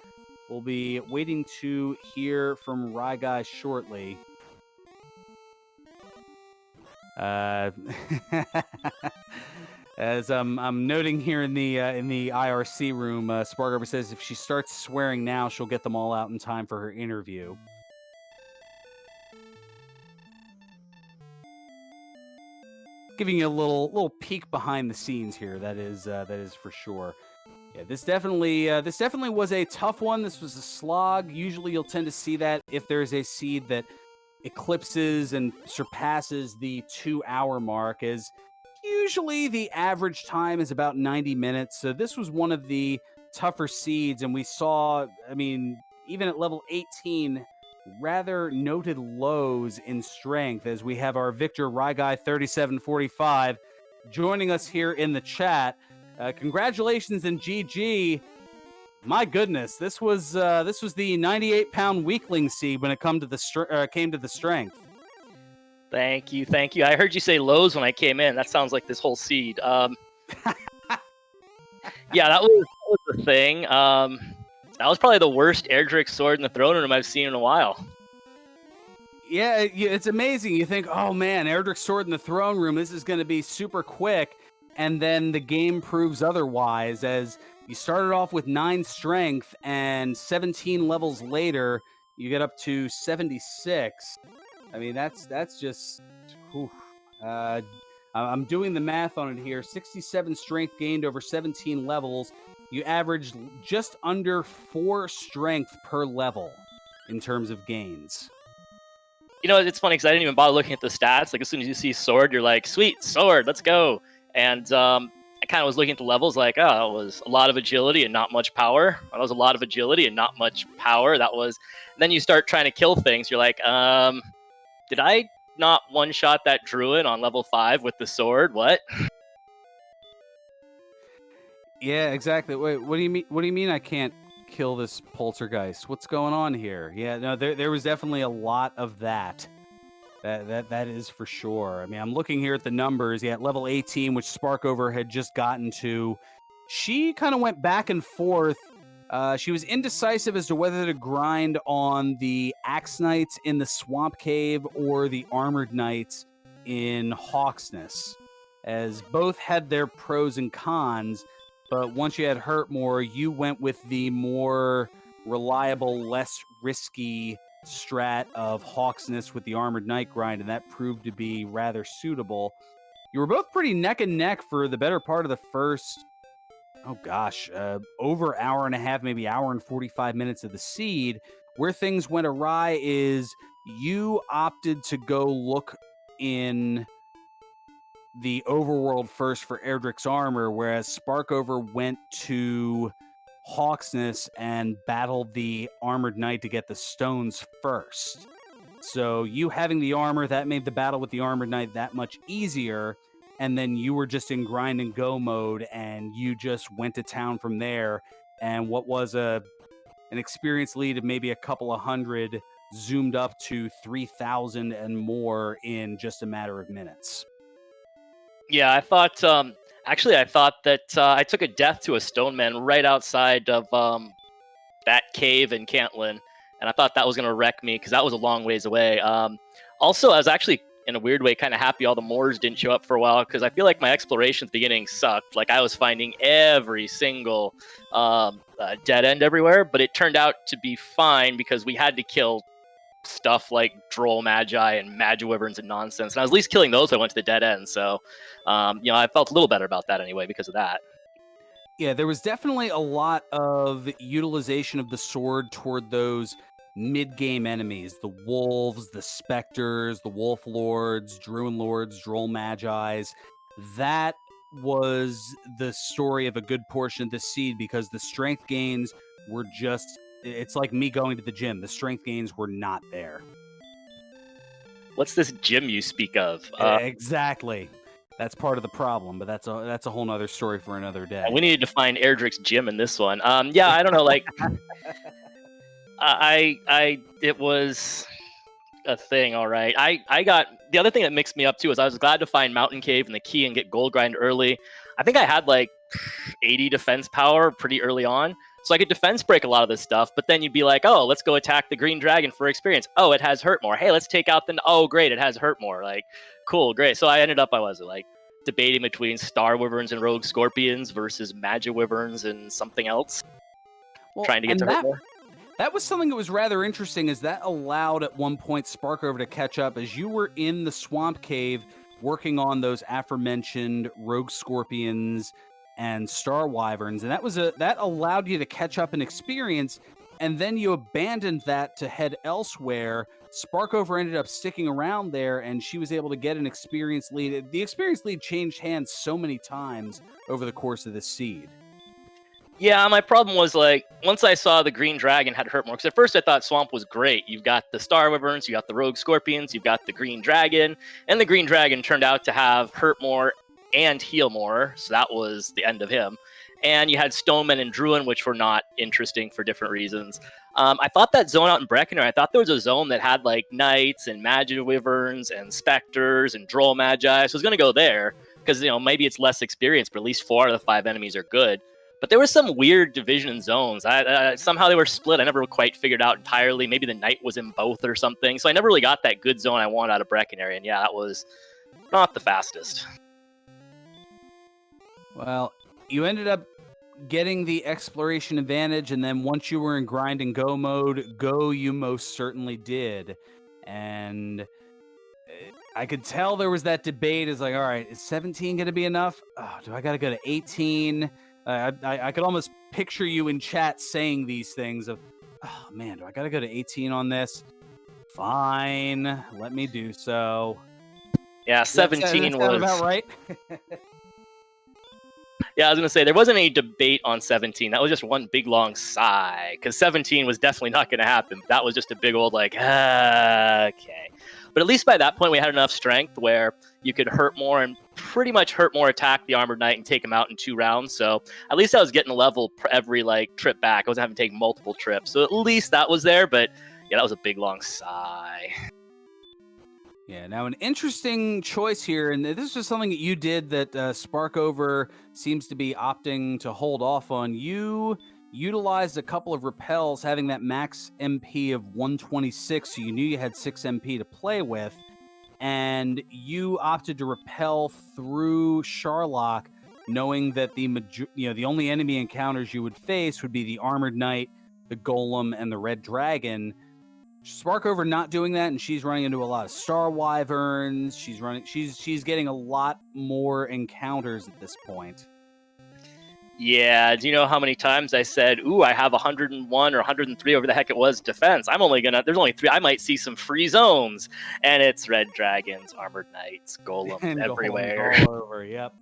We'll be waiting to hear from Ryguy shortly. As I'm noting here in the IRC room, Sparkover says if she starts swearing now, she'll get them all out in time for her interview. Giving you a little peek behind the scenes here. That is for sure. Yeah, this definitely was a tough one. This was a slog. Usually, you'll tend to see that if there's a seed that eclipses and surpasses the 2-hour mark, as usually the average time is about 90 minutes. So this was one of the tougher seeds, and we saw, I mean, even at level 18, rather noted lows in strength, as we have our victor ryguy3745 joining us here in the chat. Congratulations and GG. My goodness, this was the 98-pound weakling seed when it came to the strength. Thank you. I heard you say lows when I came in. That sounds like this whole seed. Yeah, that was the thing. That was probably the worst Erdrick sword in the throne room I've seen in a while. Yeah, it's amazing. You think, oh man, Erdrick sword in the throne room, this is going to be super quick. And then the game proves otherwise, as you started off with 9 strength, and 17 levels later, you get up to 76. I mean, that's just... I'm doing the math on it here. 67 strength gained over 17 levels. You averaged just under 4 strength per level in terms of gains. You know, it's funny because I didn't even bother looking at the stats. Like, as soon as you see sword, you're like, sweet, sword, let's go. And I kind of was looking at the levels like, oh, that was a lot of agility and not much power. That was a lot of agility and not much power. That was... And then you start trying to kill things. You're like, did I not one-shot that druid on level 5 with the sword? What? Yeah, exactly. Wait, what do you mean? What do you mean I can't kill this poltergeist? What's going on here? Yeah, no, there was definitely a lot of that. That is for sure. I mean, I'm looking here at the numbers. Yeah, at level 18, which Sparkover had just gotten to, she kind of went back and forth. She was indecisive as to whether to grind on the Axe Knights in the Swamp Cave or the Armored Knights in Hawksness, as both had their pros and cons. But once you had Hurtmore, you went with the more reliable, less risky strat of Hawksness with the Armored Knight grind, and that proved to be rather suitable. You were both pretty neck and neck for the better part of the first, over hour and a half, maybe hour and 45 minutes of the seed. Where things went awry is you opted to go look in the overworld first for Erdrick's armor, whereas Sparkover went to Hawksness and battled the Armored Knight to get the stones first. So you having the armor, that made the battle with the Armored Knight that much easier, and then you were just in grind and go mode, and you just went to town from there, and what was an experience lead of maybe a couple of hundred zoomed up to 3,000 and more in just a matter of minutes. Yeah, I thought... Actually, I thought that I took a death to a stoneman right outside of that cave in Cantlin, and I thought that was going to wreck me because that was a long ways away. Also, I was actually, in a weird way, kind of happy all the Moors didn't show up for a while, because I feel like my exploration at the beginning sucked. Like, I was finding every single dead end everywhere, but it turned out to be fine because we had to kill stuff like Droll Magi and Magi Wyverns and nonsense. And I was at least killing those when I went to the dead end. So, I felt a little better about that anyway because of that. Yeah, there was definitely a lot of utilization of the sword toward those mid-game enemies. The wolves, the specters, the wolf lords, druid lords, droll magi's. That was the story of a good portion of the seed, because the strength gains were just... It's like me going to the gym. The strength gains were not there. What's this gym you speak of? Exactly. That's part of the problem, but that's a whole nother story for another day. We needed to find Erdrick's gym in this one. Yeah, I don't know. Like, it was a thing, all right. I got... The other thing that mixed me up too is I was glad to find Mountain Cave and the key and get gold grind early. I think I had like 80 defense power pretty early on, so I could defense break a lot of this stuff. But then you'd be like, oh, let's go attack the green dragon for experience. Oh, it has hurt more. Hey, let's take out the... Oh, great, it has hurt more. Like, cool, great. So I was like debating between Star Wyverns and Rogue Scorpions versus Magi Wyverns and something else. Well, trying to get to hurt more. That was something that was rather interesting, is that allowed at one point Sparkover to catch up as you were in the Swamp Cave working on those aforementioned Rogue Scorpions and Star Wyverns, and that allowed you to catch up in experience, and then you abandoned that to head elsewhere. Sparkover ended up sticking around there, and she was able to get an experience lead. The experience lead changed hands so many times over the course of this seed. Yeah, my problem was, like, once I saw the green dragon had hurt more, because at first I thought Swamp was great. You've got the Star Wyverns, you got the Rogue Scorpions, you've got the green dragon, and the green dragon turned out to have hurt more and heal more, so that was the end of him. And you had Stoneman and Druin, which were not interesting for different reasons. I thought that zone out in Breckenridge, I thought there was a zone that had, like, Knights and Magi Wyverns and Specters and Droll Magi, so I was going to go there, because, maybe it's less experience, but at least 4 out of the 5 enemies are good. But there were some weird division zones. Somehow they were split. I never quite figured out entirely. Maybe the Knight was in both or something. So I never really got that good zone I wanted out of Breckenridge. And yeah, that was not the fastest. Well, you ended up getting the exploration advantage, and then once you were in grind and go mode, you most certainly did. And I could tell there was that debate. Is like, all right, is 17 going to be enough? Oh, do I got to go to 18? I could almost picture you in chat saying these things of, oh man, do I got to go to 18 on this? Fine, let me do so. Yeah, 17 that was about right. Yeah, I was gonna say there wasn't any debate on 17. That was just one big long sigh because 17 was definitely not gonna happen. That was just a big old like, okay. But at least by that point we had enough strength where you could hurt more and pretty much hurt more attack the armored knight and take him out in 2 rounds. So at least I was getting a level every like trip back. I wasn't having to take multiple trips. So at least that was there. But yeah, that was a big long sigh. Yeah, now an interesting choice here, and this was something that you did that Sparkover seems to be opting to hold off on. You utilized a couple of repels having that max MP of 126, so you knew you had 6 MP to play with, and you opted to repel through Sharlock, knowing that the only enemy encounters you would face would be the Armored Knight, the Golem, and the Red Dragon. Sparkover not doing that, and she's running into a lot of Star Wyverns. She's getting a lot more encounters at this point. Yeah, do you know how many times I said, ooh, I have 101 or 103, whatever the heck it was, defense. There's only 3. I might see some free zones. And it's Red Dragons, Armored Knights, Golems And everywhere. Golems all over, yep.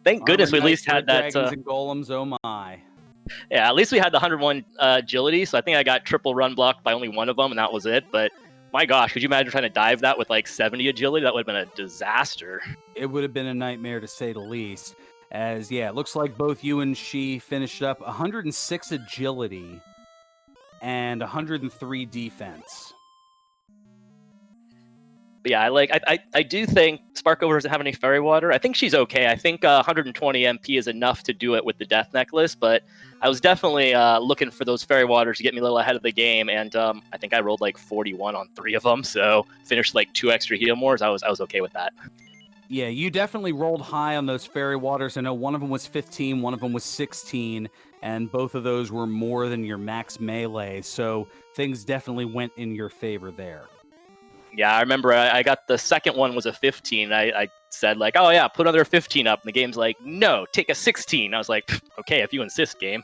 Thank goodness we at least had that. Dragons and Golems, oh my. Yeah, at least we had the 101 agility, so I think I got triple run blocked by only one of them, and that was it. But my gosh, could you imagine trying to dive that with like 70 agility? That would have been a disaster. It would have been a nightmare to say the least. As, yeah, it looks like both you and she finished up 106 agility and 103 defense. But yeah, I do think Sparkover doesn't have any fairy water. I think she's okay. I think 120 MP is enough to do it with the death necklace, but I was definitely looking for those fairy waters to get me a little ahead of the game, and I think I rolled like 41 on 3 of them, so finished like 2 extra heal mores. I was okay with that. Yeah, you definitely rolled high on those fairy waters. I know one of them was 15, one of them was 16, and both of those were more than your max melee, so things definitely went in your favor there. Yeah, I remember I got the second one was a 15. I said like, oh yeah, put another 15 up. And the game's like, no, take a 16. I was like, okay, if you insist, game.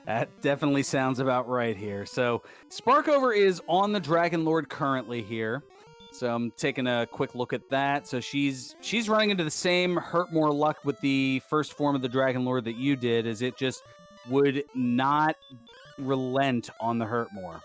That definitely sounds about right here. So Sparkover is on the Dragon Lord currently here. So I'm taking a quick look at that. So she's running into the same hurt more luck with the first form of the Dragon Lord that you did, as it just would not relent on the hurt more.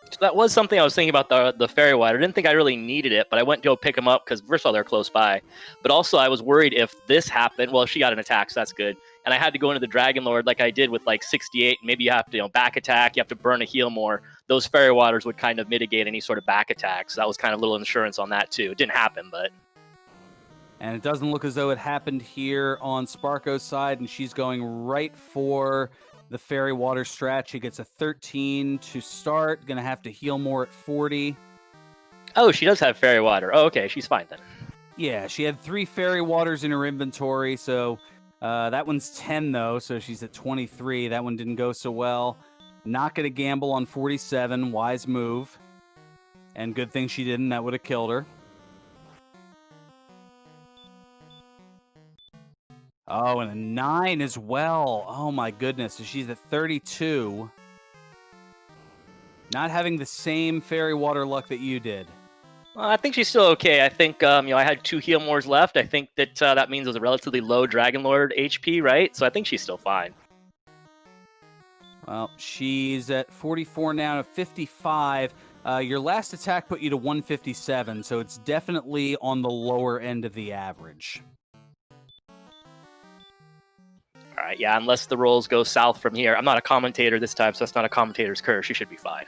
So that was something I was thinking about the fairy water. I didn't think I really needed it, but I went to go pick them up because first of all they're close by, but also I was worried if this happened. Well, she got an attack, so that's good. And I had to go into the Dragon Lord like I did with like 68. Maybe you have to back attack. You have to burn a heal more. Those fairy waters would kind of mitigate any sort of back attack. So that was kind of a little insurance on that too. It didn't happen, but. And it doesn't look as though it happened here on Sparko's side, and she's going right for the fairy water strat. She gets a 13 to start. Gonna have to heal more at 40. Oh, she does have fairy water. Oh, okay, she's fine then. Yeah, she had 3 fairy waters in her inventory, so that one's 10 though, so she's at 23. That one didn't go so well. Not gonna gamble on 47. Wise move. And good thing she didn't. That would have killed her. Oh, and a 9 as well. Oh my goodness. So she's at 32. Not having the same fairy water luck that you did. Well, I think she's still okay. I think I had 2 heal mores left. I think that that means it was a relatively low Dragon Lord HP, right? So I think she's still fine. Well, she's at 44 now to 55. Your last attack put you to 157, so it's definitely on the lower end of the average. All right, yeah, unless the rolls go south from here. I'm not a commentator this time, so that's not a commentator's curse. She should be fine.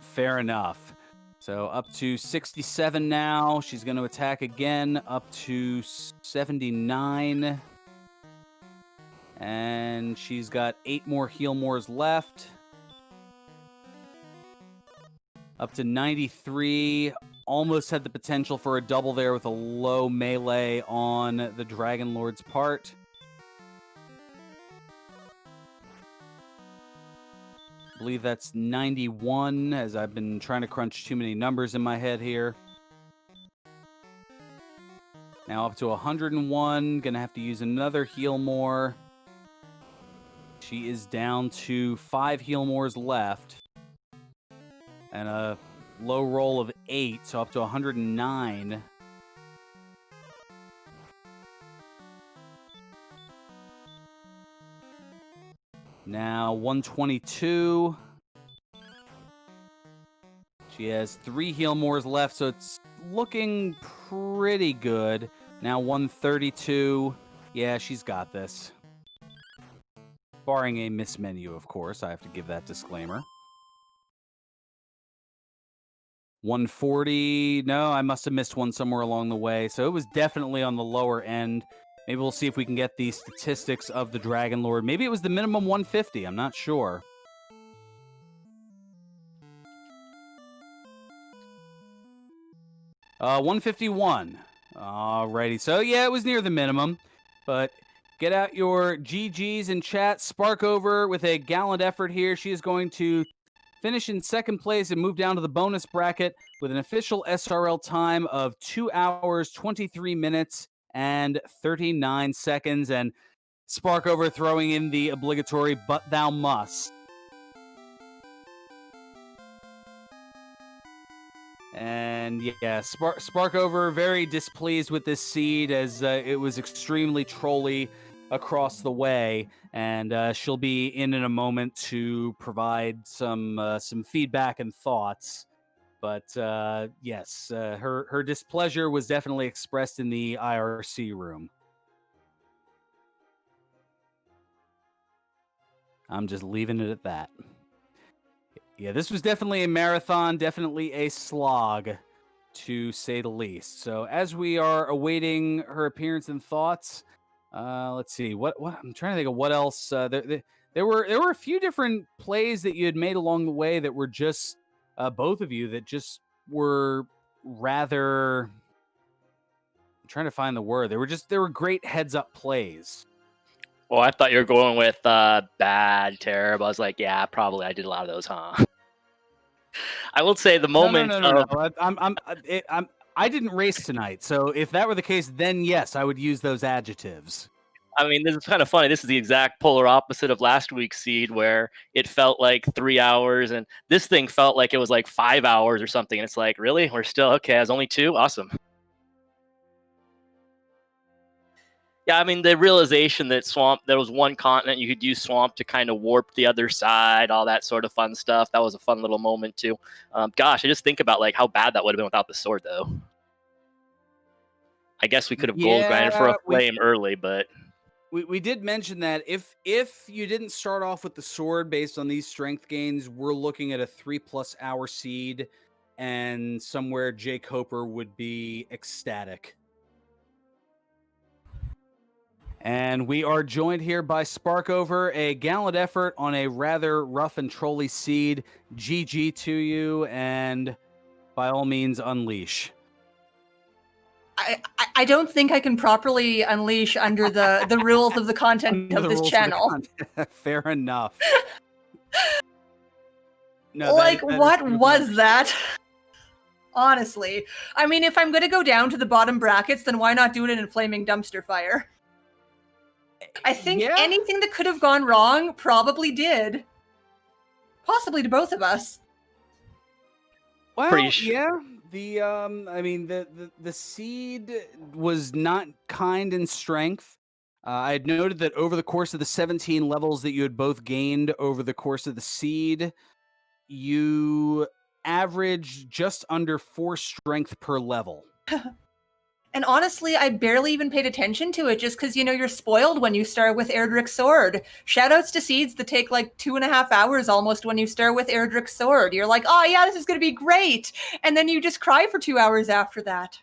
Fair enough. So up to 67 now. She's going to attack again up to 79. And she's got 8 more heal mores left. Up to 93. Almost had the potential for a double there with a low melee on the Dragon Lord's part. I believe that's 91, as I've been trying to crunch too many numbers in my head here. Now up to 101. Gonna have to use another heal more. She is down to 5 heal mores left. And a low roll of 8, so up to 109. Now 122. She has 3 heal mores left, so it's looking pretty good. Now 132. Yeah, she's got this. Barring a miss menu, of course. I have to give that disclaimer. 140. No, I must have missed one somewhere along the way. So it was definitely on the lower end. Maybe we'll see if we can get the statistics of the Dragon Lord. Maybe it was the minimum 150. I'm not sure. Uh, 151. Alrighty. So, yeah, it was near the minimum. But get out your GGs in chat. Sparkover with a gallant effort here. She is going to finish in second place and move down to the bonus bracket with an official SRL time of 2 hours, 23 minutes, and 39 seconds. And Sparkover throwing in the obligatory, but thou must. And yeah, Sparkover very displeased with this seed, as it was extremely trolly across the way, and she'll be in a moment to provide some feedback and thoughts. But yes, her displeasure was definitely expressed in the IRC room. I'm just leaving it at that. Yeah, this was definitely a marathon, definitely a slog, to say the least. So as we are awaiting her appearance and thoughts, let's see what I'm trying to think of what else. There were a few different plays that you had made along the way that were just both of you that just were rather. I'm trying to find the word. They were great heads up plays. Oh, I thought you were going with bad, terrible. I was like, yeah, probably I did a lot of those, huh? I will say the moment. No. I didn't race tonight, so if that were the case, then yes, I would use those adjectives. I mean, this is kind of funny. This is the exact polar opposite of last week's seed, where it felt like 3 hours, and this thing felt like it was like 5 hours or something. And it's like, really? We're still okay. It's only 2? Awesome. Yeah, I mean, the realization that Swamp, there was one continent, you could use Swamp to kind of warp the other side, all that sort of fun stuff. That was a fun little moment, too. Gosh, I just think about like how bad that would have been without the sword, though. I guess we could have gold grinded for a flame early, but... We did mention that if you didn't start off with the sword based on these strength gains, we're looking at a 3+ hour seed, and somewhere Jake Hoper would be ecstatic. And we are joined here by Sparkover, a gallant effort on a rather rough and trolly seed. GG to you, and by all means, unleash. I don't think I can properly unleash under the rules of the content of this channel. Fair enough. No, like, what was that? Honestly. I mean, if I'm going to go down to the bottom brackets, then why not do it in a flaming dumpster fire? I think anything that could have gone wrong probably did. Possibly to both of us. Well, Pretty sure. Yeah. I mean, the seed was not kind in strength. I had noted that over the course of the 17 levels that you had both gained over the course of the seed, you averaged just under 4 strength per level. And honestly, I barely even paid attention to it just because, you know, you're spoiled when you start with Erdrick's Sword. Shoutouts to seeds that take like 2.5 hours almost when you start with Erdrick's Sword. You're like, oh yeah, this is going to be great. And then you just cry for 2 hours after that.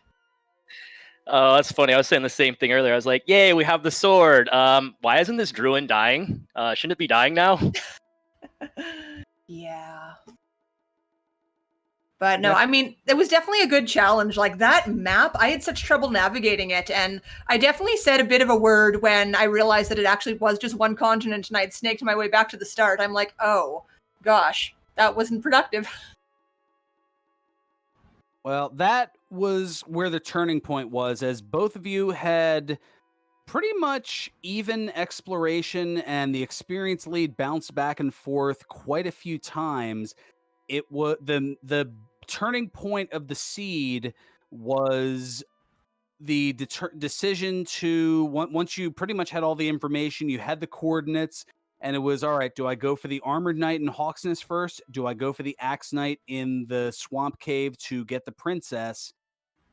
Oh, that's funny. I was saying the same thing earlier. I was like, yay, we have the sword. Why isn't this Druid dying? Shouldn't it be dying now? Yeah. But no, I mean, it was definitely a good challenge. Like, that map, I had such trouble navigating it, and I definitely said a bit of a word when I realized that it actually was just one continent, and I had snaked my way back to the start. I'm like, oh, gosh, that wasn't productive. Well, that was where the turning point was, as both of you had pretty much even exploration and the experience lead bounced back and forth quite a few times. It was the turning point of the seed was the decision to once you pretty much had all the information, you had the coordinates, and it was all right. Do I go for the armored knight in Hawksness first? Do I go for the axe knight in the swamp cave to get the princess?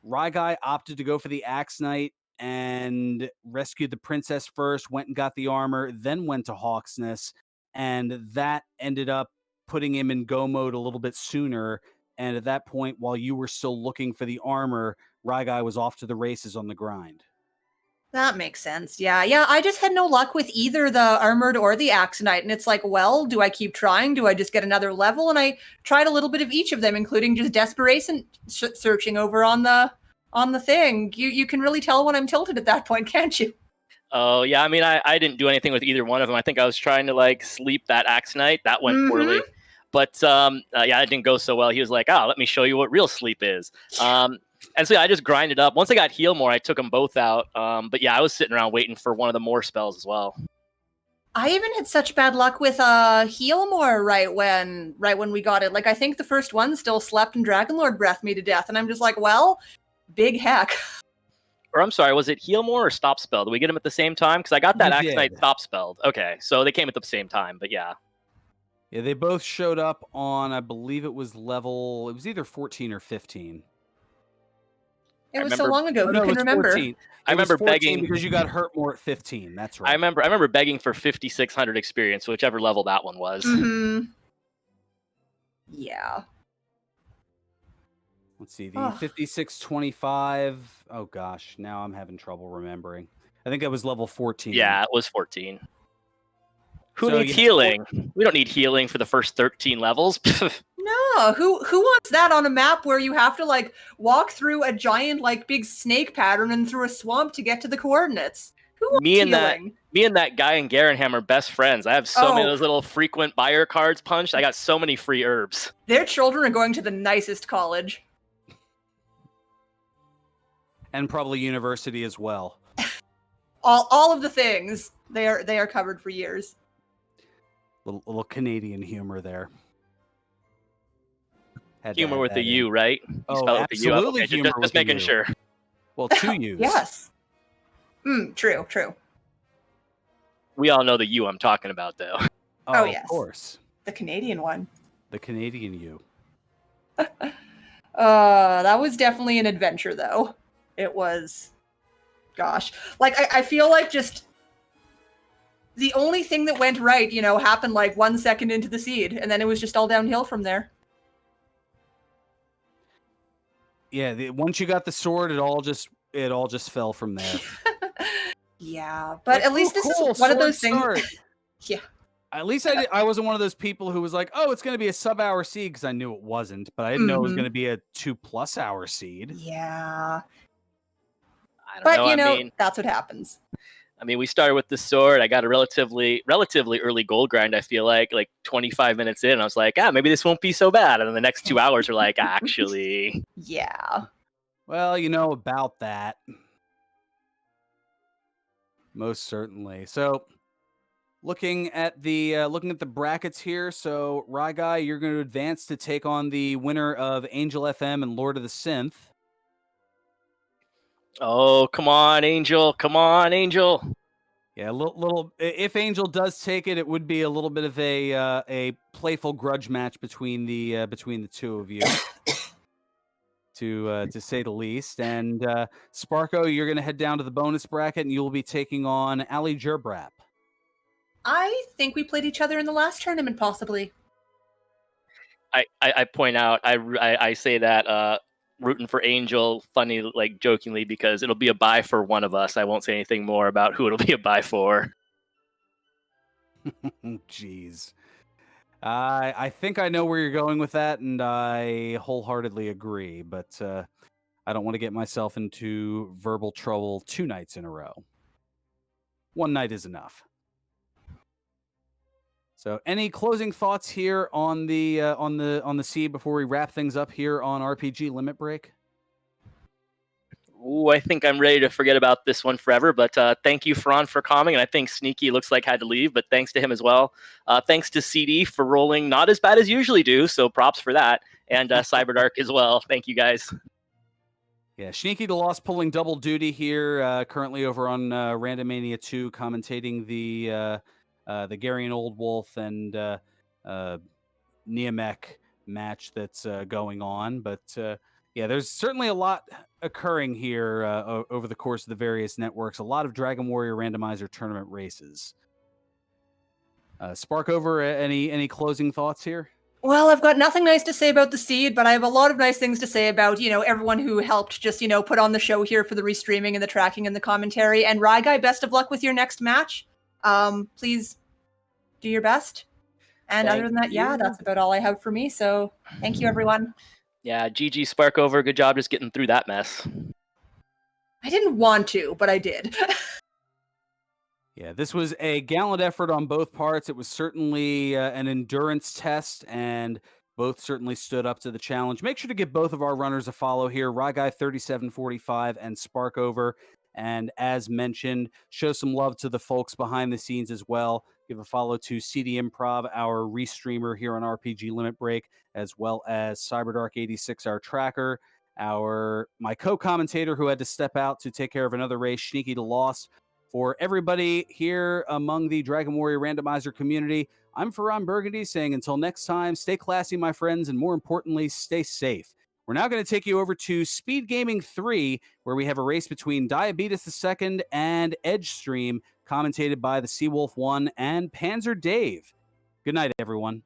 Ryguy opted to go for the axe knight and rescued the princess first. Went and got the armor, then went to Hawksness, and that ended up putting him in go mode a little bit sooner. And at that point, while you were still looking for the armor, Ryguy was off to the races on the grind. That makes sense. Yeah. I just had no luck with either the armored or the axe knight, and it's like, well, do I keep trying? Do I just get another level? And I tried a little bit of each of them, including just desperation searching over on the thing. You can really tell when I'm tilted at that point, can't you? Oh, yeah. I mean, I didn't do anything with either one of them. I think I was trying to like sleep that axe knight. That went poorly. But yeah, it didn't go so well. He was like, "Oh, let me show you what real sleep is." And so yeah, I just grinded up. Once I got heal more, I took them both out. But yeah, I was sitting around waiting for one of the more spells as well. I even had such bad luck with heal more right when we got it. Like, I think the first one still slept and Dragonlord breathed me to death, and I'm just like, well, big heck. Or I'm sorry, was it heal more or stop spell? Did we get them at the same time? Because I got that You axe did. knight stop spelled. Okay, so they came at the same time. But yeah. Yeah, they both showed up on, I believe it was either 14 or 15. It was so long ago. Who can remember? 14. I remember 14 begging because you got hurt more at 15. That's right. I remember begging for 5,600 experience, whichever level that one was. Yeah. Let's see, the 5625. Oh gosh, now I'm having trouble remembering. I think that was level 14. Yeah, it was 14. Who So, needs yeah, healing? We don't need healing for the first 13 levels. No, who wants that on a map where you have to like walk through a giant like big snake pattern and through a swamp to get to the coordinates? Who wants me and healing? that guy in Garenham are best friends. I have so many of those little frequent buyer cards punched. I got so many free herbs. Their children are going to the nicest college. And probably university as well. All of the things. They are covered for years. Little Canadian humor there. Humor with the U, right? You Oh, spell it with the U. absolutely Okay, humor just with the making U. sure. Well, 2 U's. Yes. True. We all know the U I'm talking about, though. Oh, yes. Of course. The Canadian one. The Canadian U. That was definitely an adventure, though. It was. Gosh. Like, I feel like just the only thing that went right, happened like 1 second into the seed, and then it was just all downhill from there. Yeah, once you got the sword, it all just fell from there. Yeah, but Like, at least this is one of those things. Yeah. At least I wasn't one of those people who was like, oh, it's going to be a sub-hour seed, because I knew it wasn't, but I didn't know it was going to be a 2+ hour seed. Yeah. I don't know. I mean, that's what happens. I mean, we started with the sword. I got a relatively early gold grind, I feel like 25 minutes in. I was like, maybe this won't be so bad. And then the next 2 hours are like, actually. Yeah. Well, about that. Most certainly. So, looking at the brackets here, so Ryguy, you're going to advance to take on the winner of Angel FM and Lord of the Synth. Oh, come on, Angel! Come on, Angel! Yeah, little. If Angel does take it, it would be a little bit of a playful grudge match between the two of you, to say the least. And Sparko, you're going to head down to the bonus bracket, and you will be taking on Ali Jerbrap. I think we played each other in the last tournament, possibly. I point out, I say that rooting for Angel, funny, like jokingly, because it'll be a bye for one of us. I won't say anything more about who it'll be a bye for. Jeez. I think I know where you're going with that, and I wholeheartedly agree, but I don't want to get myself into verbal trouble 2 nights in a row. 1 night is enough. So, any closing thoughts here on the seed before we wrap things up here on RPG Limit Break? Ooh, I think I'm ready to forget about this one forever, but thank you, Fran, for calming, and I think Sneaky looks like had to leave, but thanks to him as well. Thanks to CD for rolling not as bad as usually do, so props for that, and Cyberdark as well. Thank you, guys. Yeah, Sneaky the Lost pulling double duty here, currently over on Randomania 2, commentating the Garion Old Wolf and Neomek match that's going on. But yeah, there's certainly a lot occurring here over the course of the various networks. A lot of Dragon Warrior Randomizer tournament races. Sparkover, any closing thoughts here? Well, I've got nothing nice to say about the seed, but I have a lot of nice things to say about, everyone who helped just, put on the show here for the restreaming and the tracking and the commentary. And Ryguy, best of luck with your next match. Please do your best. And other than that, yeah, that's about all I have for me. So thank you, everyone. Yeah, GG Sparkover. Good job just getting through that mess. I didn't want to, but I did. Yeah, this was a gallant effort on both parts. It was certainly an endurance test, and both certainly stood up to the challenge. Make sure to give both of our runners a follow here, ryguy3745 and Sparkover. And as mentioned, show some love to the folks behind the scenes as well. Give a follow to CD Improv, our restreamer here on RPG Limit Break, as well as Cyberdark86, our tracker, my co-commentator who had to step out to take care of another race, Sneaky the Lost. For everybody here among the Dragon Warrior Randomizer community, I'm Ferran Burgundy saying until next time, stay classy, my friends, and more importantly, stay safe. We're now going to take you over to Speed Gaming 3, where we have a race between Diabetes II and Edgestream, commentated by the Seawolf 1 and Panzer Dave. Good night, everyone.